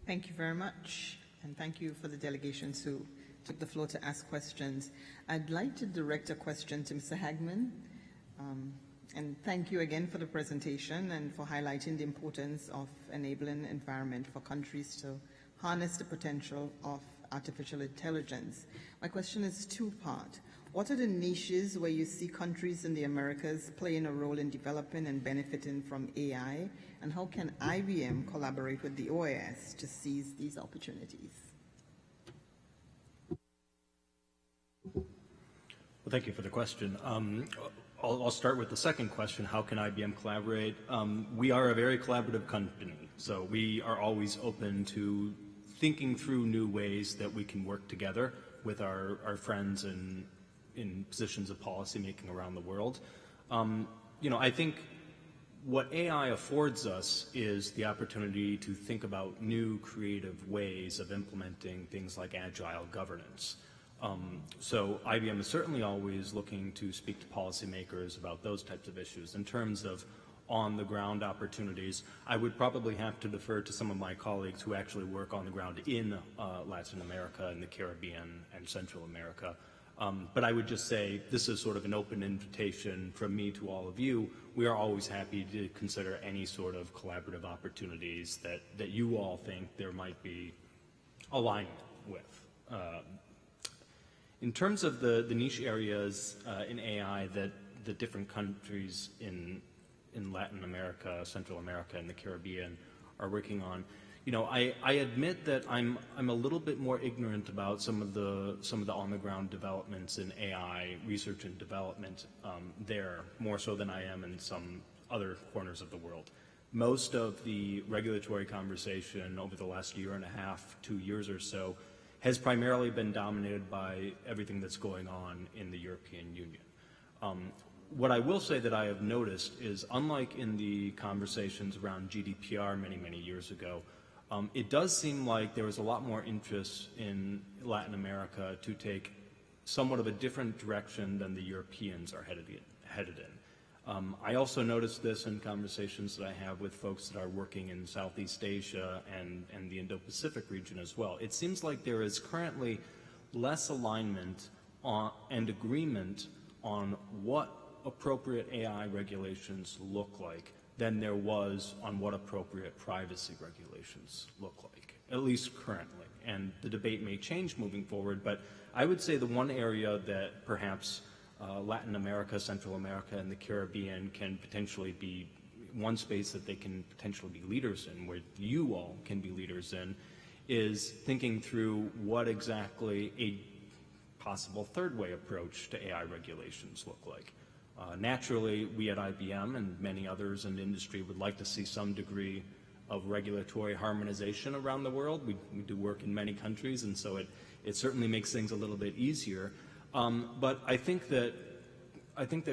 Thank you very much, and thank you for the delegations who took the floor to ask questions. I'd like to direct a question to Mr. Hagemann, and thank you again for the presentation and for highlighting the importance of enabling environment for countries to harness the potential of artificial intelligence. My question is two-part. What are the niches where you see countries in the Americas playing a role in developing and benefiting from AI? And how can IBM collaborate with the OAS to seize these opportunities? Well, thank you for the question. I'll start with the second question, how can IBM collaborate? We are a very collaborative company, so we are always open to thinking through new ways that we can work together with our friends in positions of policy making around the world. I think what AI affords us is the opportunity to think about new creative ways of implementing things like agile governance. So IBM is certainly always looking to speak to policymakers about those types of issues. In terms of on-the-ground opportunities, I would probably have to defer to some of my colleagues who actually work on the ground in Latin America and the Caribbean and Central America But I would just say this is sort of an open invitation from me to all of you. We are always happy to consider any sort of collaborative opportunities that you all think there might be alignment with. In terms of the niche areas in AI that the different countries in Latin America, Central America, and the Caribbean are working on, you know, I admit that I'm a little bit more ignorant about some of the on-the-ground developments in AI research and development there, more so than I am in some other corners of the world. Most of the regulatory conversation over the last year and a half, 2 years or so, has primarily been dominated by everything that's going on in the European Union. What I will say that I have noticed is, unlike in the conversations around GDPR many, many years ago, it does seem like there was a lot more interest in Latin America to take somewhat of a different direction than the Europeans are headed in. I also noticed this in conversations that I have with folks that are working in Southeast Asia and the Indo-Pacific region as well. It seems like there is currently less alignment and agreement on what appropriate AI regulations look like than there was on what appropriate privacy regulations look like, at least currently. And the debate may change moving forward, but I would say the one area that perhaps Latin America, Central America, and the Caribbean can potentially be one space that they can potentially be leaders in, where you all can be leaders in, is thinking through what exactly a possible third way approach to AI regulations look like. Naturally, we at IBM and many others in the industry would like to see some degree of regulatory harmonization around the world. We do work in many countries, and so it certainly makes things a little bit easier. But I think that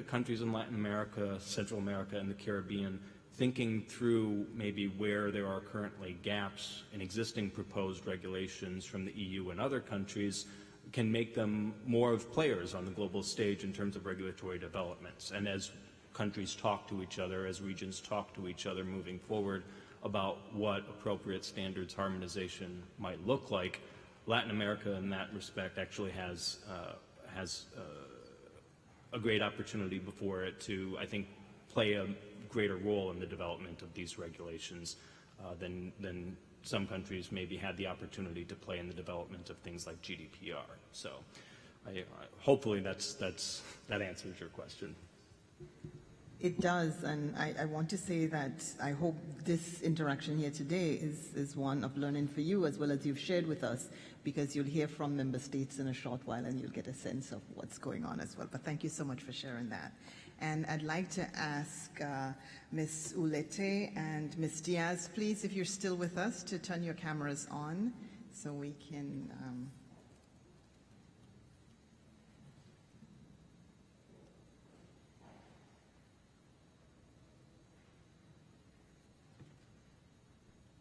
countries in Latin America, Central America, and the Caribbean, thinking through maybe where there are currently gaps in existing proposed regulations from the EU and other countries, can make them more of players on the global stage in terms of regulatory developments. And as countries talk to each other, as regions talk to each other moving forward about what appropriate standards harmonization might look like, Latin America in that respect actually has a great opportunity before it to, I think, play a greater role in the development of these regulations than some countries maybe had the opportunity to play in the development of things like GDPR. So hopefully that answers your question. It does, and I want to say that I hope this interaction here today is one of learning for you, as well as you've shared with us, because you'll hear from member states in a short while and you'll get a sense of what's going on as well. But thank you so much for sharing that. And I'd like to ask Ms. Ulate and Ms. Díaz, please, if you're still with us, to turn your cameras on so we can...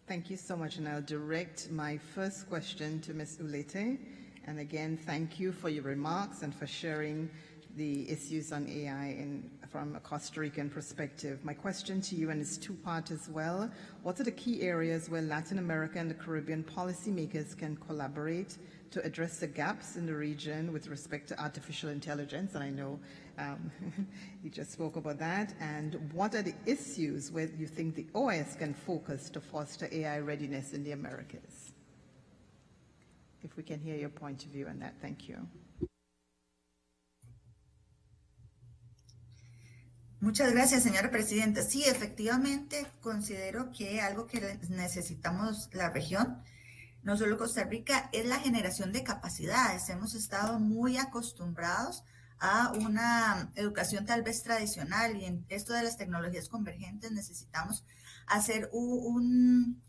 Thank you so much, and I'll direct my first question to Ms. Ulate. And again, thank you for your remarks and for sharing the issues on AI from a Costa Rican perspective. My question to you, and it's two-part as well, what are the key areas where Latin America and the Caribbean policymakers can collaborate to address the gaps in the region with respect to artificial intelligence? And I know you just spoke about that. And what are the issues where you think the OAS can focus to foster AI readiness in the Americas? If we can hear your point of view on that, thank you. Muchas gracias, señora presidenta. Sí, efectivamente, considero que algo que necesitamos la región, no solo Costa Rica, es la generación de capacidades. Hemos estado muy acostumbrados a una educación tal vez tradicional, y en esto de las tecnologías convergentes necesitamos hacer un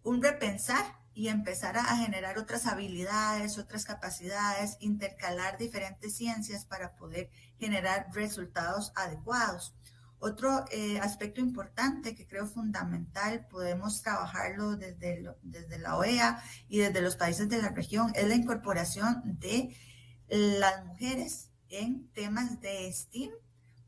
repensar y empezar a generar otras habilidades, otras capacidades, intercalar diferentes ciencias para poder generar resultados adecuados. Otro aspecto importante que creo fundamental, podemos trabajarlo desde la OEA y desde los países de la región, es la incorporación de las mujeres en temas de STEAM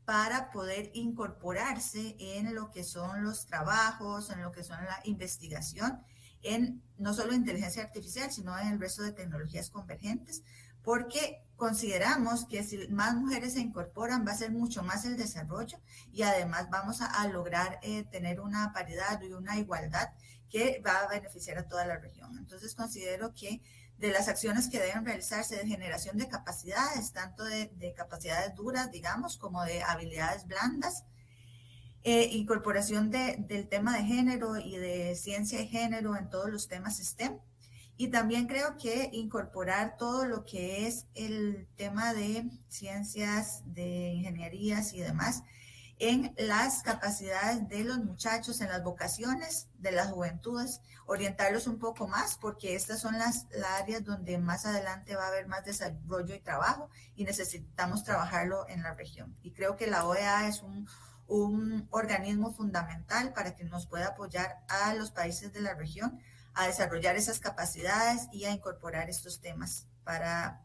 para poder incorporarse en lo que son los trabajos, en lo que son la investigación, en no solo inteligencia artificial, sino en el resto de tecnologías convergentes, porque consideramos que si más mujeres se incorporan va a ser mucho más el desarrollo y además vamos a lograr tener una paridad y una igualdad que va a beneficiar a toda la región. Entonces considero que de las acciones que deben realizarse de generación de capacidades, tanto de capacidades duras, digamos, como de habilidades blandas, incorporación del tema de género y de ciencia de género en todos los temas STEM. Y también creo que incorporar todo lo que es el tema de ciencias, de ingenierías y demás en las capacidades de los muchachos, en las vocaciones de las juventudes, orientarlos un poco más, porque estas son las áreas donde más adelante va a haber más desarrollo y trabajo y necesitamos trabajarlo en la región. Y creo que la OEA es un organismo fundamental para que nos pueda apoyar a los países de la región a desarrollar esas capacidades y a incorporar estos temas para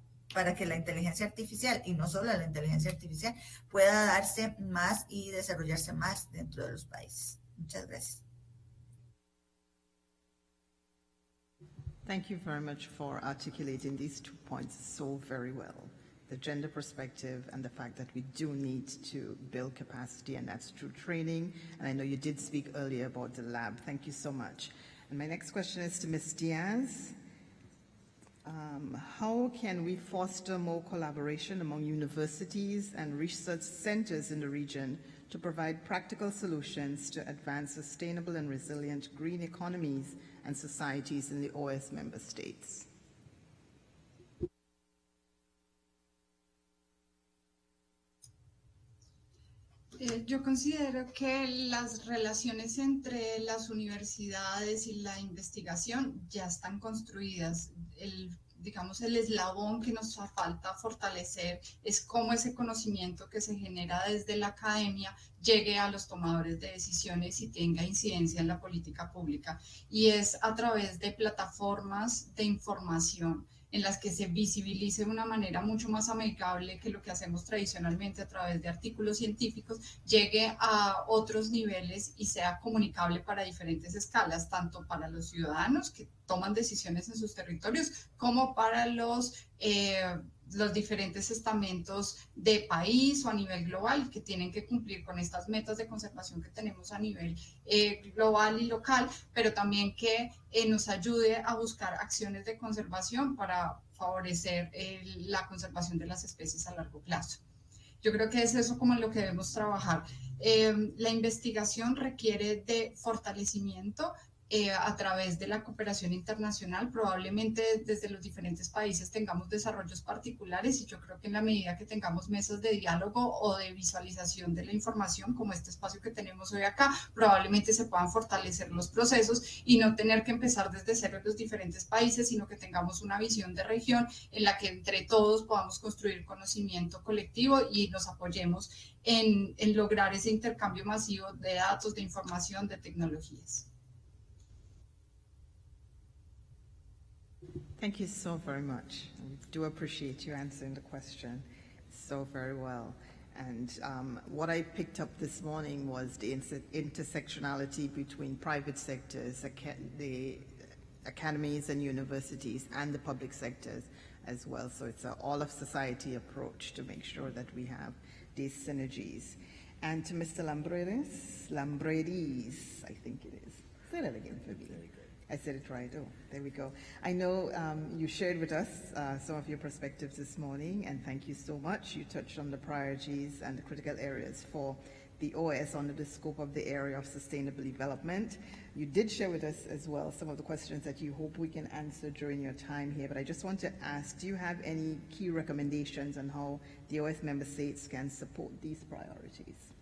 que la inteligencia artificial, y no solo la inteligencia artificial, pueda darse más y desarrollarse más dentro de los países. Muchas gracias. Thank you very much for articulating these 2 points so very well. The gender perspective and the fact that we do need to build capacity, and that's through training. And I know you did speak earlier about the lab. Thank you so much. And my next question is to Ms. Díaz. How can we foster more collaboration among universities and research centers in the region to provide practical solutions to advance sustainable and resilient green economies and societies in the OAS member states? Yo considero que las relaciones entre las universidades y la investigación ya están construidas. Digamos, el eslabón que nos falta fortalecer es cómo ese conocimiento que se genera desde la academia llegue a los tomadores de decisiones y tenga incidencia en la política pública. Y es a través de plataformas de información en las que se visibilice de una manera mucho más amigable que lo que hacemos tradicionalmente a través de artículos científicos, llegue a otros niveles y sea comunicable para diferentes escalas, tanto para los ciudadanos que toman decisiones en sus territorios, como para los diferentes estamentos de país o a nivel global que tienen que cumplir con estas metas de conservación que tenemos a nivel global y local, pero también que nos ayude a buscar acciones de conservación para favorecer la conservación de las especies a largo plazo. Yo creo que es eso como en lo que debemos trabajar. La investigación requiere de fortalecimiento a través de la cooperación internacional. Probablemente desde los diferentes países tengamos desarrollos particulares y yo creo que en la medida que tengamos mesas de diálogo o de visualización de la información, como este espacio que tenemos hoy acá, probablemente se puedan fortalecer los procesos y no tener que empezar desde cero en los diferentes países, sino que tengamos una visión de región en la que entre todos podamos construir conocimiento colectivo y nos apoyemos en lograr ese intercambio masivo de datos, de información, de tecnologías. Thank you so very much. We do appreciate you answering the question so very well. And what I picked up this morning was the intersectionality between private sectors, the academies and universities, and the public sectors as well. So it's an all-of-society approach to make sure that we have these synergies. And to Mr. Lambredes, I think it is. Say that again for me. I said it right. Oh, there we go. I know you shared with us some of your perspectives this morning, and thank you so much. You touched on the priorities and the critical areas for the OAS under the scope of the area of sustainable development. You did share with us as well some of the questions that you hope we can answer during your time here, but I just want to ask, do you have any key recommendations on how the OAS member states can support these priorities?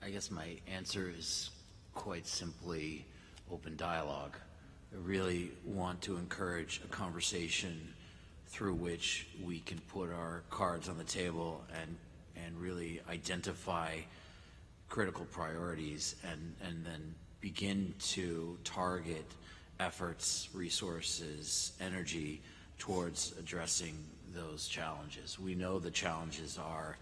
I guess my answer is quite simply open dialogue. I really want to encourage a conversation through which we can put our cards on the table and really identify critical priorities and then begin to target efforts, resources, energy towards addressing those challenges. We know the challenges are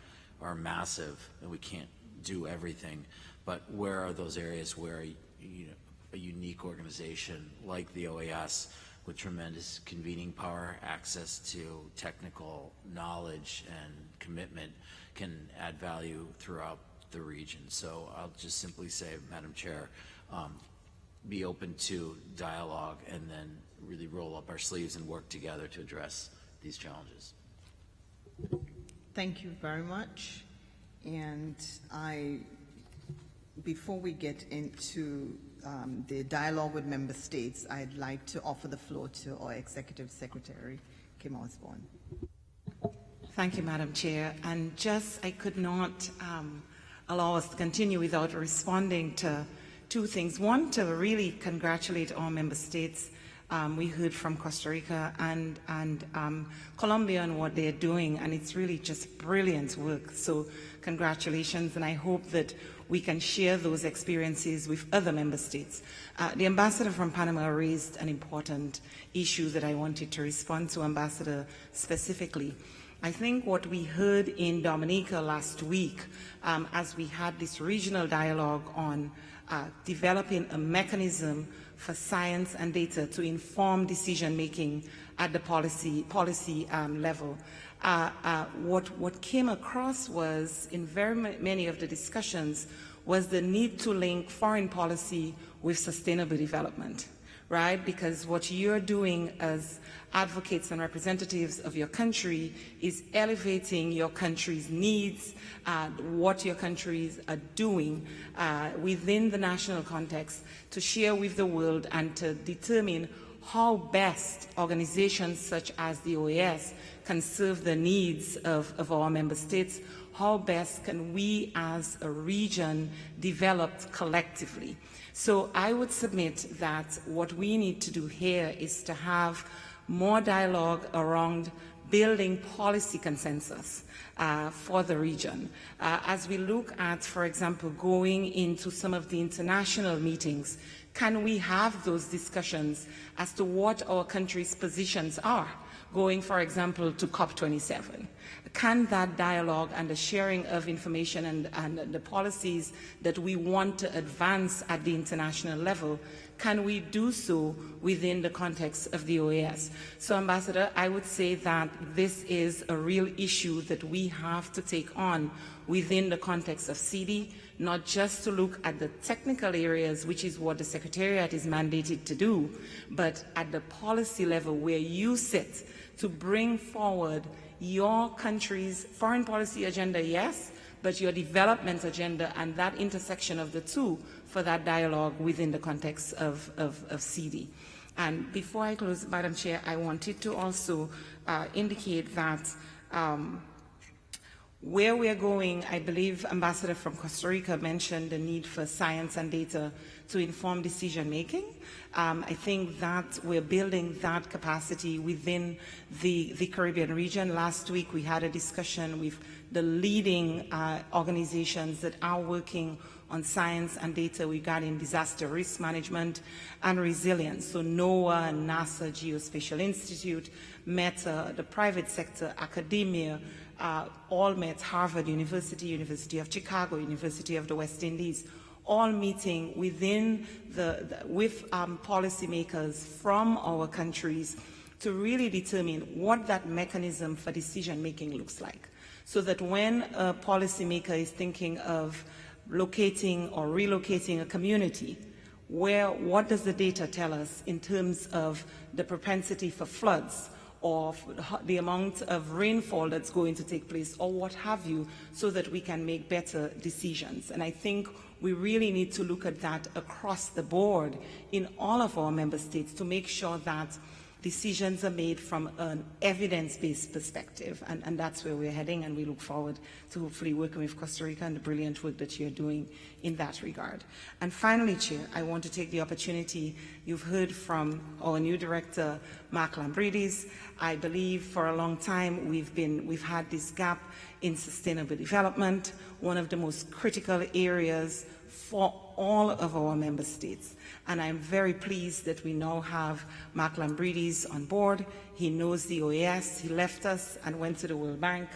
massive and we can't do everything, but where are those areas where a unique organization like the OAS with tremendous convening power, access to technical knowledge and commitment, can add value throughout the region. So I'll just simply say, Madam Chair, be open to dialogue and then really roll up our sleeves and work together to address these challenges. Thank you very much. And before we get into the dialogue with member states, I'd like to offer the floor to our Executive Secretary, Kim Osborne. Thank you, Madam Chair. And I could not allow us to continue without responding to two things. One, to really congratulate all member states. We heard from Costa Rica and Colombia on what they're doing, and it's really just brilliant work. So congratulations, and I hope that we can share those experiences with other member states. The ambassador from Panama raised an important issue that I wanted to respond to, Ambassador, specifically. I think what we heard in Dominica last week, as we had this regional dialogue on developing a mechanism for science and data to inform decision-making at the policy level. What came across was, in very many of the discussions, was the need to link foreign policy with sustainable development, right? Because what you're doing as advocates and representatives of your country is elevating your country's needs, what your countries are doing within the national context to share with the world and to determine how best organizations such as the OAS can serve the needs of our member states. How best can we as a region develop collectively? So I would submit that what we need to do here is to have more dialogue around building policy consensus for the region. As we look at, for example, going into some of the international meetings, can we have those discussions as to what our country's positions are, going, for example, to COP27? Can that dialogue and the sharing of information and the policies that we want to advance at the international level, can we do so within the context of the OAS? So, Ambassador, I would say that this is a real issue that we have to take on within the context of CIDI, not just to look at the technical areas, which is what the Secretariat is mandated to do, but at the policy level where you sit to bring forward your country's foreign policy agenda, yes, but your development agenda and that intersection of the two for that dialogue within the context of CIDI. And before I close, Madam Chair, I wanted to also indicate that where we're going, I believe Ambassador from Costa Rica mentioned the need for science and data to inform decision making. I think that we're building that capacity within the Caribbean region. Last week we had a discussion with the leading organizations that are working on science and data regarding disaster risk management and resilience. So NOAA, NASA, Geospatial Institute, Meta, the private sector, academia, all met, Harvard University, University of Chicago, University of the West Indies, all meeting within with policymakers from our countries to really determine what that mechanism for decision making looks like. So that when a policymaker is thinking of locating or relocating a community, what does the data tell us in terms of the propensity for floods, or the amount of rainfall that's going to take place, or what have you, so that we can make better decisions. And I think we really need to look at that across the board in all of our member states to make sure that decisions are made from an evidence-based perspective, and that's where we're heading, and we look forward to hopefully working with Costa Rica and the brilliant work that you're doing in that regard. And finally, Chair, I want to take the opportunity, you've heard from our new director, Mark Lambridis. I believe for a long time we've had this gap in sustainable development. One of the most critical areas for all of our member states. And I'm very pleased that we now have Mark Lambridis on board. He knows the OAS. He left us and went to the World Bank,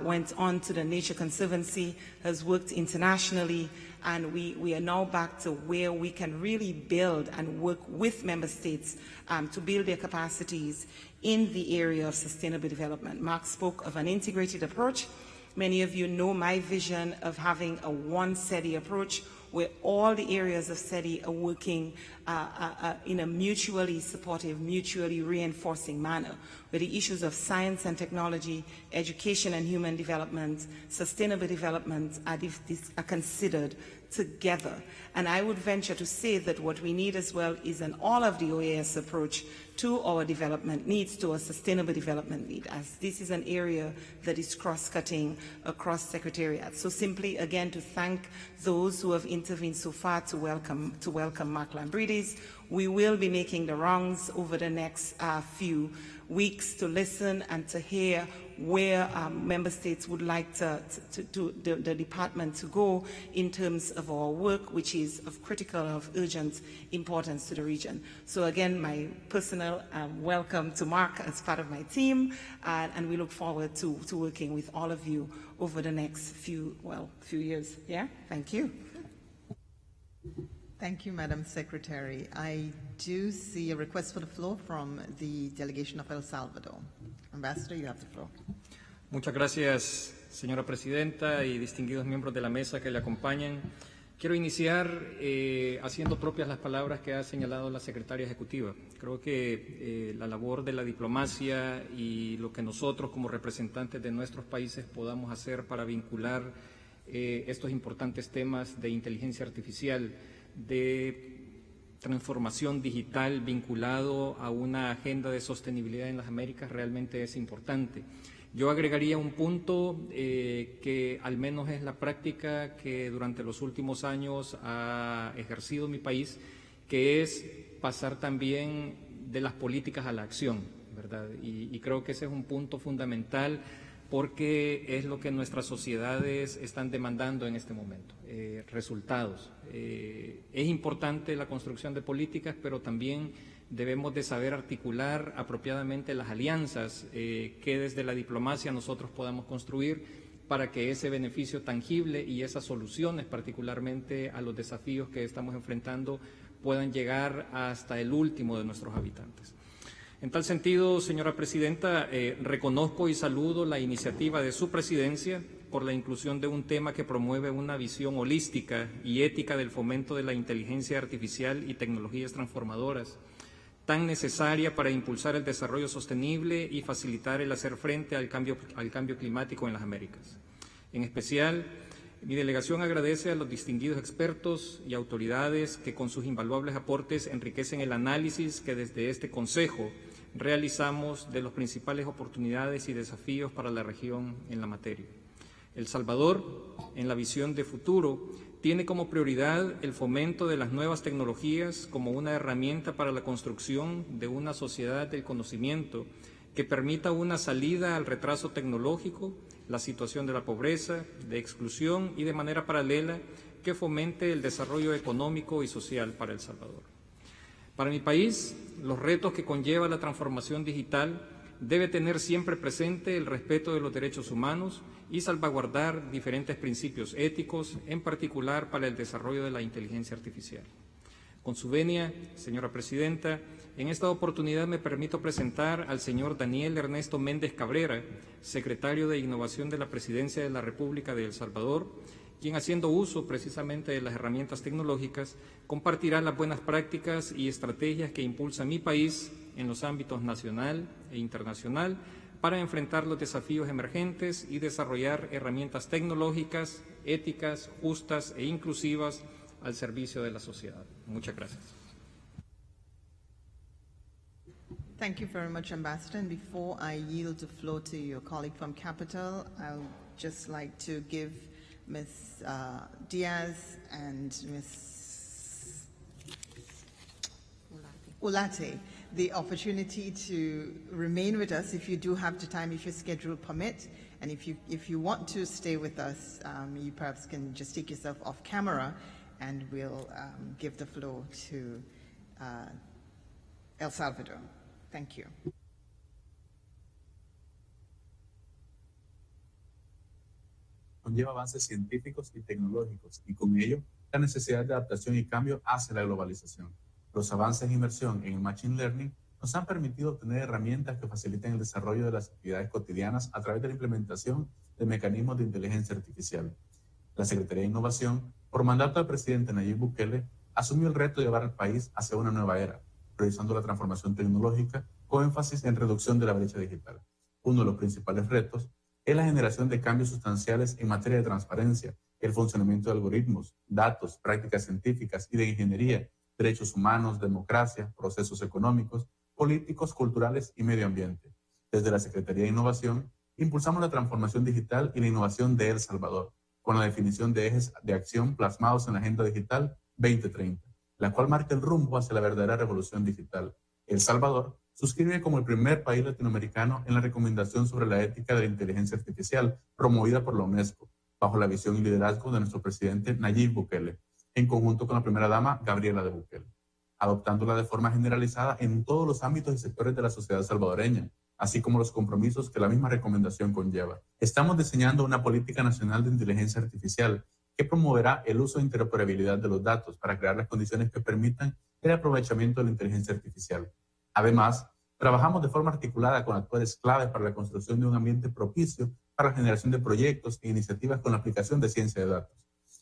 went on to the Nature Conservancy, has worked internationally, and we are now back to where we can really build and work with member states to build their capacities in the area of sustainable development. Mark spoke of an integrated approach. Many of you know my vision of having a one CIDI approach where all the areas of CIDI are working in a mutually supportive, mutually reinforcing manner, where the issues of science and technology, education and human development, sustainable development are considered together. And I would venture to say that what we need as well is an all of the OAS approach to our development needs, to our sustainable development need, as this is an area that is cross-cutting across secretariats. So simply, again, to thank those who have intervened so far to welcome Mark Lambridis. We will be making the rounds over the next few weeks to listen and to hear where member states would like the department to go in terms of our work, which is of critical, of urgent importance to the region. So again, my personal welcome to Mark as part of my team, and we look forward to working with all of you over the next few years. Yeah, thank you. Thank you, Madam Secretary. I do see a request for the floor from the delegation of El Salvador. Ambassador, you have the floor. Muchas gracias, señora presidenta y distinguidos miembros de la mesa que le acompañan. Quiero iniciar haciendo propias las palabras que ha señalado la secretaria ejecutiva. Creo que la labor de la diplomacia y lo que nosotros como representantes de nuestros países podamos hacer para vincular estos importantes temas de inteligencia artificial, de transformación digital vinculado a una agenda de sostenibilidad en las Américas realmente es importante. Yo agregaría un punto que al menos es la práctica que durante los últimos años ha ejercido mi país, que es pasar también de las políticas a la acción, ¿verdad? Y creo que ese es un punto fundamental porque es lo que nuestras sociedades están demandando en este momento, resultados. Es importante la construcción de políticas, pero también debemos de saber articular apropiadamente las alianzas que desde la diplomacia nosotros podamos construir para que ese beneficio tangible y esas soluciones, particularmente a los desafíos que estamos enfrentando, puedan llegar hasta el último de nuestros habitantes. En tal sentido, señora presidenta, reconozco y saludo la iniciativa de su presidencia por la inclusión de un tema que promueve una visión holística y ética del fomento de la inteligencia artificial y tecnologías transformadoras, tan necesaria para impulsar el desarrollo sostenible y facilitar el hacer frente al cambio climático en las Américas. En especial, mi delegación agradece a los distinguidos expertos y autoridades que con sus invaluables aportes enriquecen el análisis que desde este Consejo realizamos de las principales oportunidades y desafíos para la región en la materia. El Salvador, en la visión de futuro, tiene como prioridad el fomento de las nuevas tecnologías como una herramienta para la construcción de una sociedad del conocimiento que permita una salida al retraso tecnológico, la situación de la pobreza, de exclusión y de manera paralela que fomente el desarrollo económico y social para El Salvador. Para mi país, los retos que conlleva la transformación digital debe tener siempre presente el respeto de los derechos humanos y salvaguardar diferentes principios éticos, en particular para el desarrollo de la inteligencia artificial. Con su venia, señora presidenta, en esta oportunidad me permito presentar al señor Daniel Ernesto Méndez Cabrera, secretario de Innovación de la Presidencia de la República de El Salvador, quien, haciendo uso precisamente de las herramientas tecnológicas, compartirá las buenas prácticas y estrategias que impulsa mi país en los ámbitos nacional e internacional para enfrentar los desafíos emergentes y desarrollar herramientas tecnológicas, éticas, justas e inclusivas al servicio de la sociedad. Muchas gracias. Thank you very much, Ambassador. And before I yield the floor to your colleague from Capital, I would just like to give Ms. Díaz and Ms. Ulate the opportunity to remain with us if you do have the time, if your schedule permits. And if you want to stay with us, you perhaps can just take yourself off camera and we'll give the floor to El Salvador. Thank you. Conlleva avances científicos y tecnológicos y con ello la necesidad de adaptación y cambio hacia la globalización. Los avances en inversión en el Machine Learning nos han permitido obtener herramientas que faciliten el desarrollo de las actividades cotidianas a través de la implementación de mecanismos de inteligencia artificial. La Secretaría de Innovación, por mandato del presidente Nayib Bukele, asumió el reto de llevar al país hacia una nueva era, priorizando la transformación tecnológica con énfasis en reducción de la brecha digital. Uno de los principales retos es la generación de cambios sustanciales en materia de transparencia, el funcionamiento de algoritmos, datos, prácticas científicas y de ingeniería, derechos humanos, democracia, procesos económicos, políticos, culturales y medio ambiente. Desde la Secretaría de Innovación, impulsamos la transformación digital y la innovación de El Salvador, con la definición de ejes de acción plasmados en la Agenda Digital 2030, la cual marca el rumbo hacia la verdadera revolución digital. El Salvador suscribe como el primer país latinoamericano en la recomendación sobre la ética de la inteligencia artificial promovida por la UNESCO, bajo la visión y liderazgo de nuestro presidente Nayib Bukele, en conjunto con la primera dama Gabriela de Bukele, adoptándola de forma generalizada en todos los ámbitos y sectores de la sociedad salvadoreña, así como los compromisos que la misma recomendación conlleva. Estamos diseñando una política nacional de inteligencia artificial que promoverá el uso e interoperabilidad de los datos para crear las condiciones que permitan el aprovechamiento de la inteligencia artificial. Además, trabajamos de forma articulada con actores clave para la construcción de un ambiente propicio para la generación de proyectos e iniciativas con la aplicación de ciencia de datos.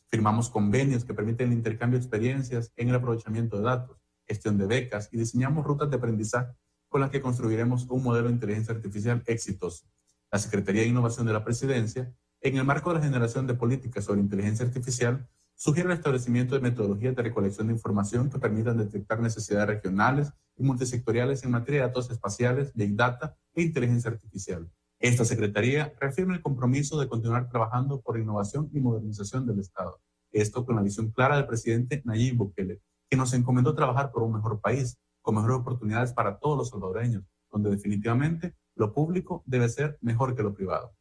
Firmamos convenios que permiten el intercambio de experiencias en el aprovechamiento de datos, gestión de becas y diseñamos rutas de aprendizaje con las que construiremos un modelo de inteligencia artificial exitoso. La Secretaría de Innovación de la Presidencia, en el marco de la generación de políticas sobre inteligencia artificial, sugiere el establecimiento de metodologías de recolección de información que permitan detectar necesidades regionales y multisectoriales en materia de datos espaciales, Big Data e inteligencia artificial. Esta Secretaría reafirma el compromiso de continuar trabajando por innovación y modernización del Estado. Esto con la visión clara del presidente Nayib Bukele, que nos encomendó trabajar por un mejor país, con mejores oportunidades para todos los salvadoreños, donde definitivamente lo público debe ser mejor que lo privado.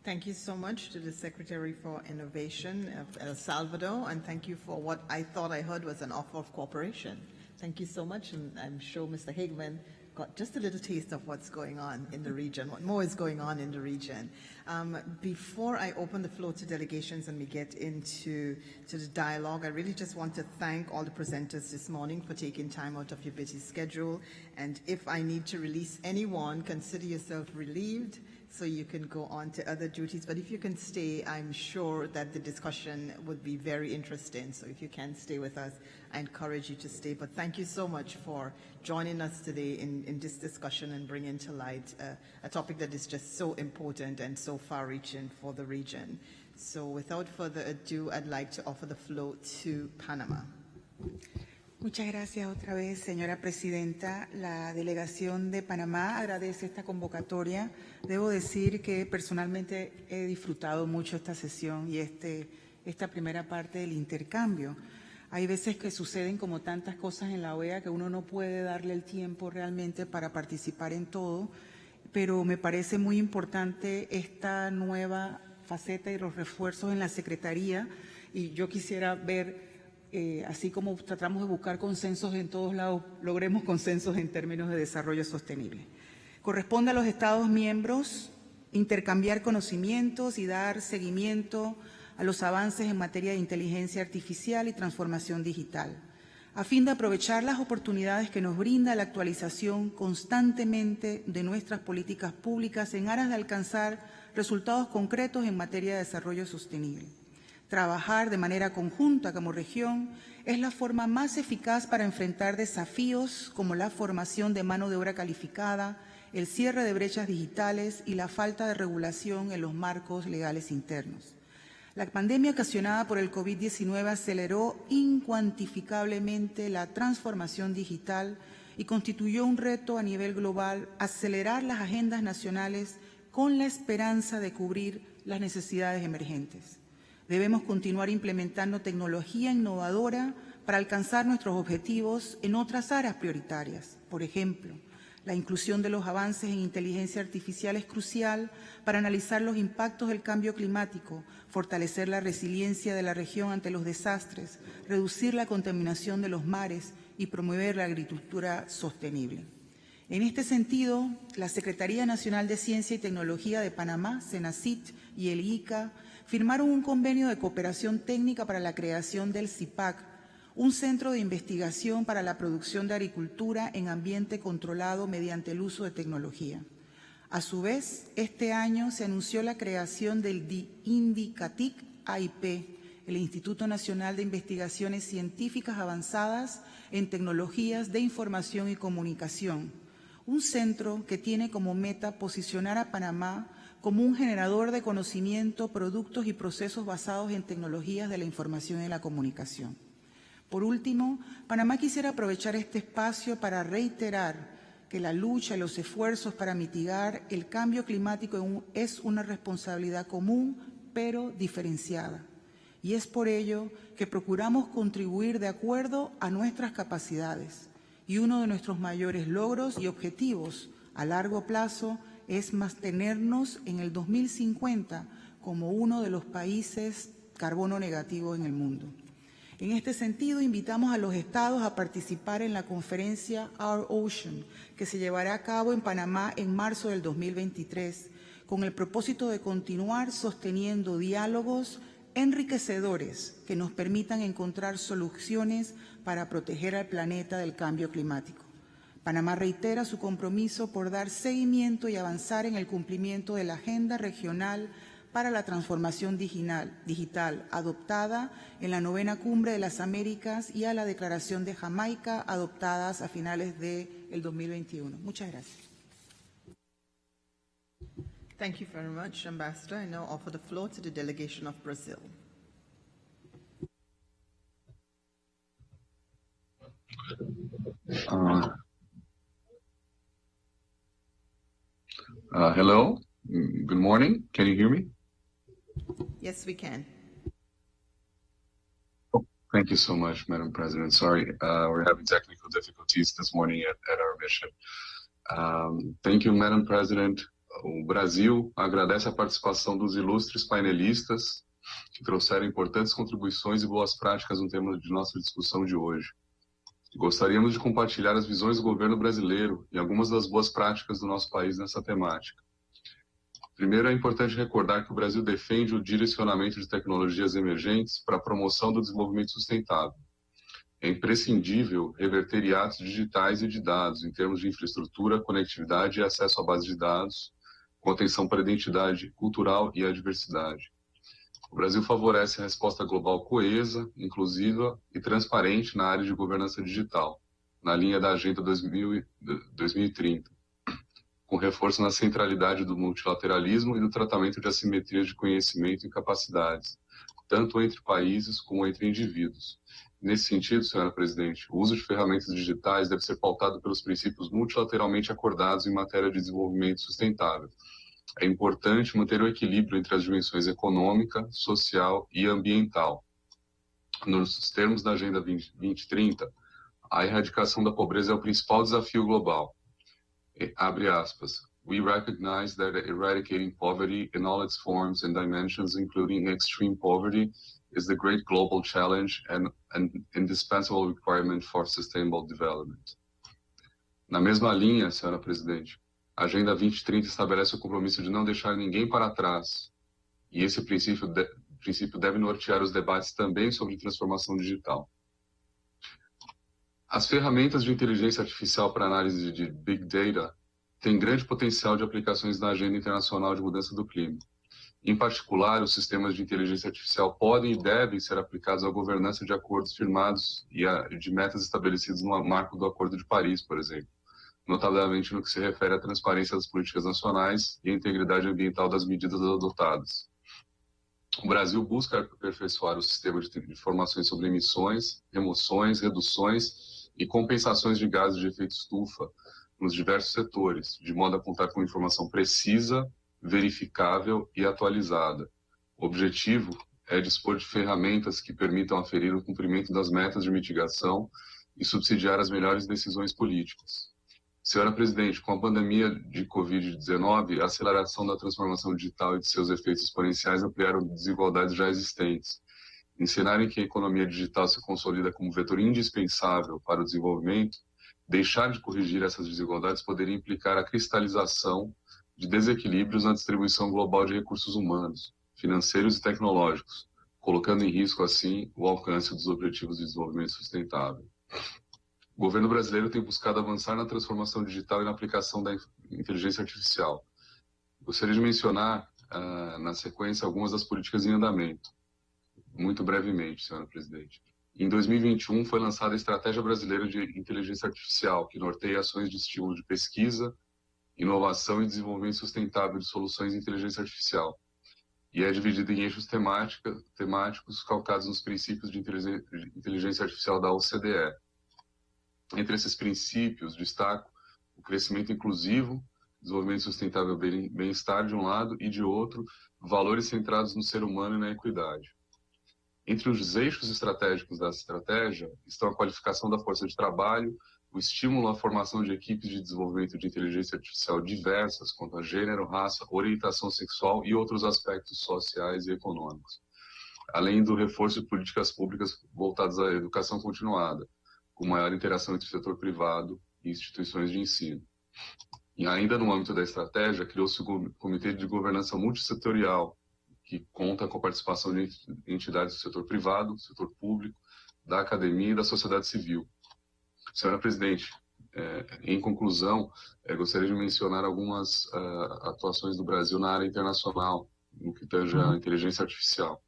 Thank you so much to the Secretary for Innovation of El Salvador, and thank you for what I thought I heard was an offer of cooperation. Thank you so much, and I'm sure Mr. Hagemann got just a little taste of what's going on in the region, what more is going on in the region. Before I open the floor to delegations and we get into the dialogue, I really just want to thank all the presenters this morning for taking time out of your busy schedule. And if I need to release anyone, consider yourself relieved, so you can go on to other duties. But if you can stay, I'm sure that the discussion would be very interesting. So if you can stay with us, I encourage you to stay. But thank you so much for joining us today in this discussion and bringing to light a topic that is just so important and so far-reaching for the region. So without further ado, I'd like to offer the floor to Panama. Muchas gracias otra vez, señora presidenta. La delegación de Panamá agradece esta convocatoria. Debo decir que personalmente he disfrutado mucho esta sesión y esta primera parte del intercambio. Hay veces que suceden como tantas cosas en la OEA que uno no puede darle el tiempo realmente para participar en todo, pero me parece muy importante esta nueva faceta y los refuerzos en la Secretaría, y yo quisiera ver, así como tratamos de buscar consensos en todos lados, logremos consensos en términos de desarrollo sostenible. Corresponde a los Estados miembros intercambiar conocimientos y dar seguimiento a los avances en materia de inteligencia artificial y transformación digital, a fin de aprovechar las oportunidades que nos brinda la actualización constantemente de nuestras políticas públicas en aras de alcanzar resultados concretos en materia de desarrollo sostenible. Trabajar de manera conjunta como región es la forma más eficaz para enfrentar desafíos como la formación de mano de obra calificada, el cierre de brechas digitales y la falta de regulación en los marcos legales internos. La pandemia ocasionada por el COVID-19 aceleró incuantificablemente la transformación digital y constituyó un reto a nivel global acelerar las agendas nacionales con la esperanza de cubrir las necesidades emergentes. Debemos continuar implementando tecnología innovadora para alcanzar nuestros objetivos en otras áreas prioritarias. Por ejemplo, la inclusión de los avances en inteligencia artificial es crucial para analizar los impactos del cambio climático, fortalecer la resiliencia de la región ante los desastres, reducir la contaminación de los mares y promover la agricultura sostenible. En este sentido, la Secretaría Nacional de Ciencia y Tecnología de Panamá, MICITT y el ICA firmaron un convenio de cooperación técnica para la creación del CIPAC, un centro de investigación para la producción de agricultura en ambiente controlado mediante el uso de tecnología. A su vez, este año se anunció la creación del INDICATIC AIP, el Instituto Nacional de Investigaciones Científicas Avanzadas en Tecnologías de Información y Comunicación, un centro que tiene como meta posicionar a Panamá como un generador de conocimiento, productos y procesos basados en tecnologías de la información y la comunicación. Por último, Panamá quisiera aprovechar este espacio para reiterar que la lucha y los esfuerzos para mitigar el cambio climático es una responsabilidad común, pero diferenciada. Y es por ello que procuramos contribuir de acuerdo a nuestras capacidades. Y uno de nuestros mayores logros y objetivos a largo plazo es mantenernos en el 2050 como uno de los países carbono negativo en el mundo. En este sentido, invitamos a los estados a participar en la conferencia Our Ocean, que se llevará a cabo en Panamá en marzo del 2023, con el propósito de continuar sosteniendo diálogos enriquecedores que nos permitan encontrar soluciones para proteger al planeta del cambio climático. Panamá reitera su compromiso por dar seguimiento y avanzar en el cumplimiento de la Agenda Regional para la Transformación Digital adoptada en la 9ª Cumbre de las Américas y a la Declaración de Jamaica adoptadas a finales del 2021. Muchas gracias. Thank you very much, Ambassador. I now offer the floor to the delegation of Brazil. Hello, good morning. Can you hear me? Yes, we can. Thank you so much, Madam President. Sorry, we're having technical difficulties this morning at our mission. Thank you, Madam President. O Brasil agradece a participação dos ilustres painelistas que trouxeram importantes contribuições e boas práticas no tema de nossa discussão de hoje. Gostaríamos de compartilhar as visões do governo brasileiro e algumas das boas práticas do nosso país nessa temática. Primeiro, é importante recordar que o Brasil defende o direcionamento de tecnologias emergentes para a promoção do desenvolvimento sustentável. É imprescindível reverter hiatos digitais e de dados em termos de infraestrutura, conectividade e acesso à base de dados, com atenção para a identidade cultural e a diversidade. O Brasil favorece a resposta global coesa, inclusiva e transparente na área de governança digital, na linha da Agenda 2030, com reforço na centralidade do multilateralismo e do tratamento de assimetrias de conhecimento e capacidades, tanto entre países como entre indivíduos. Nesse sentido, senhora Presidente, o uso de ferramentas digitais deve ser pautado pelos princípios multilateralmente acordados em matéria de desenvolvimento sustentável. É importante manter o equilíbrio entre as dimensões econômica, social e ambiental. Nos termos da Agenda 2030, a erradicação da pobreza é o principal desafio global. Abre aspas. We recognize that eradicating poverty in all its forms and dimensions, including extreme poverty, is the great global challenge and an indispensable requirement for sustainable development. Na mesma linha, senhora Presidente, a Agenda 2030 estabelece o compromisso de não deixar ninguém para trás, e esse princípio deve nortear os debates também sobre transformação digital. As ferramentas de inteligência artificial para análise de Big Data têm grande potencial de aplicações na agenda internacional de mudança do clima. Em particular, os sistemas de inteligência artificial podem e devem ser aplicados à governança de acordos firmados e de metas estabelecidas no marco do Acordo de Paris, por exemplo, notavelmente no que se refere à transparência das políticas nacionais e à integridade ambiental das medidas adotadas. O Brasil busca aperfeiçoar o sistema de informações sobre emissões, remoções, reduções e compensações de gases de efeito estufa nos diversos setores, de modo a contar com informação precisa, verificável e atualizada. O objetivo é dispor de ferramentas que permitam aferir o cumprimento das metas de mitigação e subsidiar as melhores decisões políticas. Senhora Presidente, com a pandemia de Covid-19, a aceleração da transformação digital e de seus efeitos exponenciais ampliaram desigualdades já existentes. Em cenário em que a economia digital se consolida como vetor indispensável para o desenvolvimento, deixar de corrigir essas desigualdades poderia implicar a cristalização de desequilíbrios na distribuição global de recursos humanos, financeiros e tecnológicos, colocando em risco, assim, o alcance dos Objetivos de Desenvolvimento Sustentável. O governo brasileiro tem buscado avançar na transformação digital e na aplicação da inteligência artificial. Gostaria de mencionar, na sequência, algumas das políticas em andamento. Muito brevemente, senhora Presidente. Em 2021, foi lançada a Estratégia Brasileira de Inteligência Artificial, que norteia ações de estímulo de pesquisa, inovação e desenvolvimento sustentável de soluções de inteligência artificial. E é dividida em eixos temáticos calcados nos princípios de inteligência artificial da OCDE. Entre esses princípios, destaco o crescimento inclusivo, desenvolvimento sustentável e bem-estar de um lado, e de outro, valores centrados no ser humano e na equidade. Entre os eixos estratégicos da estratégia estão a qualificação da força de trabalho, o estímulo à formação de equipes de desenvolvimento de inteligência artificial diversas quanto a gênero, raça, orientação sexual e outros aspectos sociais e econômicos, além do reforço de políticas públicas voltadas à educação continuada, com maior interação entre o setor privado e instituições de ensino. E ainda no âmbito da estratégia, criou-se o Comitê de Governança Multissetorial, que conta com a participação de entidades do setor privado, do setor público, da academia e da sociedade civil. Senhora Presidente, em conclusão, gostaria de mencionar algumas atuações do Brasil na área internacional, no que tange à inteligência artificial.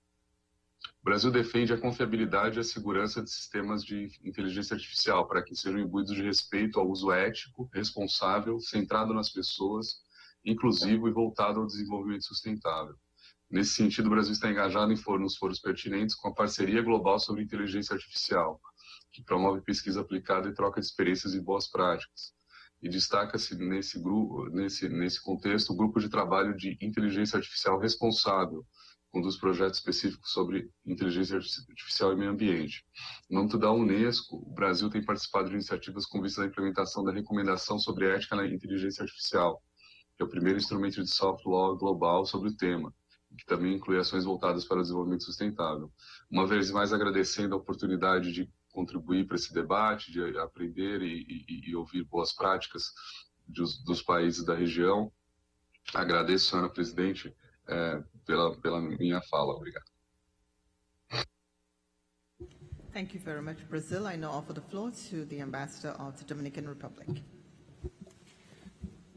O Brasil defende a confiabilidade e a segurança de sistemas de inteligência artificial para que sejam imbuídos de respeito ao uso ético, responsável, centrado nas pessoas, inclusivo e voltado ao desenvolvimento sustentável. Nesse sentido, o Brasil está engajado nos foros pertinentes com a Parceria Global sobre Inteligência Artificial, que promove pesquisa aplicada e troca de experiências e boas práticas. E destaca-se nesse contexto o Grupo de Trabalho de Inteligência Artificial Responsável, um dos projetos específicos sobre inteligência artificial e meio ambiente. No âmbito da Unesco, o Brasil tem participado de iniciativas com vista à implementação da Recomendação sobre Ética na Inteligência Artificial, que é o primeiro instrumento de soft law global sobre o tema, que também inclui ações voltadas para o desenvolvimento sustentável. Uma vez mais, agradecendo a oportunidade de contribuir para esse debate, de aprender e ouvir boas práticas dos países da região. Agradeço, senhora Presidente, pela minha fala. Obrigado. Thank you very much, Brazil. I now offer the floor to the Ambassador of the Dominican Republic.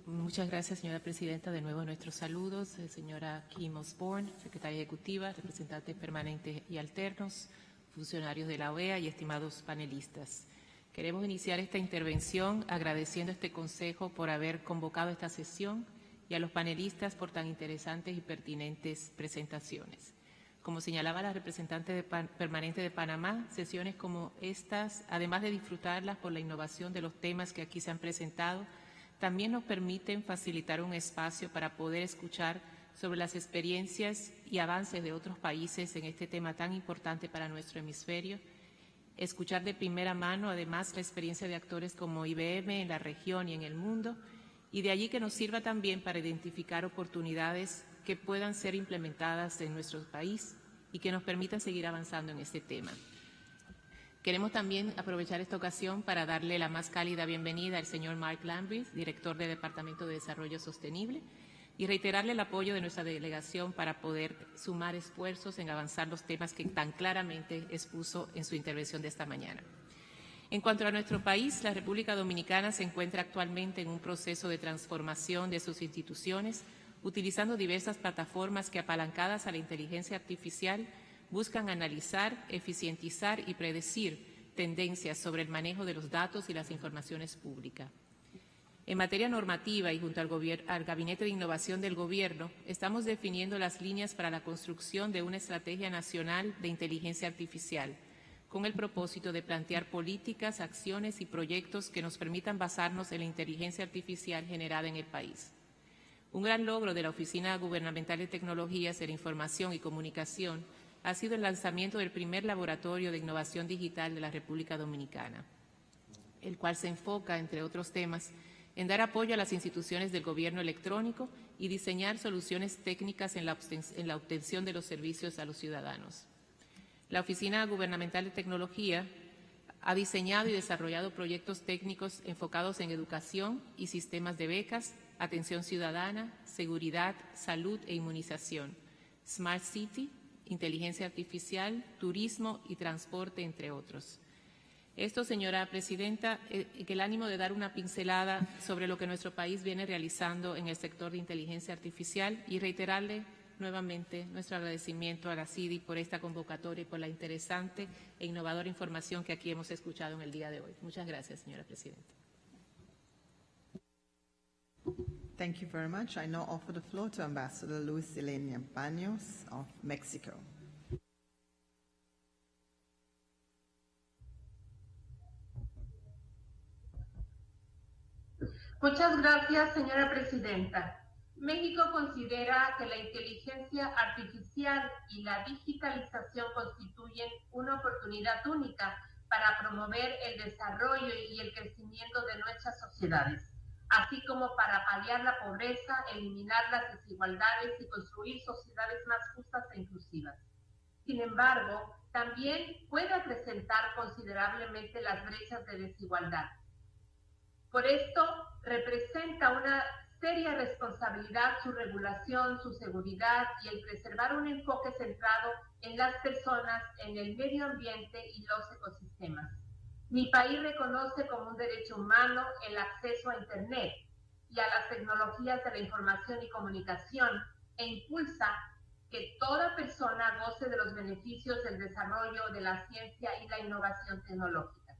Muchas gracias, señora Presidenta. De nuevo nuestros saludos, señora Kim Osborne, Secretaria Ejecutiva, representantes permanentes y alternos, funcionarios de la OEA y estimados panelistas. Queremos iniciar esta intervención agradeciendo a este Consejo por haber convocado esta sesión y a los panelistas por tan interesantes y pertinentes presentaciones. Como señalaba la representante permanente de Panamá, sesiones como estas, además de disfrutarlas por la innovación de los temas que aquí se han presentado, también nos permiten facilitar un espacio para poder escuchar sobre las experiencias y avances de otros países en este tema tan importante para nuestro hemisferio, escuchar de primera mano además la experiencia de actores como IBM en la región y en el mundo, y de allí que nos sirva también para identificar oportunidades que puedan ser implementadas en nuestro país y que nos permitan seguir avanzando en este tema. Queremos también aprovechar esta ocasión para darle la más cálida bienvenida al señor Mark Lambridge, director del Departamento de Desarrollo Sostenible, y reiterarle el apoyo de nuestra delegación para poder sumar esfuerzos en avanzar los temas que tan claramente expuso en su intervención de esta mañana. En cuanto a nuestro país, la República Dominicana se encuentra actualmente en un proceso de transformación de sus instituciones, utilizando diversas plataformas que, apalancadas a la inteligencia artificial, buscan analizar, eficientizar y predecir tendencias sobre el manejo de los datos y las informaciones públicas. En materia normativa y junto al Gabinete de Innovación del Gobierno, estamos definiendo las líneas para la construcción de una estrategia nacional de inteligencia artificial, con el propósito de plantear políticas, acciones y proyectos que nos permitan basarnos en la inteligencia artificial generada en el país. Un gran logro de la Oficina Gubernamental de Tecnologías de la Información y Comunicación ha sido el lanzamiento del primer laboratorio de innovación digital de la República Dominicana, el cual se enfoca, entre otros temas, en dar apoyo a las instituciones del gobierno electrónico y diseñar soluciones técnicas en la obtención de los servicios a los ciudadanos. La Oficina Gubernamental de Tecnología ha diseñado y desarrollado proyectos técnicos enfocados en educación y sistemas de becas, atención ciudadana, seguridad, salud e inmunización, Smart City, inteligencia artificial, turismo y transporte, entre otros. Esto, señora presidenta, en el ánimo de dar una pincelada sobre lo que nuestro país viene realizando en el sector de inteligencia artificial y reiterarle nuevamente nuestro agradecimiento a la CIDI por esta convocatoria y por la interesante e innovadora información que aquí hemos escuchado en el día de hoy. Muchas gracias, señora presidenta. Thank you very much. I now offer the floor to Ambassador Luis Elena Baños of Mexico. Muchas gracias, señora presidenta. México considera que la inteligencia artificial y la digitalización constituyen una oportunidad única para promover el desarrollo y el crecimiento de nuestras sociedades, así como para paliar la pobreza, eliminar las desigualdades y construir sociedades más justas e inclusivas. Sin embargo, también puede acrecentar considerablemente las brechas de desigualdad. Por esto, representa una seria responsabilidad su regulación, su seguridad y el preservar un enfoque centrado en las personas, en el medio ambiente y los ecosistemas. Mi país reconoce como un derecho humano el acceso a Internet y a las tecnologías de la información y comunicación e impulsa que toda persona goce de los beneficios del desarrollo de la ciencia y la innovación tecnológica.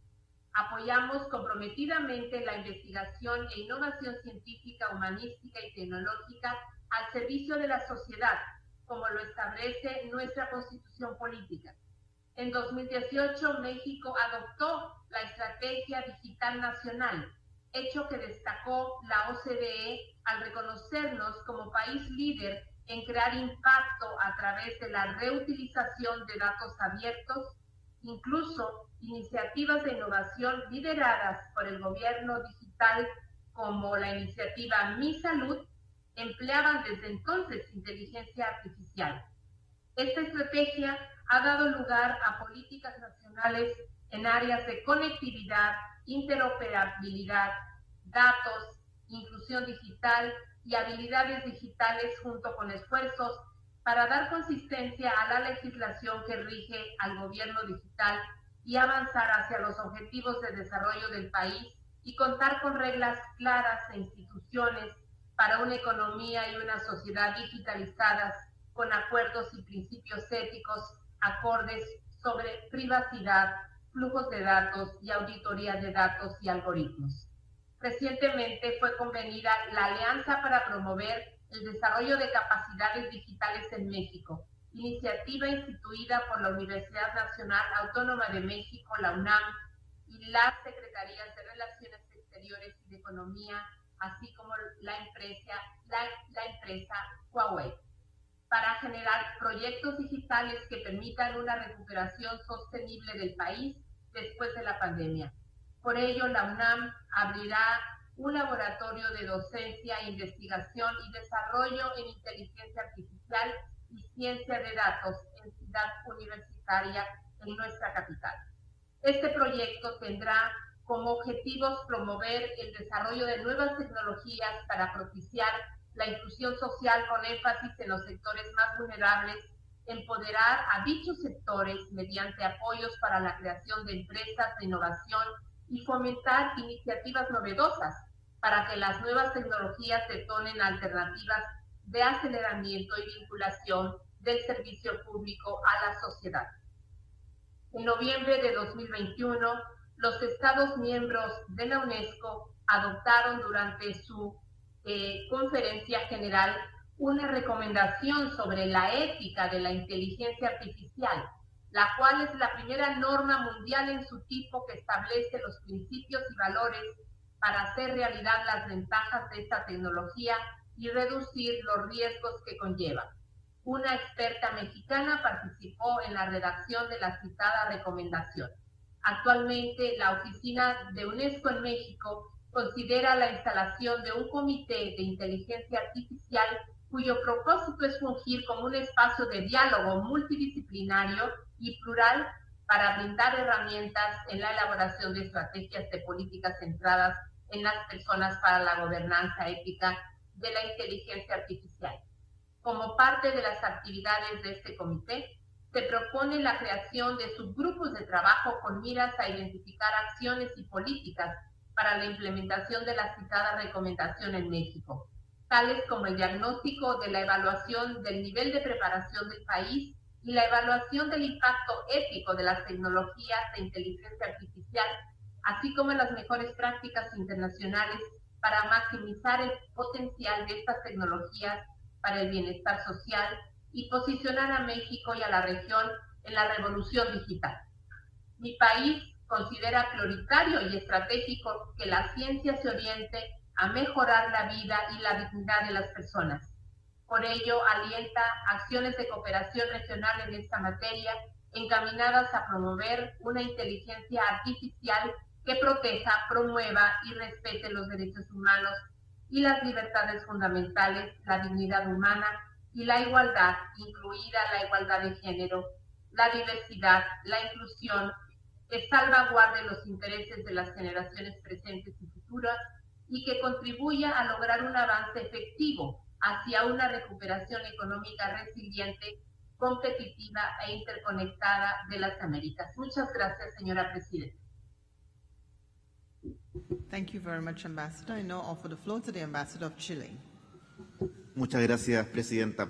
Apoyamos comprometidamente la investigación e innovación científica, humanística y tecnológica al servicio de la sociedad, como lo establece nuestra Constitución Política. En 2018, México adoptó la Estrategia Digital Nacional, hecho que destacó la OCDE al reconocernos como país líder en crear impacto a través de la reutilización de datos abiertos, incluso iniciativas de innovación lideradas por el gobierno digital como la iniciativa Mi Salud empleaban desde entonces inteligencia artificial. Esta estrategia ha dado lugar a políticas nacionales en áreas de conectividad, interoperabilidad, datos, inclusión digital y habilidades digitales junto con esfuerzos para dar consistencia a la legislación que rige al gobierno digital y avanzar hacia los objetivos de desarrollo del país y contar con reglas claras e instituciones para una economía y una sociedad digitalizadas con acuerdos y principios éticos acordes sobre privacidad, flujos de datos y auditoría de datos y algoritmos. Recientemente fue convenida la Alianza para promover el desarrollo de capacidades digitales en México, iniciativa instituida por la Universidad Nacional Autónoma de México, la UNAM, y las Secretarías de Relaciones Exteriores y de Economía, así como la empresa Huawei, para generar proyectos digitales que permitan una recuperación sostenible del país después de la pandemia. Por ello, la UNAM abrirá un laboratorio de docencia, investigación y desarrollo en inteligencia artificial y ciencia de datos en Ciudad Universitaria en nuestra capital. Este proyecto tendrá como objetivos promover el desarrollo de nuevas tecnologías para propiciar la inclusión social con énfasis en los sectores más vulnerables, empoderar a dichos sectores mediante apoyos para la creación de empresas de innovación y fomentar iniciativas novedosas para que las nuevas tecnologías detonen alternativas de aceleramiento y vinculación del servicio público a la sociedad. En noviembre de 2021, los Estados miembros de la UNESCO adoptaron durante su conferencia general una recomendación sobre la ética de la inteligencia artificial, la cual es la primera norma mundial en su tipo que establece los principios y valores para hacer realidad las ventajas de esta tecnología y reducir los riesgos que conlleva. Una experta mexicana participó en la redacción de la citada recomendación. Actualmente, la Oficina de UNESCO en México considera la instalación de un comité de inteligencia artificial cuyo propósito es fungir como un espacio de diálogo multidisciplinario y plural para brindar herramientas en la elaboración de estrategias de políticas centradas en las personas para la gobernanza ética de la inteligencia artificial. Como parte de las actividades de este comité, se propone la creación de subgrupos de trabajo con miras a identificar acciones y políticas para la implementación de la citada recomendación en México, tales como el diagnóstico de la evaluación del nivel de preparación del país y la evaluación del impacto ético de las tecnologías de inteligencia artificial, así como las mejores prácticas internacionales para maximizar el potencial de estas tecnologías para el bienestar social y posicionar a México y a la región en la revolución digital. Mi país considera prioritario y estratégico que la ciencia se oriente a mejorar la vida y la dignidad de las personas. Por ello, alienta acciones de cooperación regional en esta materia encaminadas a promover una inteligencia artificial que proteja, promueva y respete los derechos humanos y las libertades fundamentales, la dignidad humana y la igualdad, incluida la igualdad de género, la diversidad, la inclusión, que salvaguarde los intereses de las generaciones presentes y futuras y que contribuya a lograr un avance efectivo hacia una recuperación económica resiliente, competitiva e interconectada de las Américas. Muchas gracias, señora Presidenta. Thank you very much, Ambassador. I now offer the floor to the Ambassador of Chile. Muchas gracias, Presidenta.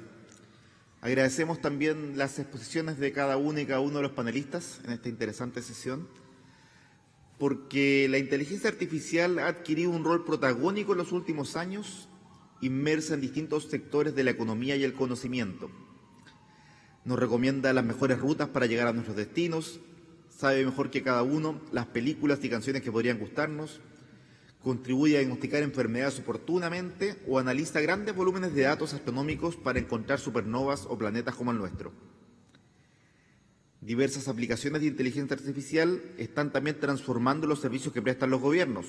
Agradecemos también las exposiciones de cada uno y cada uno de los panelistas en esta interesante sesión, porque la inteligencia artificial ha adquirido un rol protagónico en los últimos años, inmersa en distintos sectores de la economía y el conocimiento. Nos recomienda las mejores rutas para llegar a nuestros destinos, sabe mejor que cada uno las películas y canciones que podrían gustarnos, contribuye a diagnosticar enfermedades oportunamente o analiza grandes volúmenes de datos astronómicos para encontrar supernovas o planetas como el nuestro. Diversas aplicaciones de inteligencia artificial están también transformando los servicios que prestan los gobiernos,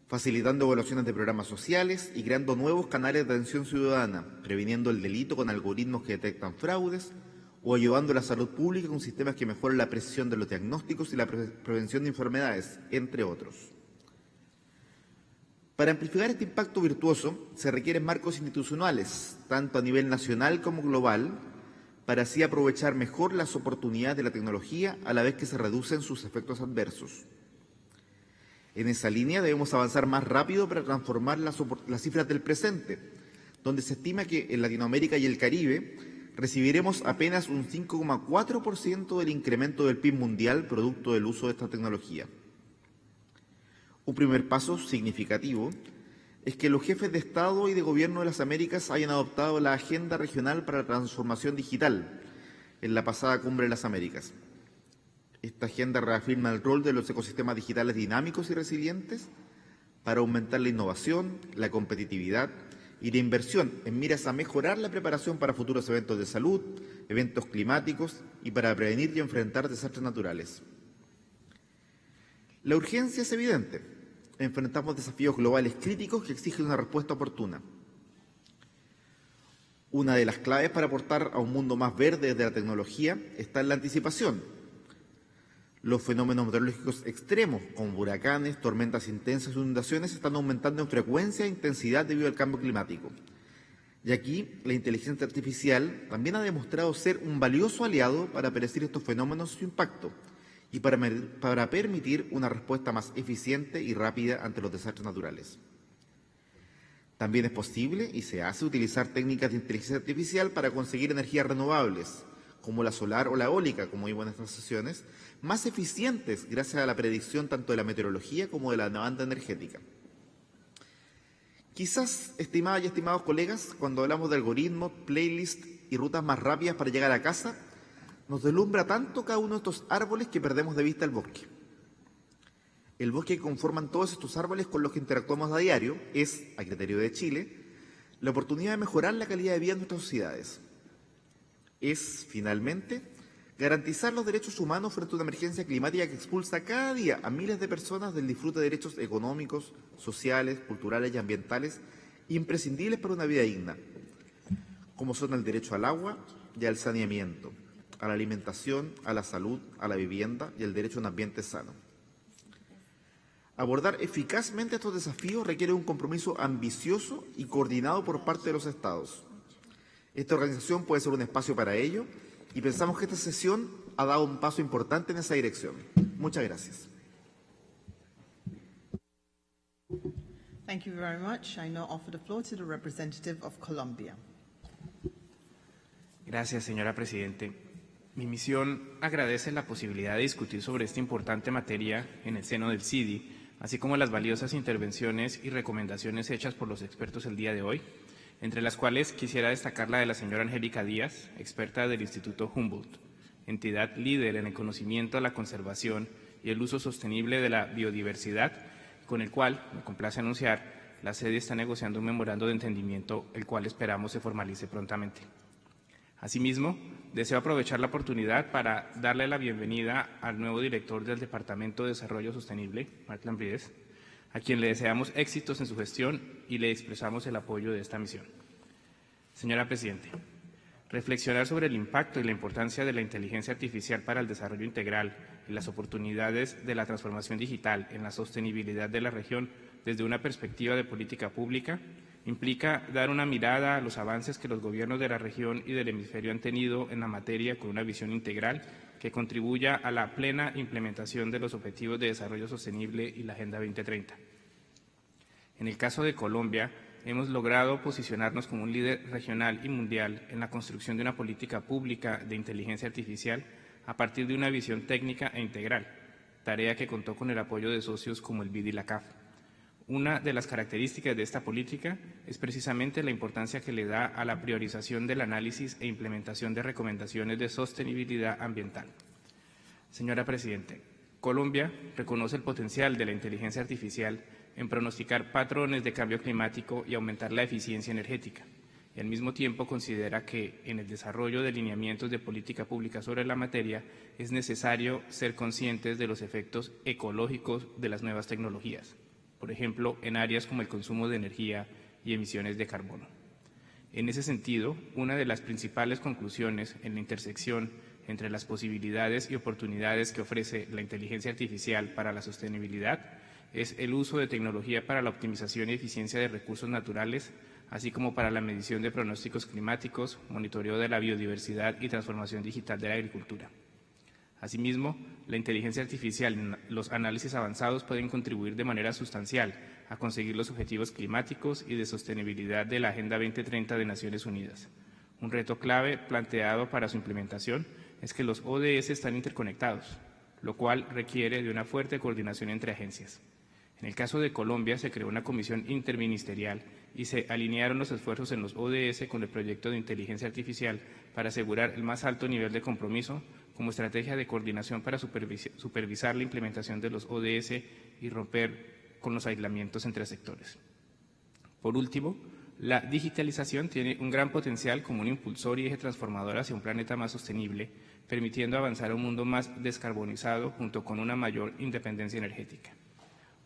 facilitando evaluaciones de programas sociales y creando nuevos canales de atención ciudadana, previniendo el delito con algoritmos que detectan fraudes o ayudando a la salud pública con sistemas que mejoran la precisión de los diagnósticos y la prevención de enfermedades, entre otros. Para amplificar este impacto virtuoso se requieren marcos institucionales, tanto a nivel nacional como global, para así aprovechar mejor las oportunidades de la tecnología a la vez que se reducen sus efectos adversos. En esa línea debemos avanzar más rápido para transformar las cifras del presente, donde se estima que en Latinoamérica y el Caribe recibiremos apenas un 5,4% del incremento del PIB mundial producto del uso de esta tecnología. Un primer paso significativo es que los jefes de Estado y de Gobierno de las Américas hayan adoptado la Agenda Regional para la Transformación Digital en la pasada Cumbre de las Américas. Esta agenda reafirma el rol de los ecosistemas digitales dinámicos y resilientes para aumentar la innovación, la competitividad y la inversión en miras a mejorar la preparación para futuros eventos de salud, eventos climáticos y para prevenir y enfrentar desastres naturales. La urgencia es evidente. Enfrentamos desafíos globales críticos que exigen una respuesta oportuna. Una de las claves para aportar a un mundo más verde desde la tecnología está en la anticipación. Los fenómenos meteorológicos extremos, como huracanes, tormentas intensas e inundaciones, están aumentando en frecuencia e intensidad debido al cambio climático. Y aquí, la inteligencia artificial también ha demostrado ser un valioso aliado para predecir estos fenómenos y su impacto, y para permitir una respuesta más eficiente y rápida ante los desastres naturales. También es posible y se hace utilizar técnicas de inteligencia artificial para conseguir energías renovables, como la solar o la eólica, como vimos en estas sesiones, más eficientes gracias a la predicción tanto de la meteorología como de la demanda energética. Quizás, estimadas y estimados colegas, cuando hablamos de algoritmos, playlists y rutas más rápidas para llegar a casa, nos deslumbra tanto cada uno de estos árboles que perdemos de vista el bosque. El bosque que conforman todos estos árboles con los que interactuamos a diario es, a criterio de Chile, la oportunidad de mejorar la calidad de vida de nuestras sociedades. es, finalmente, garantizar los derechos humanos frente a una emergencia climática que expulsa cada día a miles de personas del disfrute de derechos económicos, sociales, culturales y ambientales imprescindibles para una vida digna, como son el derecho al agua y al saneamiento, a la alimentación, a la salud, a la vivienda y el derecho a un ambiente sano. Abordar eficazmente estos desafíos requiere un compromiso ambicioso y coordinado por parte de los Estados. Esta organización puede ser un espacio para ello y pensamos que esta sesión ha dado un paso importante en esa dirección. Muchas gracias. Thank you very much. I now offer the floor to the representative of Colombia. Gracias, señora Presidente. Mi misión agradece la posibilidad de discutir sobre esta importante materia en el seno del CIDI, así como las valiosas intervenciones y recomendaciones hechas por los expertos el día de hoy, entre las cuales quisiera destacar la de la señora Angélica Díaz, experta del Instituto Humboldt, entidad líder en el conocimiento, la conservación y el uso sostenible de la biodiversidad, con el cual, me complace anunciar, la CIDI está negociando un memorando de entendimiento, el cual esperamos se formalice prontamente. Asimismo, deseo aprovechar la oportunidad para darle la bienvenida al nuevo director del Departamento de Desarrollo Sostenible, Brenes, a quien le deseamos éxitos en su gestión y le expresamos el apoyo de esta misión. Señora Presidente, reflexionar sobre el impacto y la importancia de la inteligencia artificial para el desarrollo integral y las oportunidades de la transformación digital en la sostenibilidad de la región desde una perspectiva de política pública implica dar una mirada a los avances que los gobiernos de la región y del hemisferio han tenido en la materia con una visión integral que contribuya a la plena implementación de los Objetivos de Desarrollo Sostenible y la Agenda 2030. En el caso de Colombia, hemos logrado posicionarnos como un líder regional y mundial en la construcción de una política pública de inteligencia artificial a partir de una visión técnica e integral, tarea que contó con el apoyo de socios como el BID y la CAF. Una de las características de esta política es precisamente la importancia que le da a la priorización del análisis e implementación de recomendaciones de sostenibilidad ambiental. Señora Presidente, Colombia reconoce el potencial de la inteligencia artificial en pronosticar patrones de cambio climático y aumentar la eficiencia energética, y al mismo tiempo considera que en el desarrollo de lineamientos de política pública sobre la materia es necesario ser conscientes de los efectos ecológicos de las nuevas tecnologías, por ejemplo, en áreas como el consumo de energía y emisiones de carbono. En ese sentido, una de las principales conclusiones en la intersección entre las posibilidades y oportunidades que ofrece la inteligencia artificial para la sostenibilidad es el uso de tecnología para la optimización y eficiencia de recursos naturales, así como para la medición de pronósticos climáticos, monitoreo de la biodiversidad y transformación digital de la agricultura. Asimismo, la inteligencia artificial en los análisis avanzados pueden contribuir de manera sustancial a conseguir los objetivos climáticos y de sostenibilidad de la Agenda 2030 de Naciones Unidas. Un reto clave planteado para su implementación es que los ODS están interconectados, lo cual requiere de una fuerte coordinación entre agencias. En el caso de Colombia se creó una comisión interministerial y se alinearon los esfuerzos en los ODS con el proyecto de inteligencia artificial para asegurar el más alto nivel de compromiso como estrategia de coordinación para supervisar la implementación de los ODS y romper con los aislamientos entre sectores. Por último, la digitalización tiene un gran potencial como un impulsor y eje transformador hacia un planeta más sostenible, permitiendo avanzar a un mundo más descarbonizado junto con una mayor independencia energética.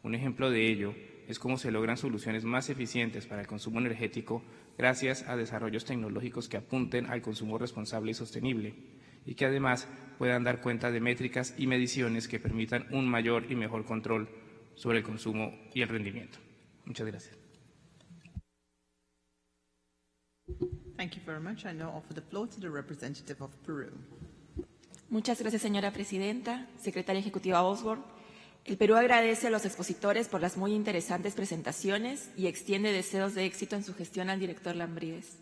Un ejemplo de ello es cómo se logran soluciones más eficientes para el consumo energético gracias a desarrollos tecnológicos que apunten al consumo responsable y sostenible y que además puedan dar cuenta de métricas y mediciones que permitan un mayor y mejor control sobre el consumo y el rendimiento. Muchas gracias. Thank you very much. I now offer the floor to the representative of Peru. Muchas gracias, señora Presidenta, Secretaria Ejecutiva Osborne. El Perú agradece a los expositores por las muy interesantes presentaciones y extiende deseos de éxito en su gestión al director Lambrides.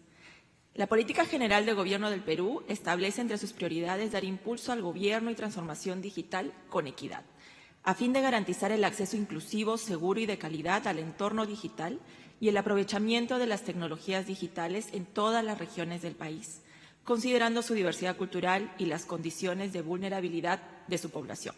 La política general de gobierno del Perú establece entre sus prioridades dar impulso al gobierno y transformación digital con equidad, a fin de garantizar el acceso inclusivo, seguro y de calidad al entorno digital y el aprovechamiento de las tecnologías digitales en todas las regiones del país, considerando su diversidad cultural y las condiciones de vulnerabilidad de su población.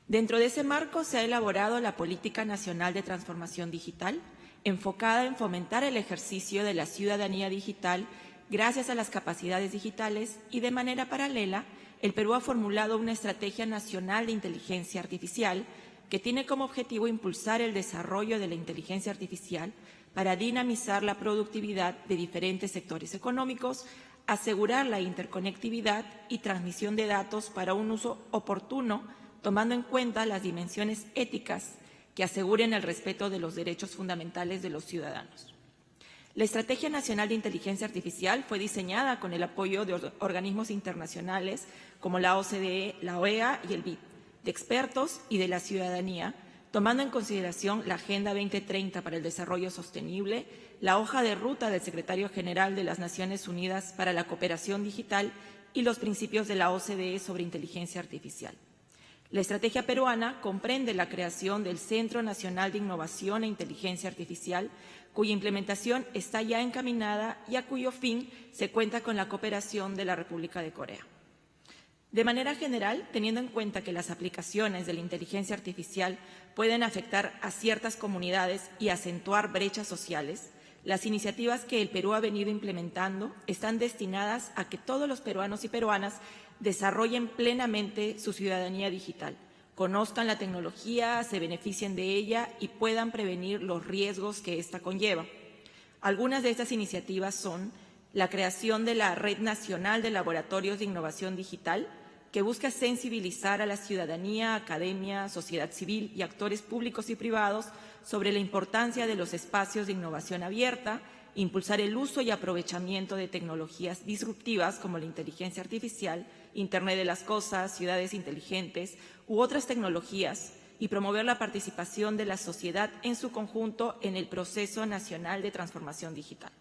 Dentro de ese marco se ha elaborado la Política Nacional de Transformación Digital, enfocada en fomentar el ejercicio de la ciudadanía digital gracias a las capacidades digitales y de manera paralela, el Perú ha formulado una estrategia nacional de inteligencia artificial que tiene como objetivo impulsar el desarrollo de la inteligencia artificial para dinamizar la productividad de diferentes sectores económicos, asegurar la interconectividad y transmisión de datos para un uso oportuno, tomando en cuenta las dimensiones éticas que aseguren el respeto de los derechos fundamentales de los ciudadanos. La Estrategia Nacional de Inteligencia Artificial fue diseñada con el apoyo de organismos internacionales como la OCDE, la OEA y el BID, de expertos y de la ciudadanía, tomando en consideración la Agenda 2030 para el Desarrollo Sostenible, la hoja de ruta del Secretario General de las Naciones Unidas para la Cooperación Digital y los principios de la OCDE sobre inteligencia artificial. La estrategia peruana comprende la creación del Centro Nacional de Innovación e Inteligencia Artificial, cuya implementación está ya encaminada y a cuyo fin se cuenta con la cooperación de la República de Corea. De manera general, teniendo en cuenta que las aplicaciones de la inteligencia artificial pueden afectar a ciertas comunidades y acentuar brechas sociales, las iniciativas que el Perú ha venido implementando están destinadas a que todos los peruanos y peruanas desarrollen plenamente su ciudadanía digital, conozcan la tecnología, se beneficien de ella y puedan prevenir los riesgos que ésta conlleva. Algunas de estas iniciativas son la creación de la Red Nacional de Laboratorios de Innovación Digital, que busca sensibilizar a la ciudadanía, academia, sociedad civil y actores públicos y privados sobre la importancia de los espacios de innovación abierta, impulsar el uso y aprovechamiento de tecnologías disruptivas como la inteligencia artificial, Internet de las Cosas, ciudades inteligentes u otras tecnologías y promover la participación de la sociedad en su conjunto en el proceso nacional de transformación digital.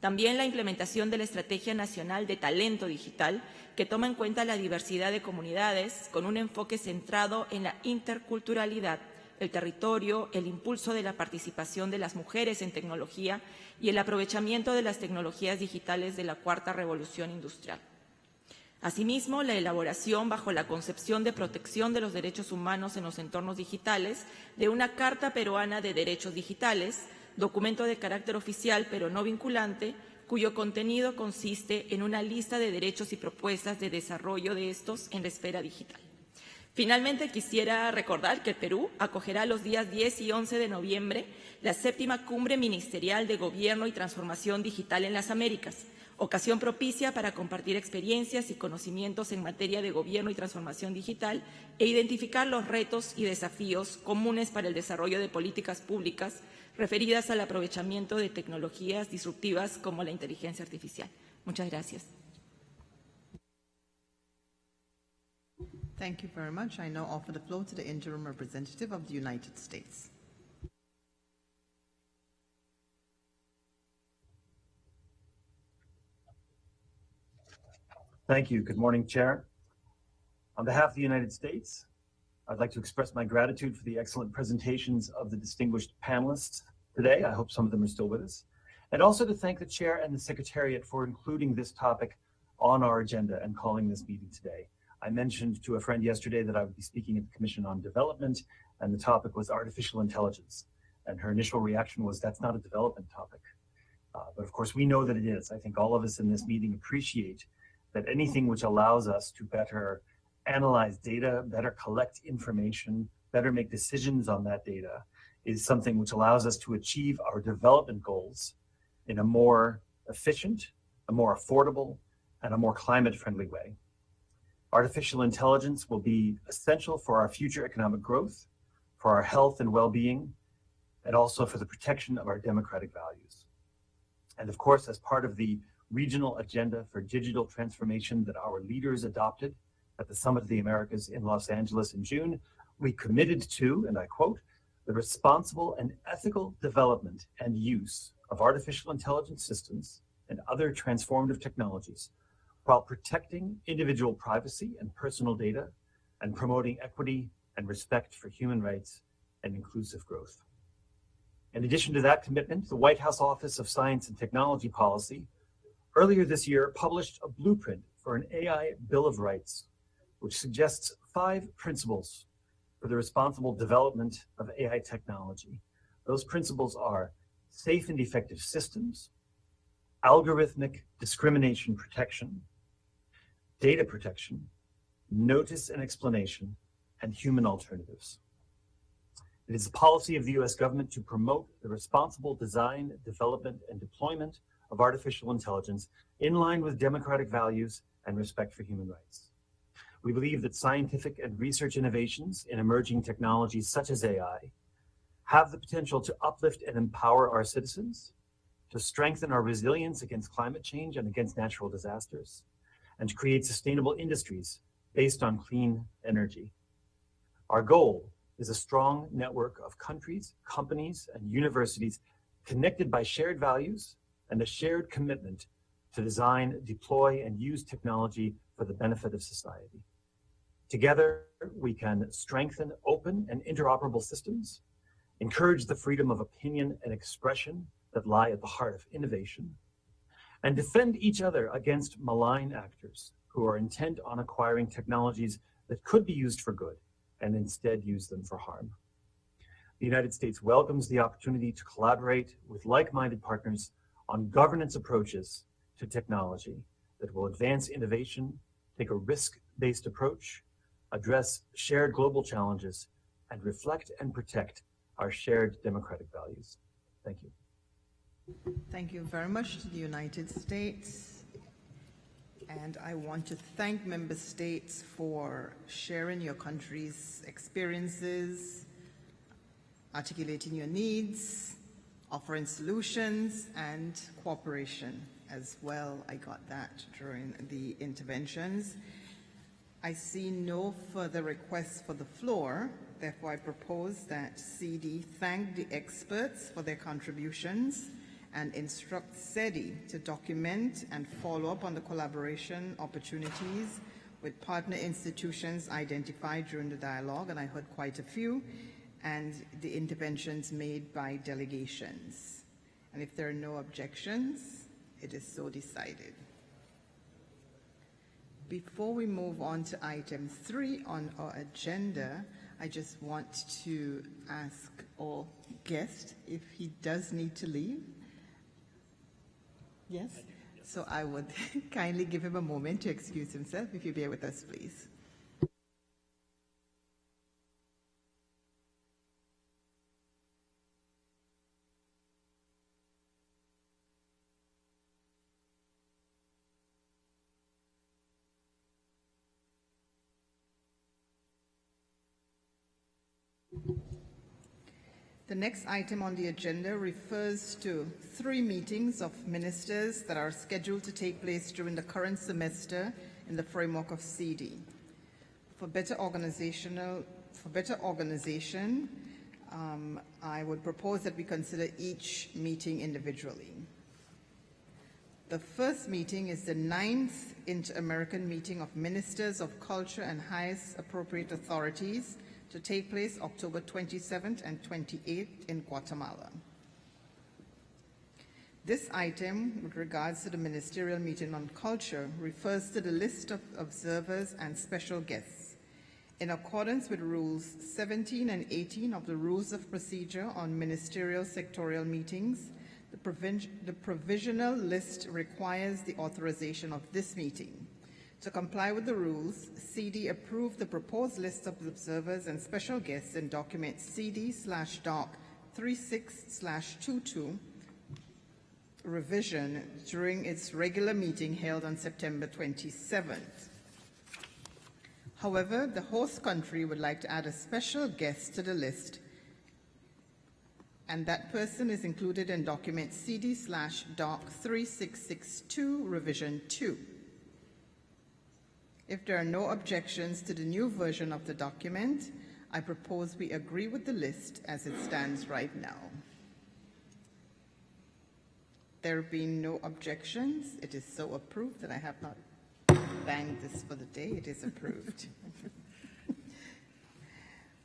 También la implementación de la Estrategia Nacional de Talento Digital, que toma en cuenta la diversidad de comunidades con un enfoque centrado en la interculturalidad, el territorio, el impulso de la participación de las mujeres en tecnología y el aprovechamiento de las tecnologías digitales de la cuarta revolución industrial. Asimismo, la elaboración, bajo la concepción de protección de los derechos humanos en los entornos digitales, de una Carta Peruana de Derechos Digitales, documento de carácter oficial pero no vinculante, cuyo contenido consiste en una lista de derechos y propuestas de desarrollo de estos en la esfera digital. Finalmente, quisiera recordar que el Perú acogerá los días 10 y 11 de noviembre la 7ª Cumbre Ministerial de Gobierno y Transformación Digital en las Américas, ocasión propicia para compartir experiencias y conocimientos en materia de gobierno y transformación digital e identificar los retos y desafíos comunes para el desarrollo de políticas públicas referidas al aprovechamiento de tecnologías disruptivas como la inteligencia artificial. Muchas gracias. Thank you very much. I now offer the floor to the interim representative of the United States. Thank you. Good morning, Chair. On behalf of the United States, I'd like to express my gratitude for the excellent presentations of the distinguished panelists today. I hope some of them are still with us. And also to thank the Chair and the Secretariat for including this topic on our agenda and calling this meeting today. I mentioned to a friend yesterday that I would be speaking at the Commission on Development, and the topic was artificial intelligence. And her initial reaction was, that's not a development topic. But of course, we know that it is. I think all of us in this meeting appreciate that anything which allows us to better analyze data, better collect information, better make decisions on that data is something which allows us to achieve our development goals in a more efficient, a more affordable, and a more climate-friendly way. Artificial intelligence will be essential for our future economic growth, for our health and well-being, and also for the protection of our democratic values. And of course, as part of the regional agenda for digital transformation that our leaders adopted at the Summit of the Americas in Los Angeles in June, we committed to, and I quote, the responsible and ethical development and use of artificial intelligence systems and other transformative technologies while protecting individual privacy and personal data and promoting equity and respect for human rights and inclusive growth. In addition to that commitment, the White House Office of Science and Technology Policy earlier this year published a blueprint for an AI Bill of Rights, which suggests 5 principles for the responsible development of AI technology. Those principles are safe and effective systems, algorithmic discrimination protection, data protection, notice and explanation, and human alternatives. It is the policy of the US government to promote the responsible design, development, and deployment of artificial intelligence in line with democratic values and respect for human rights. We believe that scientific and research innovations in emerging technologies such as AI have the potential to uplift and empower our citizens, to strengthen our resilience against climate change and against natural disasters, and to create sustainable industries based on clean energy. Our goal is a strong network of countries, companies, and universities connected by shared values and a shared commitment to design, deploy, and use technology for the benefit of society. Together, we can strengthen open and interoperable systems, encourage the freedom of opinion and expression that lie at the heart of innovation, and defend each other against malign actors who are intent on acquiring technologies that could be used for good and instead use them for harm. The United States welcomes the opportunity to collaborate with like-minded partners on governance approaches to technology that will advance innovation, take a risk-based approach, address shared global challenges, and reflect and protect our shared democratic values. Thank you. Thank you very much to the United States. And I want to thank member states for sharing your country's experiences, articulating your needs, offering solutions, and cooperation as well. I got that during the interventions. I see no further requests for the floor. Therefore, I propose that CIDI thank the experts for their contributions and instruct CIDI to document and follow up on the collaboration opportunities with partner institutions identified during the dialogue, and I heard quite a few, and the interventions made by delegations. And if there are no objections, it is so decided. Before we move on to item 3 on our agenda, I just want to ask our guest if he does need to leave. Yes? So I would kindly give him a moment to excuse himself. If you bear with us, please. The next item on the agenda refers to 3 meetings of ministers that are scheduled to take place during the current semester in the framework of CIDI. For better organization, I would propose that we consider each meeting individually. The first meeting is the 9th Inter-American Meeting of Ministers of Culture and Highest Appropriate Authorities, to take place October 27th and 28th in Guatemala. This item, with regards to the ministerial meeting on culture, refers to the list of observers and special guests. In accordance with Rules 17 and 18 of the Rules of Procedure on Ministerial Sectorial Meetings, the provisional list requires the authorization of this meeting. To comply with the rules, CIDI approved the proposed list of observers and special guests in document CD/doc 36/22 revision during its regular meeting held on September 27th. However, the host country would like to add a special guest to the list, and that person is included in document CD/doc 3662 revision 2. If there are no objections to the new version of the document, I propose we agree with the list as it stands right now. There being no objections, it is so approved that I have not banged this for the day. It is approved.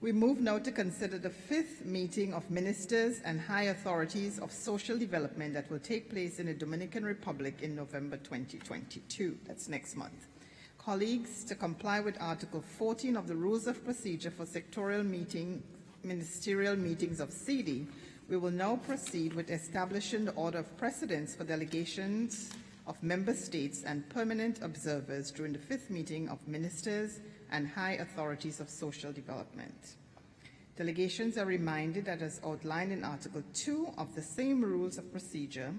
We move now to consider the 5th meeting of ministers and high authorities of social development that will take place in the Dominican Republic in November 2022. That's next month. Colleagues, to comply with Article 14 of the Rules of Procedure for Sectorial Ministerial Meetings of CIDI, We will now proceed with establishing the order of precedence for delegations of member states and permanent observers during the 5th meeting of ministers and high authorities of social development. Delegations are reminded that as outlined in Article 2 of the same rules of procedure,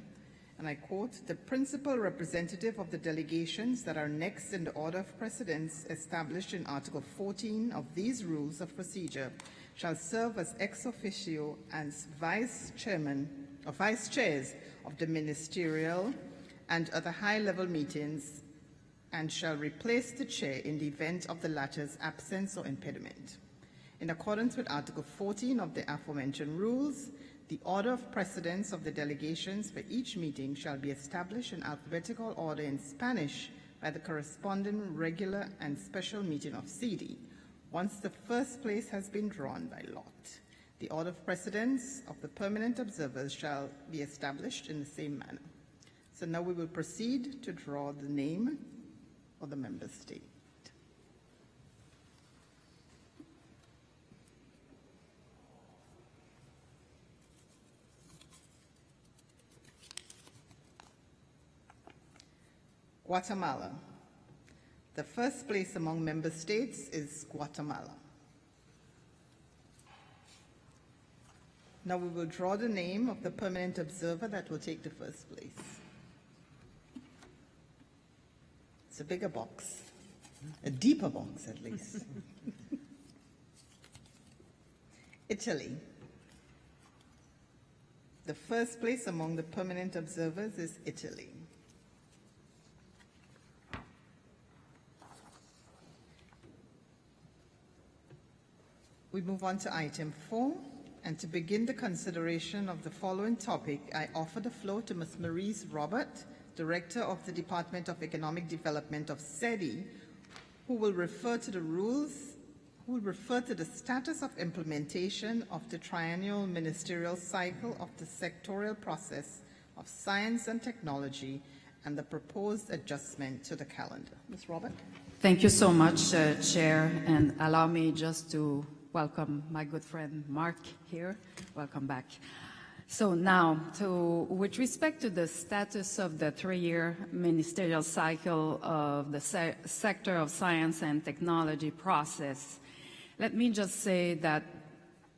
and I quote, "The principal representative of the delegations that are next in the order of precedence established in Article 14 of these rules of procedure shall serve as ex officio as vice chairs of the ministerial and other high-level meetings and shall replace the chair in the event of the latter's absence or impediment. In accordance with Article 14 of the aforementioned rules, the order of precedence of the delegations for each meeting shall be established in alphabetical order in Spanish by the corresponding regular and special meeting of CIDI, once the first place has been drawn by lot. The order of precedence of the permanent observers shall be established in the same manner." So now we will proceed to draw the name of the member state. Guatemala. The first place among member states is Guatemala. Now we will draw the name of the permanent observer that will take the first place. It's a bigger box, a deeper box at least. Italy. The first place among the permanent observers is Italy. We move on to item 4, and to begin the consideration of the following topic, I offer the floor to Ms. Maurice Robert, Director of the Department of Economic Development of CIDI, who will refer to the rules, who will refer to the status of implementation of the triennial ministerial cycle of the sectorial process of science and technology and the proposed adjustment to the calendar. Ms. Robert. Thank you so much, Chair, and allow me just to welcome my good friend Mark here. Welcome back. So now, with respect to the status of the 3-year ministerial cycle of the sector of science and technology process, let me just say that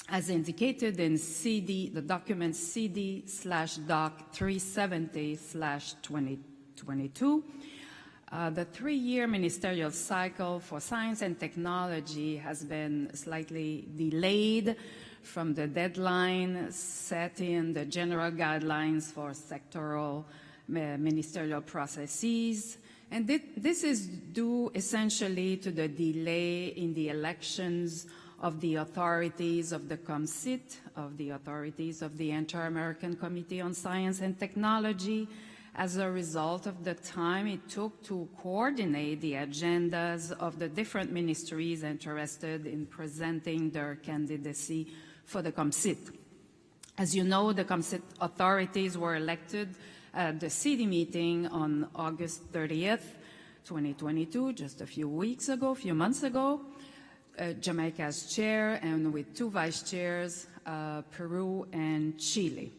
as indicated in CIDI, the document CIDI/Doc 370/2022, the 3-year ministerial cycle for science and technology has been slightly delayed from the deadline set in the general guidelines for sectoral ministerial processes. And this is due essentially to the delay in the elections of the authorities of the MICITT, of the authorities of the Inter-American Committee on Science and Technology, as a result of the time it took to coordinate the agendas of the different ministries interested in presenting their candidacy for the MICITT. As you know, the MICITT authorities were elected at the CIDI meeting on August 30th, 2022, just a few months ago, Jamaica as chair and with 2 vice chairs, Peru and Chile.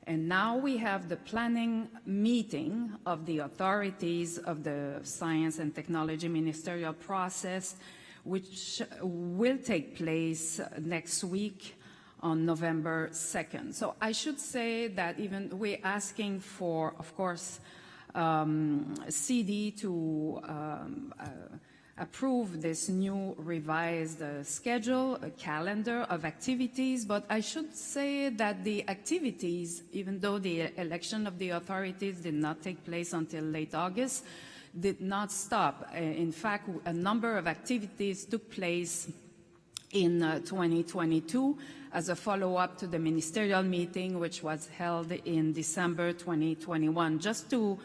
And now we have the planning meeting of the authorities of the Science and Technology Ministerial process, which will take place next week on November 2nd. So I should say that even we're asking for, of course, CIDI to approve this new revised schedule, a calendar of activities, but I should say that the activities, even though the election of the authorities did not take place until late August, did not stop. In fact, a number of activities took place in 2022 as a follow-up to the ministerial meeting, which was held in December 2021. Just to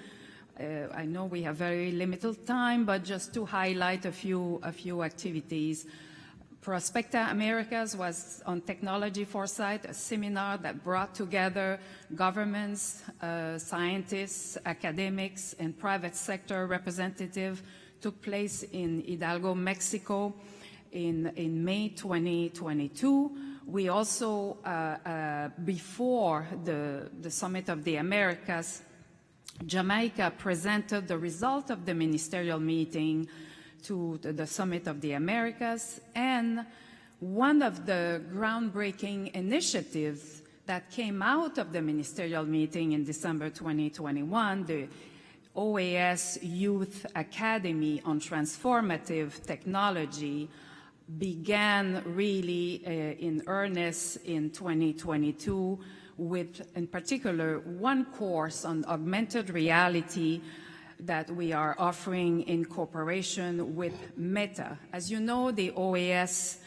I know we have very limited time, but just to highlight a few activities. Prospecta Americas was on technology foresight, a seminar that brought together governments, scientists, academics, and private sector representatives. Took place in Hidalgo, Mexico. in May 2022. We also, before the Summit of the Americas, Jamaica presented the result of the ministerial meeting to the Summit of the Americas, and one of the groundbreaking initiatives that came out of the ministerial meeting in December 2021, the OAS Youth Academy on Transformative Technology, began really in earnest in 2022 with, in particular, one course on augmented reality that we are offering in cooperation with Meta. As you know, the OAS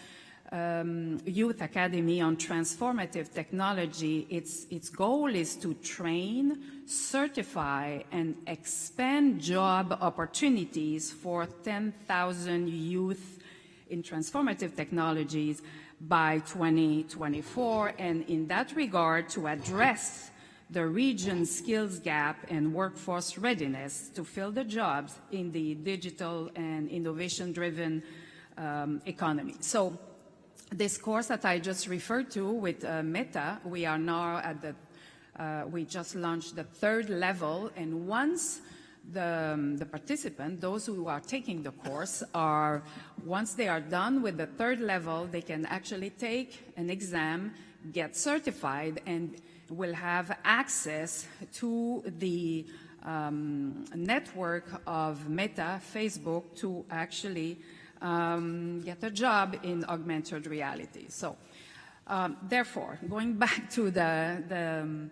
Youth Academy on Transformative Technology, its goal is to train, certify, and expand job opportunities for 10,000 youth in transformative technologies by 2024, and in that regard, to address the region's skills gap and workforce readiness to fill the jobs in the digital and innovation-driven economy. So this course that I just referred to with Meta, we are now at the, we just launched the 3rd level, and once the participant, those who are taking the course, once they are done with the 3rd level, they can actually take an exam, get certified, and will have access to the network of Meta, Facebook, to actually get a job in augmented reality. So, therefore, going back to the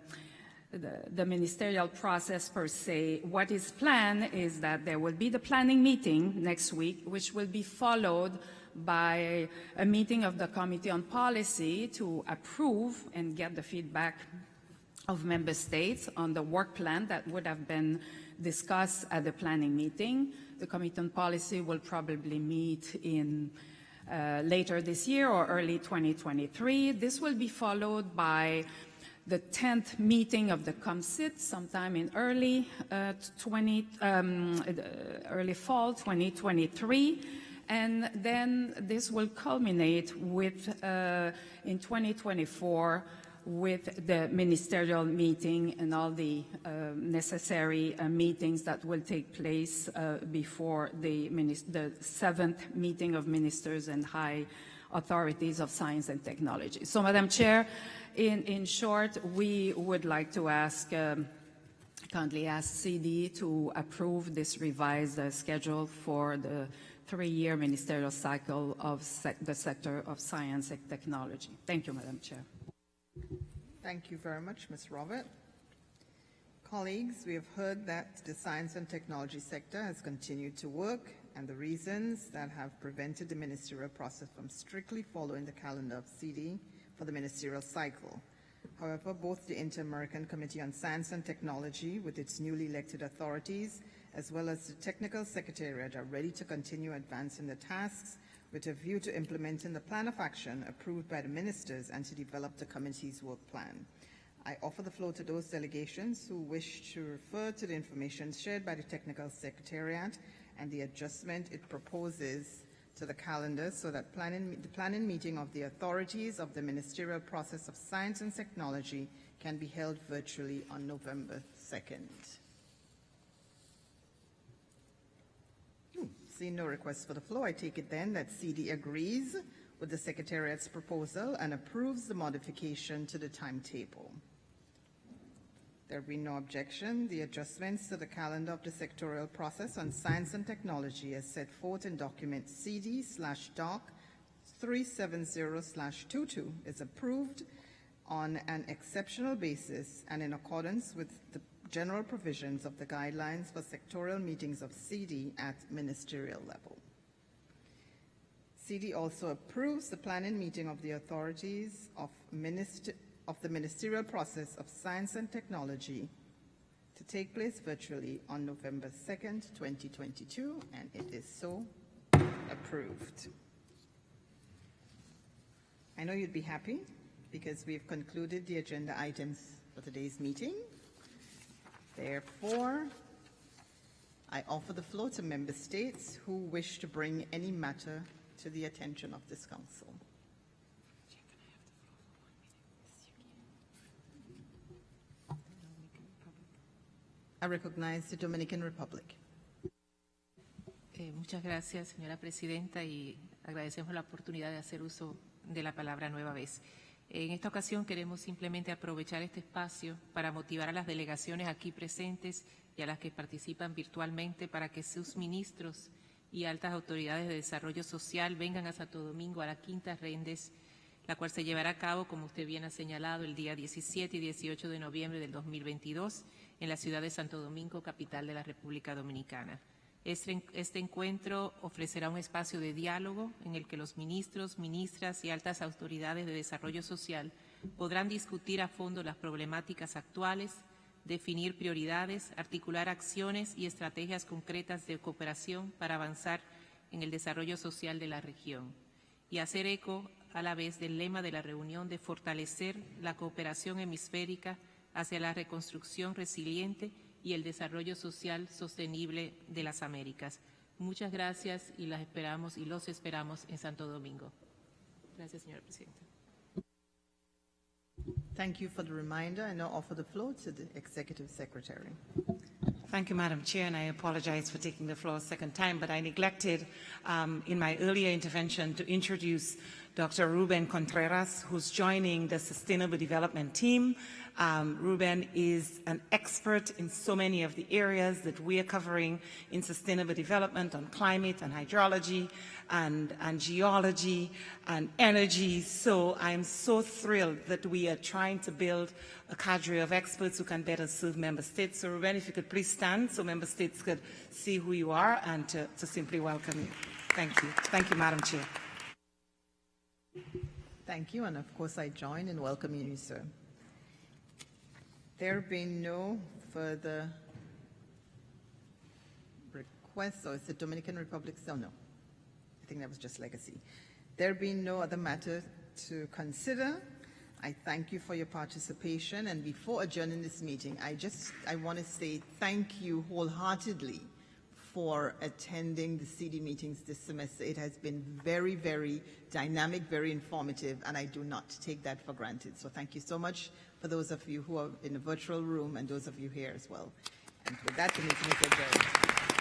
ministerial process per se, what is planned is that there will be the planning meeting next week, which will be followed by a meeting of the Committee on Policy to approve and get the feedback of member states on the work plan that would have been discussed at the planning meeting. The Committee on Policy will probably meet in later this year or early 2023. This will be followed by the 10th meeting of the MICITT sometime in early fall 2023, and then this will culminate with in 2024 with the ministerial meeting and all the necessary meetings that will take place before the 7th meeting of ministers and high authorities of science and technology. So, Madam Chair, in short, we would like to kindly ask CIDI to approve this revised schedule for the 3-year ministerial cycle of the sector of science and technology. Thank you, Madam Chair. Thank you very much, Ms. Robert. Colleagues, we have heard that the science and technology sector has continued to work, and the reasons that have prevented the ministerial process from strictly following the calendar of CIDI for the ministerial cycle. However, both the Inter-American Committee on Science and Technology, with its newly elected authorities, as well as the Technical Secretariat, are ready to continue advancing the tasks with a view to implementing the plan of action approved by the ministers and to develop the committee's work plan. I offer the floor to those delegations who wish to refer to the information shared by the Technical Secretariat and the adjustment it proposes to the calendar so that the planning meeting of the authorities of the ministerial process of science and technology can be held virtually on November 2nd. Seeing no requests for the floor, I take it then that CIDI agrees with the Secretariat's proposal and approves the modification to the timetable. There be no objection. The adjustments to the calendar of the sectorial process on science and technology as set forth in document CD/doc 370/22 is approved on an exceptional basis and in accordance with the general provisions of the guidelines for sectorial meetings of CIDI at ministerial level. CIDI also approves the planning meeting of the authorities of the ministerial process of science and technology to take place virtually on November 2nd, 2022, and it is so approved. I know you'd be happy because we've concluded the agenda items for today's meeting. Therefore, I offer the floor to member states who wish to bring any matter to the attention of this council. I recognize the Dominican Republic. Muchas gracias, señora presidenta, y agradecemos la oportunidad de hacer uso de la palabra nueva vez. En esta ocasión queremos simplemente aprovechar este espacio para motivar a las delegaciones aquí presentes y a las que participan virtualmente para que sus ministros y altas autoridades de desarrollo social vengan a Santo Domingo a la Quinta Rendes, la cual se llevará a cabo, como usted bien ha señalado, el día 17 y 18 de noviembre del 2022 en la ciudad de Santo Domingo, capital de la República Dominicana. Este encuentro ofrecerá un espacio de diálogo en el que los ministros, ministras y altas autoridades de desarrollo social podrán discutir a fondo las problemáticas actuales, definir prioridades, articular acciones y estrategias concretas de cooperación para avanzar en el desarrollo social de la región y hacer eco a la vez del lema de la reunión de fortalecer la cooperación hemisférica hacia la reconstrucción resiliente y el desarrollo social sostenible de las Américas. Muchas gracias y las esperamos y los esperamos en Santo Domingo. Gracias, señora presidenta. Thank you for the reminder. I now offer the floor to the Executive Secretary. Thank you, Madam Chair, and I apologize for taking the floor a second time, but I neglected in my earlier intervention to introduce Dr. Ruben Contreras, who's joining the Sustainable Development Team. Ruben is an expert in so many of the areas that we are covering in sustainable development on climate and hydrology and geology and energy. So I'm so thrilled that we are trying to build a cadre of experts who can better serve member states. So Ruben, if you could please stand so member states could see who you are and to simply welcome you. Thank you. Thank you, Madam Chair. Thank you, and of course I join in welcoming you, sir. There being no further requests, or is the Dominican Republic still? No. I think that was just legacy. There being no other matter to consider, I thank you for your participation, and before adjourning this meeting, I want to say thank you wholeheartedly for attending the CIDI meetings this semester. It has been very, very dynamic, very informative, and I do not take that for granted. So thank you so much for those of you who are in the virtual room and those of you here as well. And with that, the meeting is adjourned.